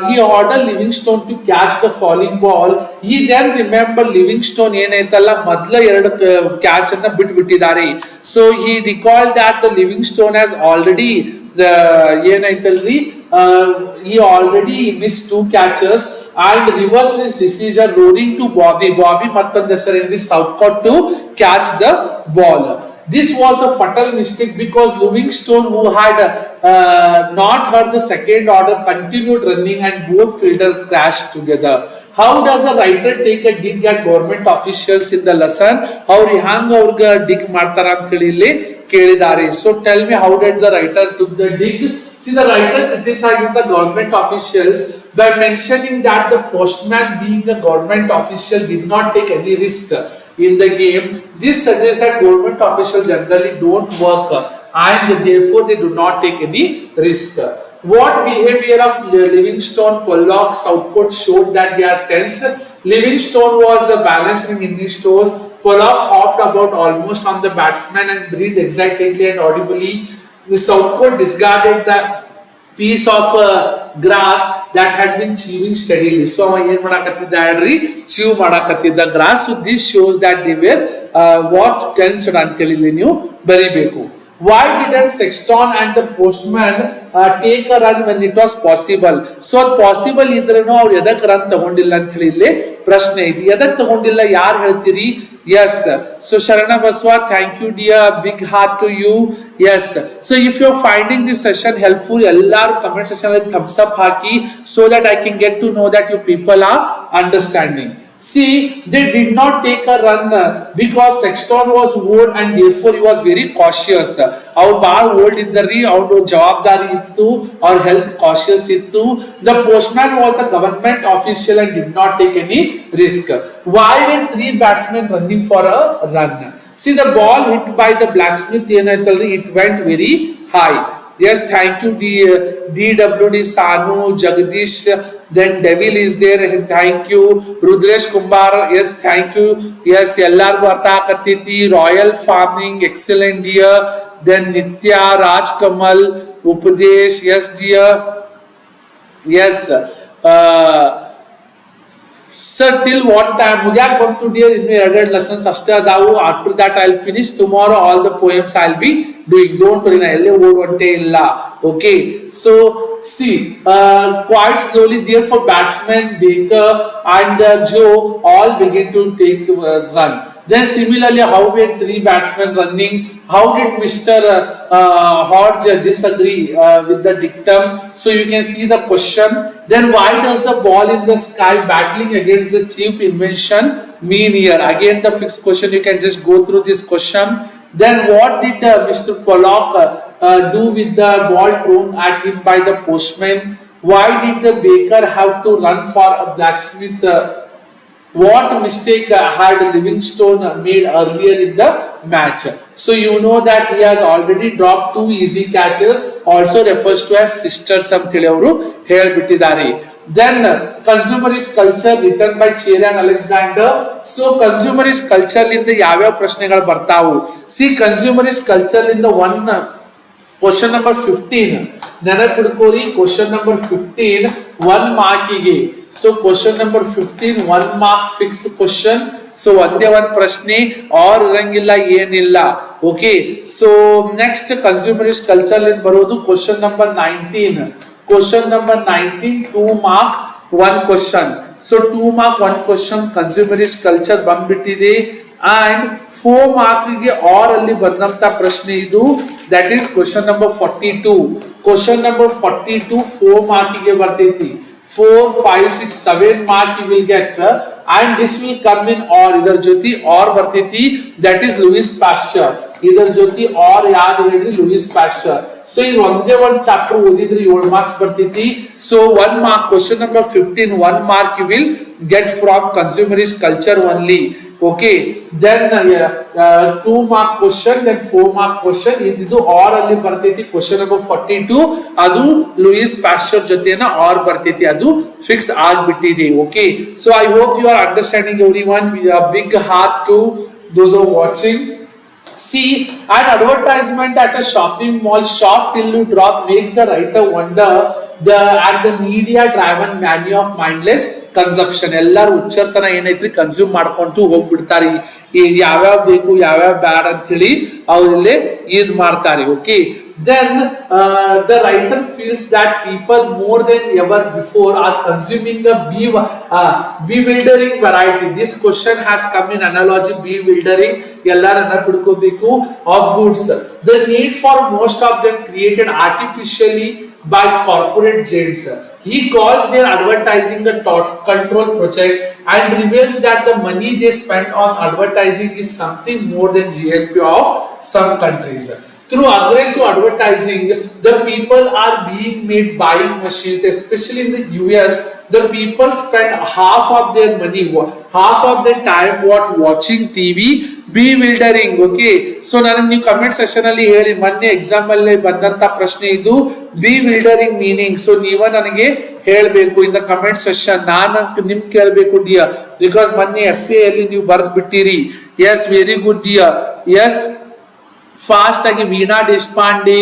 he ordered Livingstone to catch the falling ball. He then remember Livingstone ಏನೈತಲ್ಲ ಮೊದಲ ಎರಡು catch ಅನ್ನ ಬಿಟ್ಟಿದ್ದಾರೆ. So he recalled that the Livingstone has already ಏನೈತಲ್ರಿ he already missed 2 catches and reversed his decision, rolling to Bobby ಮತ್ತೊಂದು ಹೆಸರೇನ್ರಿ Southcott to catch the ball. This was a fatal mistake because Livingstone, who had not heard the second order, continued running and both fielders crashed together. How does the writer take a dig at government officials in the lesson? ಅವ್ರು ಹ್ಯಾಂಗ ಅವ್ರಿಗೆ dig ಮಾಡ್ತಾರ ಅಂತ ಹೇಳಿ ಇಲ್ಲಿ ಕೇಳಿದ್ದಾರೆ. So tell me, how did the writer took the dig? See, the writer criticizes the government officials by mentioning that the postman, being a government official, did not take any risk in the game. This suggests that government officials generally don't work and therefore they do not take any risk. What behavior of Livingstone, Pollock, Southcott showed that they are tensed? Livingstone was balancing in his toes. Pollock hopped about almost on the batsman and breathed excitedly and audibly. The Southcott discarded the piece of grass that had been chewing steadily. So ಏನು ಮಾಡಕತ್ತಿದ್ದಾಡ್ರಿ, chew ಮಾಡಕತ್ತಿದ್ದ grass. So this shows that they were what tensed ಅಂತ ಹೇಳಿ ನೀವು ಬರಿಬೇಕು. Why didn't Sexton and the postman take a run when it was possible? So possible ಇದ್ರೇನು ಅವ್ರು ಎದಕ್ಕೆ run ತಗೊಂಡಿಲ್ಲ ಅಂತ ಹೇಳಿ ಇಲ್ಲಿ ಪ್ರಶ್ನೆ ಐತಿ. ಎದಕ್ಕೆ ತಗೊಂಡಿಲ್ಲ ಯಾರು ಹೇಳ್ತೀರಿ? Yes. So Sharana Baswa, thank you dear, big heart to you. Yes. So if you are finding this session helpful, ellaru comment section ಅಲ್ಲಿ thumbs up haki so that I can get to know that you people are understanding. See, they did not take a run because Sexton was old and therefore he was very cautious. ಅವ್ರು ಭಾಳ old ಇದ್ದರಿ, ಅವ್ರು ಜವಾಬ್ದಾರಿ ಇತ್ತು, ಅವ್ರ health cautious ಇತ್ತು. The postman was a government official and did not take any risk. Why were 3 batsmen running for a run? See, the ball hit by the blacksmith ಏನಾಯ್ತಲ್ರಿ, it went very high. Yes, thank you DWD Sanu, Jagdish, then Devil is there, thank you. Rudresh Kumbar, yes, thank you. Yes, ಎಲ್ಲರಿಗೂ ಅರ್ಥ ಆಗತೈತಿ. Royal farming, excellent dear. Then Nitya, Raj Kamal, Upadesh, yes dear. Yes, sir, till what time? ಮುಗ್ಯಾಕ್ ಬಂತು dear, ಇನ್ನು 2 lessons ಅಷ್ಟೇ ಅದಾವು. After that I'll finish tomorrow all the poems I'll be doing. Don't worry, ನಾ ಎಲ್ಲೇ ಓಡುವಂತೆ ಇಲ್ಲ. Okay, so see, quite slowly therefore batsman Baker and Joe all begin to take run. Then similarly, how were 3 batsmen running? How did Mr. Hodge disagree with the dictum? So you can see the question. Then why does the ball in the sky battling against the chief invention mean here? Again the fixed question, you can just go through this question. Then what did Mr. Pollock do with the ball thrown at him by the postman? Why did the baker have to run for a blacksmith? What mistake had Livingstone made earlier in the match? So you know that he has already dropped 2 easy catches, also refers to as sisters ಅಂತೇಳಿ ಅವರು ಹೇಳ್ಬಿಟ್ಟಿದ್ದಾರೆ. Then Consumerist Culture written by Cherry and Alexander. So Consumerist Culture ಲಿಂದ ಯಾವ್ಯಾವ ಪ್ರಶ್ನೆಗಳು ಬರ್ತಾವು? See, Consumerist Culture ಲಿಂದ question number 15 ನೆನಪಿಡ್ಕೋರಿ. question number 15 1 ಮಾರ್ಕಿಗೆ. So question number 15 1 mark fixed question. So ಒಂದೇ ಒಂದು ಪ್ರಶ್ನೆ ಆರ್ ಇರಂಗಿಲ್ಲ, ಏನಿಲ್ಲ. Okay, so next Consumerist Culture ಲಿಂದ ಬರೋದು question number 19. question number 19 2 mark 1 question. So 2 mark 1 question Consumerist Culture ಬಂದ್ಬಿಟ್ಟಿದೆ. and 4 ಮಾರ್ಕಿಗೆ R ಅಲ್ಲಿ ಬಂದಂತ ಪ್ರಶ್ನೆ ಇದು, that is question number 42. question number 42 4 ಮಾರ್ಕಿಗೆ ಬರ್ತೈತಿ. 4, 5, 6, 7 mark you will get, and this will come in or idar joti or bartiti, that is Louis Pasteur. Idar joti or yaad ಹೇಳ್ರಿ Louis Pasteur. So ಇದು ಒಂದೇ ಒಂದು chapter ಓದಿದ್ರೆ 7 marks ಬರ್ತೈತಿ. So 1 mark question number 15 1 mark you will get from Consumerist Culture only. Okay, then 2 mark question, then 4 mark question. ಇದು R ಅಲ್ಲಿ ಬರ್ತೈತಿ. question number 42 ಅದು ಲೂಯಿಸ್ ಪಾಶ್ಚರ್ ಜೊತೆನ ಆರ್ ಬರ್ತೈತಿ, ಅದು ಫಿಕ್ಸ್ ಆಗ್ಬಿಟ್ಟಿದೆ. Okay, so I hope you are understanding everyone. A big heart to those who are watching. See, an advertisement at a shopping mall, shop till you drop, makes the writer wonder at the media driven mania of mindless consumption. ಎಲ್ಲರೂ ಹುಚ್ಚರ್ತನ ಏನೈತ್ರಿ, consume ಮಾಡ್ಕೊಂತು ಹೋಗ್ಬಿಡ್ತಾರೆ. ಯಾವ್ಯಾವ ಬೇಕು ಯಾವ್ಯಾವ ಬ್ಯಾಡ್ ಅಂತ ಹೇಳಿ ಅವ್ರಲ್ಲೇ ಇದ್ ಮಾಡ್ತಾರೆ. Okay, then the writer feels that people more than ever before are consuming a bewildering variety. This question has come in analogy bewildering, ಎಲ್ಲರೂ ನೆನಪಿಡ್ಕೋಬೇಕು, of goods. The need for most of them created artificially by corporate giants. He calls their advertising a control project and reveals that the money they spend on advertising is something more than GNP of some countries. Through aggressive advertising, the people are being made buying machines, especially in the US. The people spend half of their money, half of their time watching TV. Bewildering. Okay, so ನನಗೆ ನೀವು comment session ಅಲ್ಲಿ ಹೇಳಿ, ಮೊನ್ನೆ exam ಅಲ್ಲಿ ಬಂದಂತ ಪ್ರಶ್ನೆ ಇದು, bewildering meaning. So ನೀವ ನನಗೆ ಹೇಳಬೇಕು ಇನ್ ದ ಕಮೆಂಟ್ ಸೆಷನ್. ನಾನು ನಿಮ್ ಕೇಳಬೇಕು ಡಿಯರ್, ಬಿಕಾಸ್ ಮೊನ್ನೆ FA ಅಲ್ಲಿ ನೀವು ಬರ್ದ್ ಬಿಟ್ಟಿರಿ. Yes, very good dear. Yes, fast ಆಗಿ ವೀಣಾ ದೇಶಪಾಂಡೆ,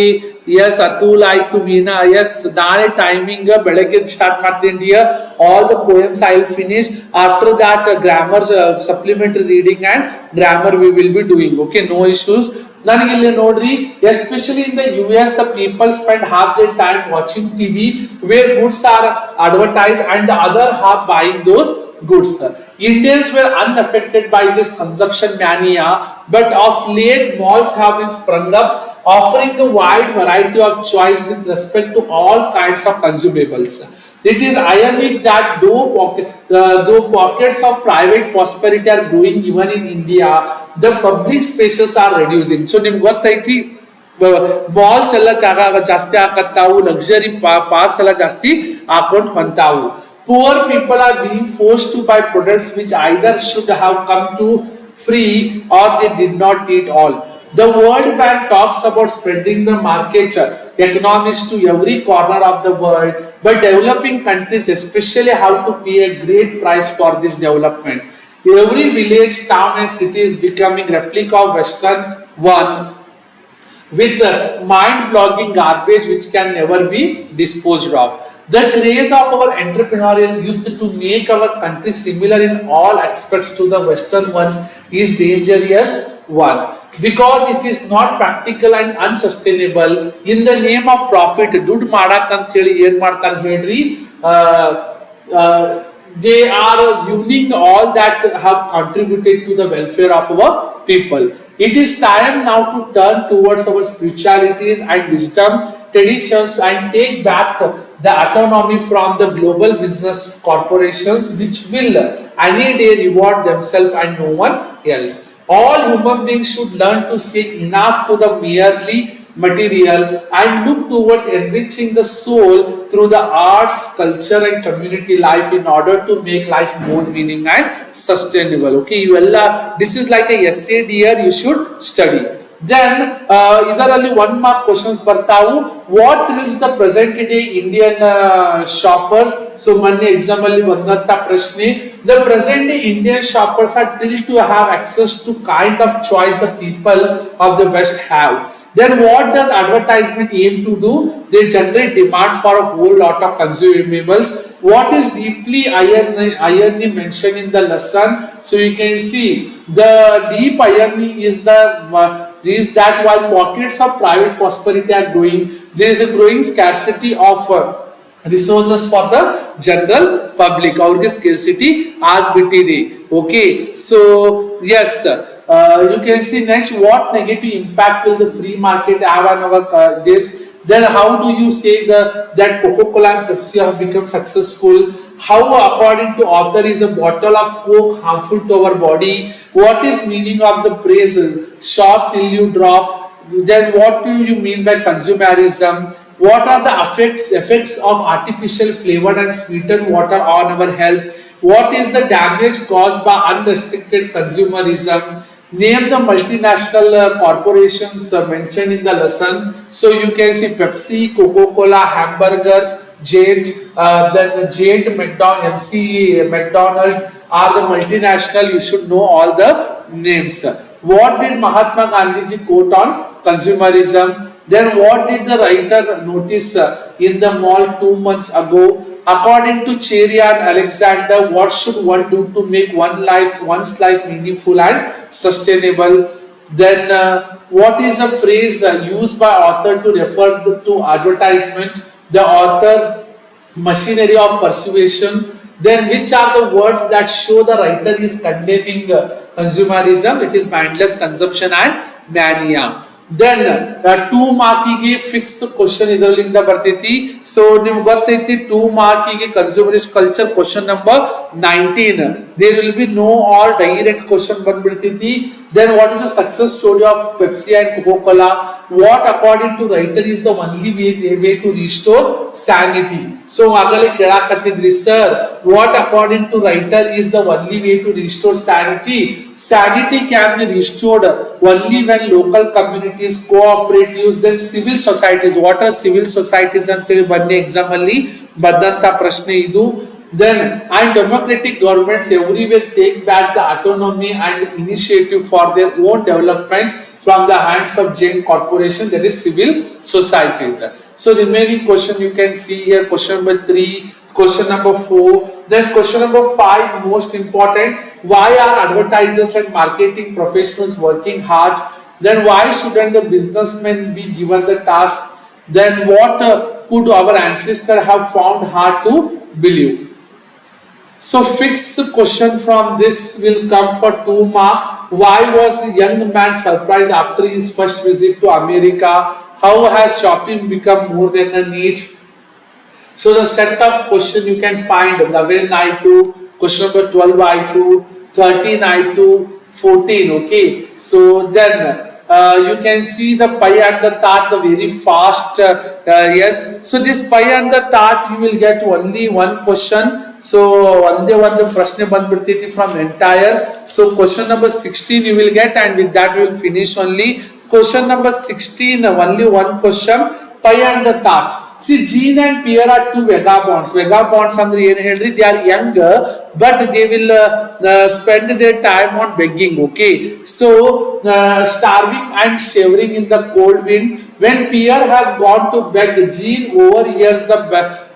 ಎಸ್ ಅತುಲ್ ಆಯ್ತು, ವೀಣಾ, ಎಸ್ ನಾಳೆ ಟೈಮಿಂಗ್ ಬೆಳಗ್ಗೆ ಸ್ಟಾರ್ಟ್ ಮಾಡ್ತೀನಿ dear. All the poems I will finish. After that grammar supplementary reading and grammar we will be doing. Okay, no issues. ನನಗೆ ಇಲ್ಲಿ ನೋಡ್ರಿ, especially in the US the people spend half their time watching TV where goods are advertised and the other half buying those goods. Indians were unaffected by this consumption mania, but of late malls have been sprung up, offering a wide variety of choice with respect to all kinds of consumables. It is ironic that though pockets of private prosperity are growing even in India, the public spaces are reducing. So ನಿಮ್ಗೆ ಗೊತ್ತೈತಿ malls ಎಲ್ಲ ಜಾಗ ಜಾಸ್ತಿ ಹಾಕತ್ತಾವು, luxury parks ಎಲ್ಲ ಜಾಸ್ತಿ ಹಾಕೊಂಡು ಹೊಂಟಾವು. Poor people are being forced to buy products which either should have come to free or they did not need all. The World Bank talks about spreading the market economies to every corner of the world, but developing countries especially have to pay a great price for this development. Every village, town and city is becoming replica of Western one, with mind-blogging garbage which can never be disposed of. The craze of our entrepreneurial youth to make our country similar in all aspects to the Western ones is dangerous one, because it is not practical and unsustainable. In the name of profit, ದುಡ್ಡು ಮಾಡಕ್ ಅಂತ ಹೇಳಿ ಏನ್ ಮಾಡ್ತಾನೆ ಹೇಳ್ರಿ, they are ruining all that have contributed to the welfare of our people. It is time now to turn towards our spiritualities and wisdom traditions and take back the autonomy from the global business corporations which will any day reward themselves and no one else. All human beings should learn to say enough to the merely material and look towards enriching the soul through the arts, culture and community life in order to make life more meaning and sustainable. Okay, you all, this is like a essay dear, you should study. Then ಇದರಲ್ಲಿ 1 mark questions ಬರ್ತಾವು. What is the present day Indian shoppers? So ಮೊನ್ನೆ exam ಅಲ್ಲಿ ಬಂದಂತ ಪ್ರಶ್ನೆ. The present day Indian shoppers are thrilled to have access to kind of choice the people of the West have. Then what does advertisement aim to do? They generate demand for a whole lot of consumables. What is deeply irony mentioned in the lesson? So you can see the deep irony is that while pockets of private prosperity are growing, there is a growing scarcity of resources for the general public. Our scarcity agbitide. Okay, so yes. You can see next, what negative impact will the free market have on our this? Then how do you say that Coca-Cola and Pepsi have become successful? How, according to author, is a bottle of Coke harmful to our body? What is meaning of the phrase "shop till you drop"? Then what do you mean by consumerism? What are the effects of artificial flavored and sweetened water on our health? What is the damage caused by unrestricted consumerism? Name the multinational corporations mentioned in the lesson. So you can see Pepsi, Coca-Cola, Hamburger, Giant, then Giant, McDonald are the multinational. You should know all the names. What did Mahatma Gandhi quote on consumerism? Then what did the writer notice in the mall 2 months ago? According to Cherry and Alexander, what should one do to make one's life meaningful and sustainable? Then what is a phrase used by author to refer to advertisement? The author, machinery of persuasion. Then which are the words that show the writer is condemning consumerism? It is mindless consumption and mania. Then 2 ಮಾರ್ಕಿಗೆ fix question ಇದರಲ್ಲಿಂದ ಬರ್ತೈತಿ. So ನಿಮ್ಗೆ ಗೊತ್ತೈತಿ 2 ಮಾರ್ಕಿಗೆ consumerist culture question number 19 there will be no or direct question ಬಂದ್ಬಿಡ್ತೈತಿ. Then what is the success story of Pepsi and Coca-Cola? What according to writer is the only way to restore sanity? So ಆಗಲೇ ಕೇಳಾಕತ್ತಿದ್ರಿ sir, what according to writer is the only way to restore sanity? Sanity can be restored only when local communities, cooperatives, then civil societies. What are civil societies ಅಂತ ಹೇಳಿ ಬಂದ exam ಅಲ್ಲಿ ಬಂದಂತ ಪ್ರಶ್ನೆ ಇದು. Then and democratic governments everywhere take back the autonomy and initiative for their own development from the hands of giant corporation, that is civil societies. So remaining question you can see here, question number 3, question number 4, then question number 5, most important, why are advertisers and marketing professionals working hard? Then why shouldn't the businessmen be given the task? Then what could our ancestors have found hard to believe? So fixed question from this will come for 2 mark. Why was a young man surprised after his first visit to America? How has shopping become more than a need? So the set of question you can find 11 I2, question number 12 I2, 13 I2, 14. Okay, so then you can see the pie and the tart the very fast. Yes, so this pie and the tart you will get only one question. So ಒಂದೇ ಒಂದು ಪ್ರಶ್ನೆ ಬಂದ್ಬಿಡ್ತೈತಿ from entire. So question number 16 you will get, and with that we will finish only. Question number 16 only one question, pie and the tart. See, Jean and Pierre are two vagabonds. Vagabonds andre ಏನು ಹೇಳ್ರಿ, they are young but they will spend their time on begging. Okay, so starving and shivering in the cold wind. When Pierre has gone to beg, Jean overhears the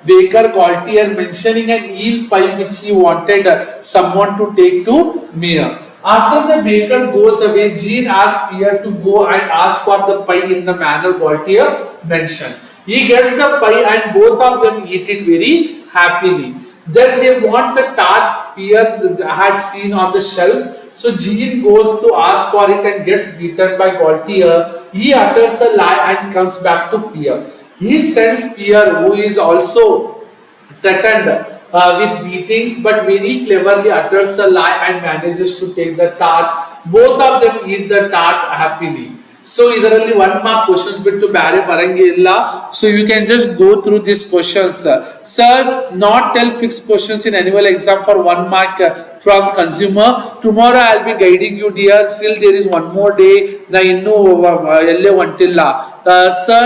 baker Gaultier mentioning an eel pie which he wanted someone to take to Mia. After the baker goes away, Jean asks Pierre to go and ask for the pie in the manner Gaultier mentioned. He gets the pie and both of them eat it very happily. Then they want the tart Pierre had seen on the shelf. So Jean goes to ask for it and gets beaten by Gaultier. He utters a lie and comes back to Pierre. He sends Pierre, who is also threatened with beatings, but very cleverly utters a lie and manages to take the tart. Both of them eat the tart happily. So ಇದರಲ್ಲಿ 1 mark questions ಬಿಟ್ಟು ಬೇರೆ ಬರಂಗೇ ಇಲ್ಲ. So you can just go through these questions. Sir, not tell fixed questions in annual exam for 1 mark from consumer. Tomorrow I will be guiding you, dear. Still there is one more day. Na innu elle ಹೊಂಟಿಲ್ಲ. Sir,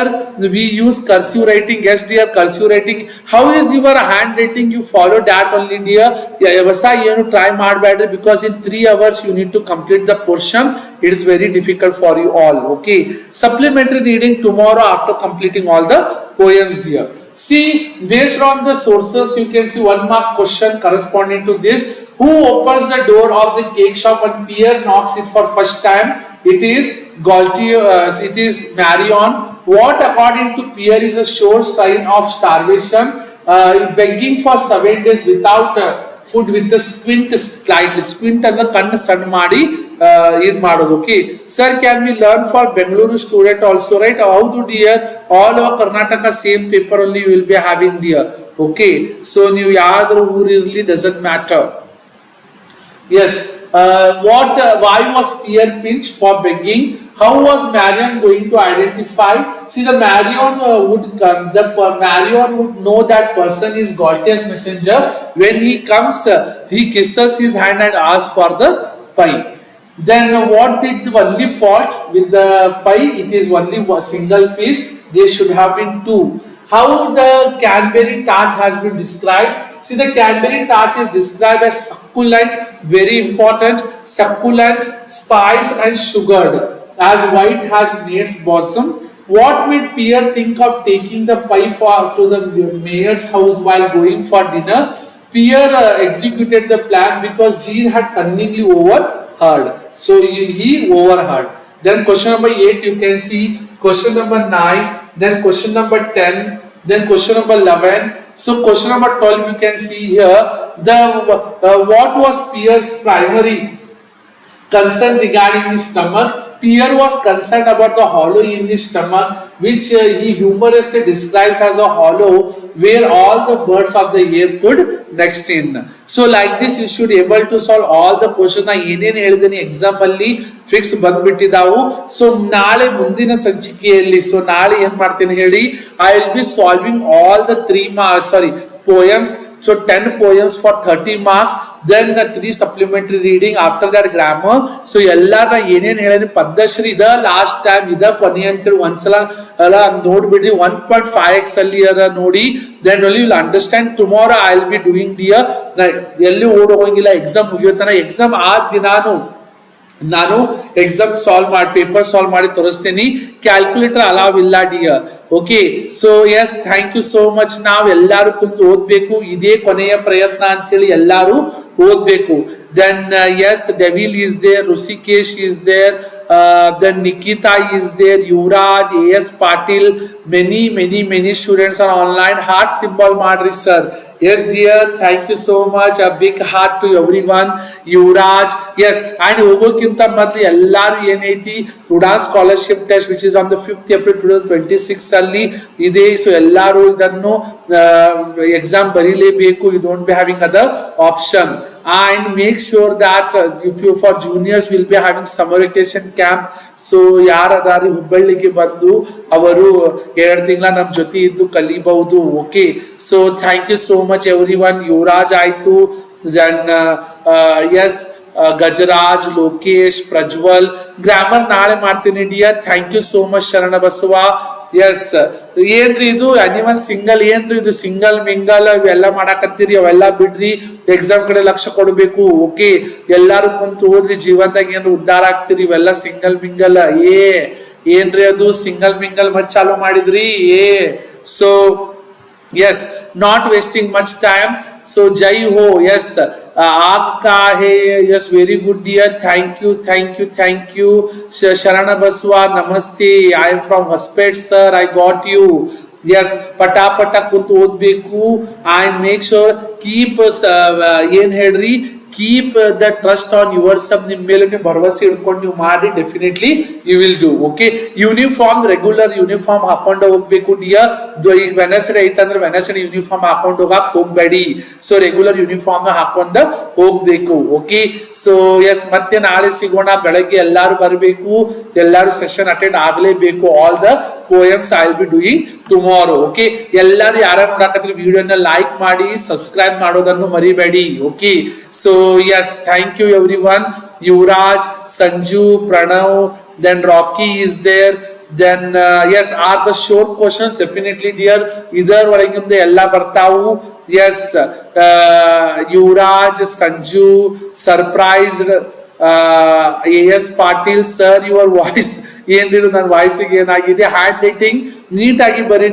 we use cursive writing. Yes, dear, cursive writing. How is your handwriting? You follow that only, dear. ಹೊಸ ಏನು try ಮಾಡಬೇಡ್ರಿ, because in 3 hours you need to complete the portion. It is very difficult for you all. Okay, supplementary reading tomorrow after completing all the poems, dear. See, based on the sources you can see 1 mark question corresponding to this. Who opens the door of the cake shop and Pierre knocks it for first time? It is Gaultier. It is Marion. What according to Pierre is a sure sign of starvation? Begging for 7 days without food with a squint, slightly squint and the kannu sun ಮಾಡಿ ಇದು ಮಾಡೋದು. Okay, sir, can we learn for Bengaluru student also, right? How to, dear? All over Karnataka same paper only you will be having, dear. Okay, so ನೀವು ಯಾವ್ದಾದ್ರು ಊರು ಇರಲಿ, doesn't matter. Yes, why was Pierre pinched for begging? How was Marion going to identify? See, the Marion Marion would know that person is Gaultier's messenger. When he comes, he kisses his hand and asks for the pie. Then what did the only fault with the pie? It is only a single piece. There should have been 2. How the Cadbury tart has been described? See, the Cadbury tart is described as succulent, very important, succulent, spiced and sugared, as white has maid's bosom. What made Pierre think of taking the pie to the mayor's house while going for dinner? Pierre executed the plan because Jean had cunningly overheard. So he overheard. Then question number 8 you can see, question number 9, then question number 10, then question number 11. So question number 12 you can see here, the what was Pierre's primary concern regarding the stomach? Pierre was concerned about the hollow in the stomach, which he humorously describes as a hollow where all the birds of the air could nest in. So like this you should able to solve all the questions. Na ಏನೇನು ಹೇಳಿದೀನಿ exam ಅಲ್ಲಿ fix ಬಂದ್ಬಿಟ್ಟಿದಾವು. So ನಾಳೆ ಮುಂದಿನ ಸಂಚಿಕೆಯಲ್ಲಿ ನಾಳೆ ಏನ್ ಮಾಡ್ತೀನಿ ಹೇಳಿ, I will B solving all the 3 poems. So 10 poems for 30 marks, then the 3 supplementary reading, after that grammar. So ಎಲ್ಲ ನಾ ಏನೇನು ಹೇಳಿನಿ ಪದ್ಮಶ್ರೀ ಇದ ಲಾಸ್ಟ್ ಟೈಮ್ ಇದ ಕೊನೆ ಅಂತೇಳಿ ಒಂದ್ಸಲ ಎಲ್ಲ ನೋಡ್ಬಿಡ್ರಿ. 1.5x ಅಲ್ಲಿ ಅದ ನೋಡಿ, then only you will understand. Tomorrow I will be doing dear. ಎಲ್ಲಿ ಓಡೋಂಗಿಲ್ಲ, ಎಕ್ಸಾಮ್ ಮುಗಿಯೋತನ. ಎಕ್ಸಾಮ್ ಆದ ದಿನಾನು ನಾನು ಎಕ್ಸಾಮ್ ಸಾಲ್ವ್ ಮಾಡಿ ಪೇಪರ್ ಸಾಲ್ವ್ ಮಾಡಿ ತೋರಿಸ್ತೀನಿ. ಕ್ಯಾಲ್ಕುಲೇಟರ್ ಅಲಾವ್ ಇಲ್ಲ, dear. Okay, so yes, thank you so much. ನಾವು ಎಲ್ಲರೂ ಕುಂತು ಓದ್ಬೇಕು, ಇದೇ ಕೊನೆಯ ಪ್ರಯತ್ನ ಅಂತೇಳಿ ಎಲ್ಲರೂ ಓದ್ಬೇಕು. Then yes, Devil is there, Rusikesh is there, then Nikita is there, Yuvraj, AS Patil, many students are online. Heart symbol madri sir. Yes, dear. Thank you so much. A big heart to everyone. Yuvraj. Yes. And ಹೋಗೋಕ್ಕಿಂತ ಮೊದಲು ಎಲ್ಲರೂ ಏನೈತಿ Udaan scholarship test which is on the 5th April 2026 ಅಲ್ಲಿ ಇದೆ. So ಎಲ್ಲರೂ ಇದನ್ನು exam ಬರೀಲೇಬೇಕು. You don't be having other option. And make sure that if you for juniors will be having summer vacation camp. So ಯಾರದಾರಿ ಹುಬ್ಬಳ್ಳಿಗೆ ಬಂದು ಅವರು 2 ತಿಂಗಳ ನಮ್ಮ ಜೊತೆ ಇದ್ದು ಕಲಿಬಹುದು. Okay, so thank you so much every one. Yuvraj ಆಯ್ತು, then yes Gajraj, Lokesh, Prajwal. Grammar ನಾಳೆ ಮಾಡ್ತೀನಿ dear. Thank you so much Sharanabasava. S, ಏನ್ರಿ ಇದು ಅನಿವನ್ ಸಿಂಗಲ್, ಏನ್ರಿ ಇದು ಸಿಂಗಲ್ ಮಿಂಗಲ್ ಇವೆಲ್ಲ ಮಾಡಾಕತ್ತೀರಿ, ಅವೆಲ್ಲ ಬಿಡ್ರಿ. ಎಕ್ಸಾಮ್ ಕಡೆ ಲಕ್ಷ್ಯ ಕೊಡ್ಬೇಕು. ಓಕೆ, ಎಲ್ಲಾರು ಕುಂತು ಹೋದ್ರಿ ಜೀವನದಾಗ ಏನು ಉದ್ಧಾರ ಆಗ್ತೀರಿ. ಇವೆಲ್ಲ ಸಿಂಗಲ್ ಮಿಂಗಲ್ ಏನ್ರಿ ಅದು ಸಿಂಗಲ್ ಮಿಂಗಲ್ ಮತ್ ಚಾಲು ಮಾಡಿದ್ರಿ. So yes, not wasting much time. So jai ho. Yes, aapka hai. Yes, very good dear. Thank you Sharana Baswa. Namaste, I am from Hospet sir. I got you. Yes, pata kuntu odbeku and make sure keep ಏನ್ ಹೇಳ್ರಿ, keep the trust on yourself. ನಿಮ್ಮ ಮೇಲೆ ನೀವು ಭರವಸೆ ಇಟ್ಕೊಂಡು ನೀವು ಮಾಡಿ, definitely you will do. Okay, uniform regular uniform ಹಾಕೊಂಡು ಹೋಗ್ಬೇಕು ಡಿಯರ್. ಈಗ ವೆನಸ್ಡೇ ಐತಂದ್ರೆ ವೆನಸ್ಡೇ ಯೂನಿಫಾರ್ಮ್ ಹಾಕೊಂಡು ಹೋಗಕ್ ಹೋಗ್ಬೇಡಿ. ಸೊ ರೆಗ್ಯುಲರ್ ಯೂನಿಫಾರ್ಮ್ ಹಾಕೊಂಡ ಹೋಗ್ಬೇಕು. ಓಕೆ, ಸೊ ಎಸ್, ಮತ್ತೆ ನಾಳೆ ಸಿಗೋಣ. ಬೆಳಗ್ಗೆ ಎಲ್ಲಾರು ಬರಬೇಕು, ಎಲ್ಲಾರು ಸೆಷನ್ ಅಟೆಂಡ್ ಆಗ್ಲೇಬೇಕು. All the poems I will be doing tomorrow. Okay, ಎಲ್ಲರೂ ಯಾರು ನೋಡಕತ್ತೀರಿ ವಿಡಿಯೋನ ಲೈಕ್ ಮಾಡಿ, ಸಬ್ಸ್ಕ್ರೈಬ್ ಮಾಡೋದನ್ನು ಮರಿಬೇಡಿ. Okay, so yes, thank you everyone. Yuvraj, Sanju, Pranav, then Rocky is there. Then yes, are the short questions definitely dear. ಇದರ ವರೆಗಿಂದ ಎಲ್ಲ ಬರ್ತಾವು. Yes, Yuvraj, Sanju, surprised. Yes Patil sir, your voice ಏನಿರು, ನನ್ನ ವಾಯ್ಸಿಗೆ ಏನಾಗಿದೆ, ಹ್ಯಾಂಡ್ ರೈಟಿಂಗ್ ನೀಟಾಗಿ ಬರೀ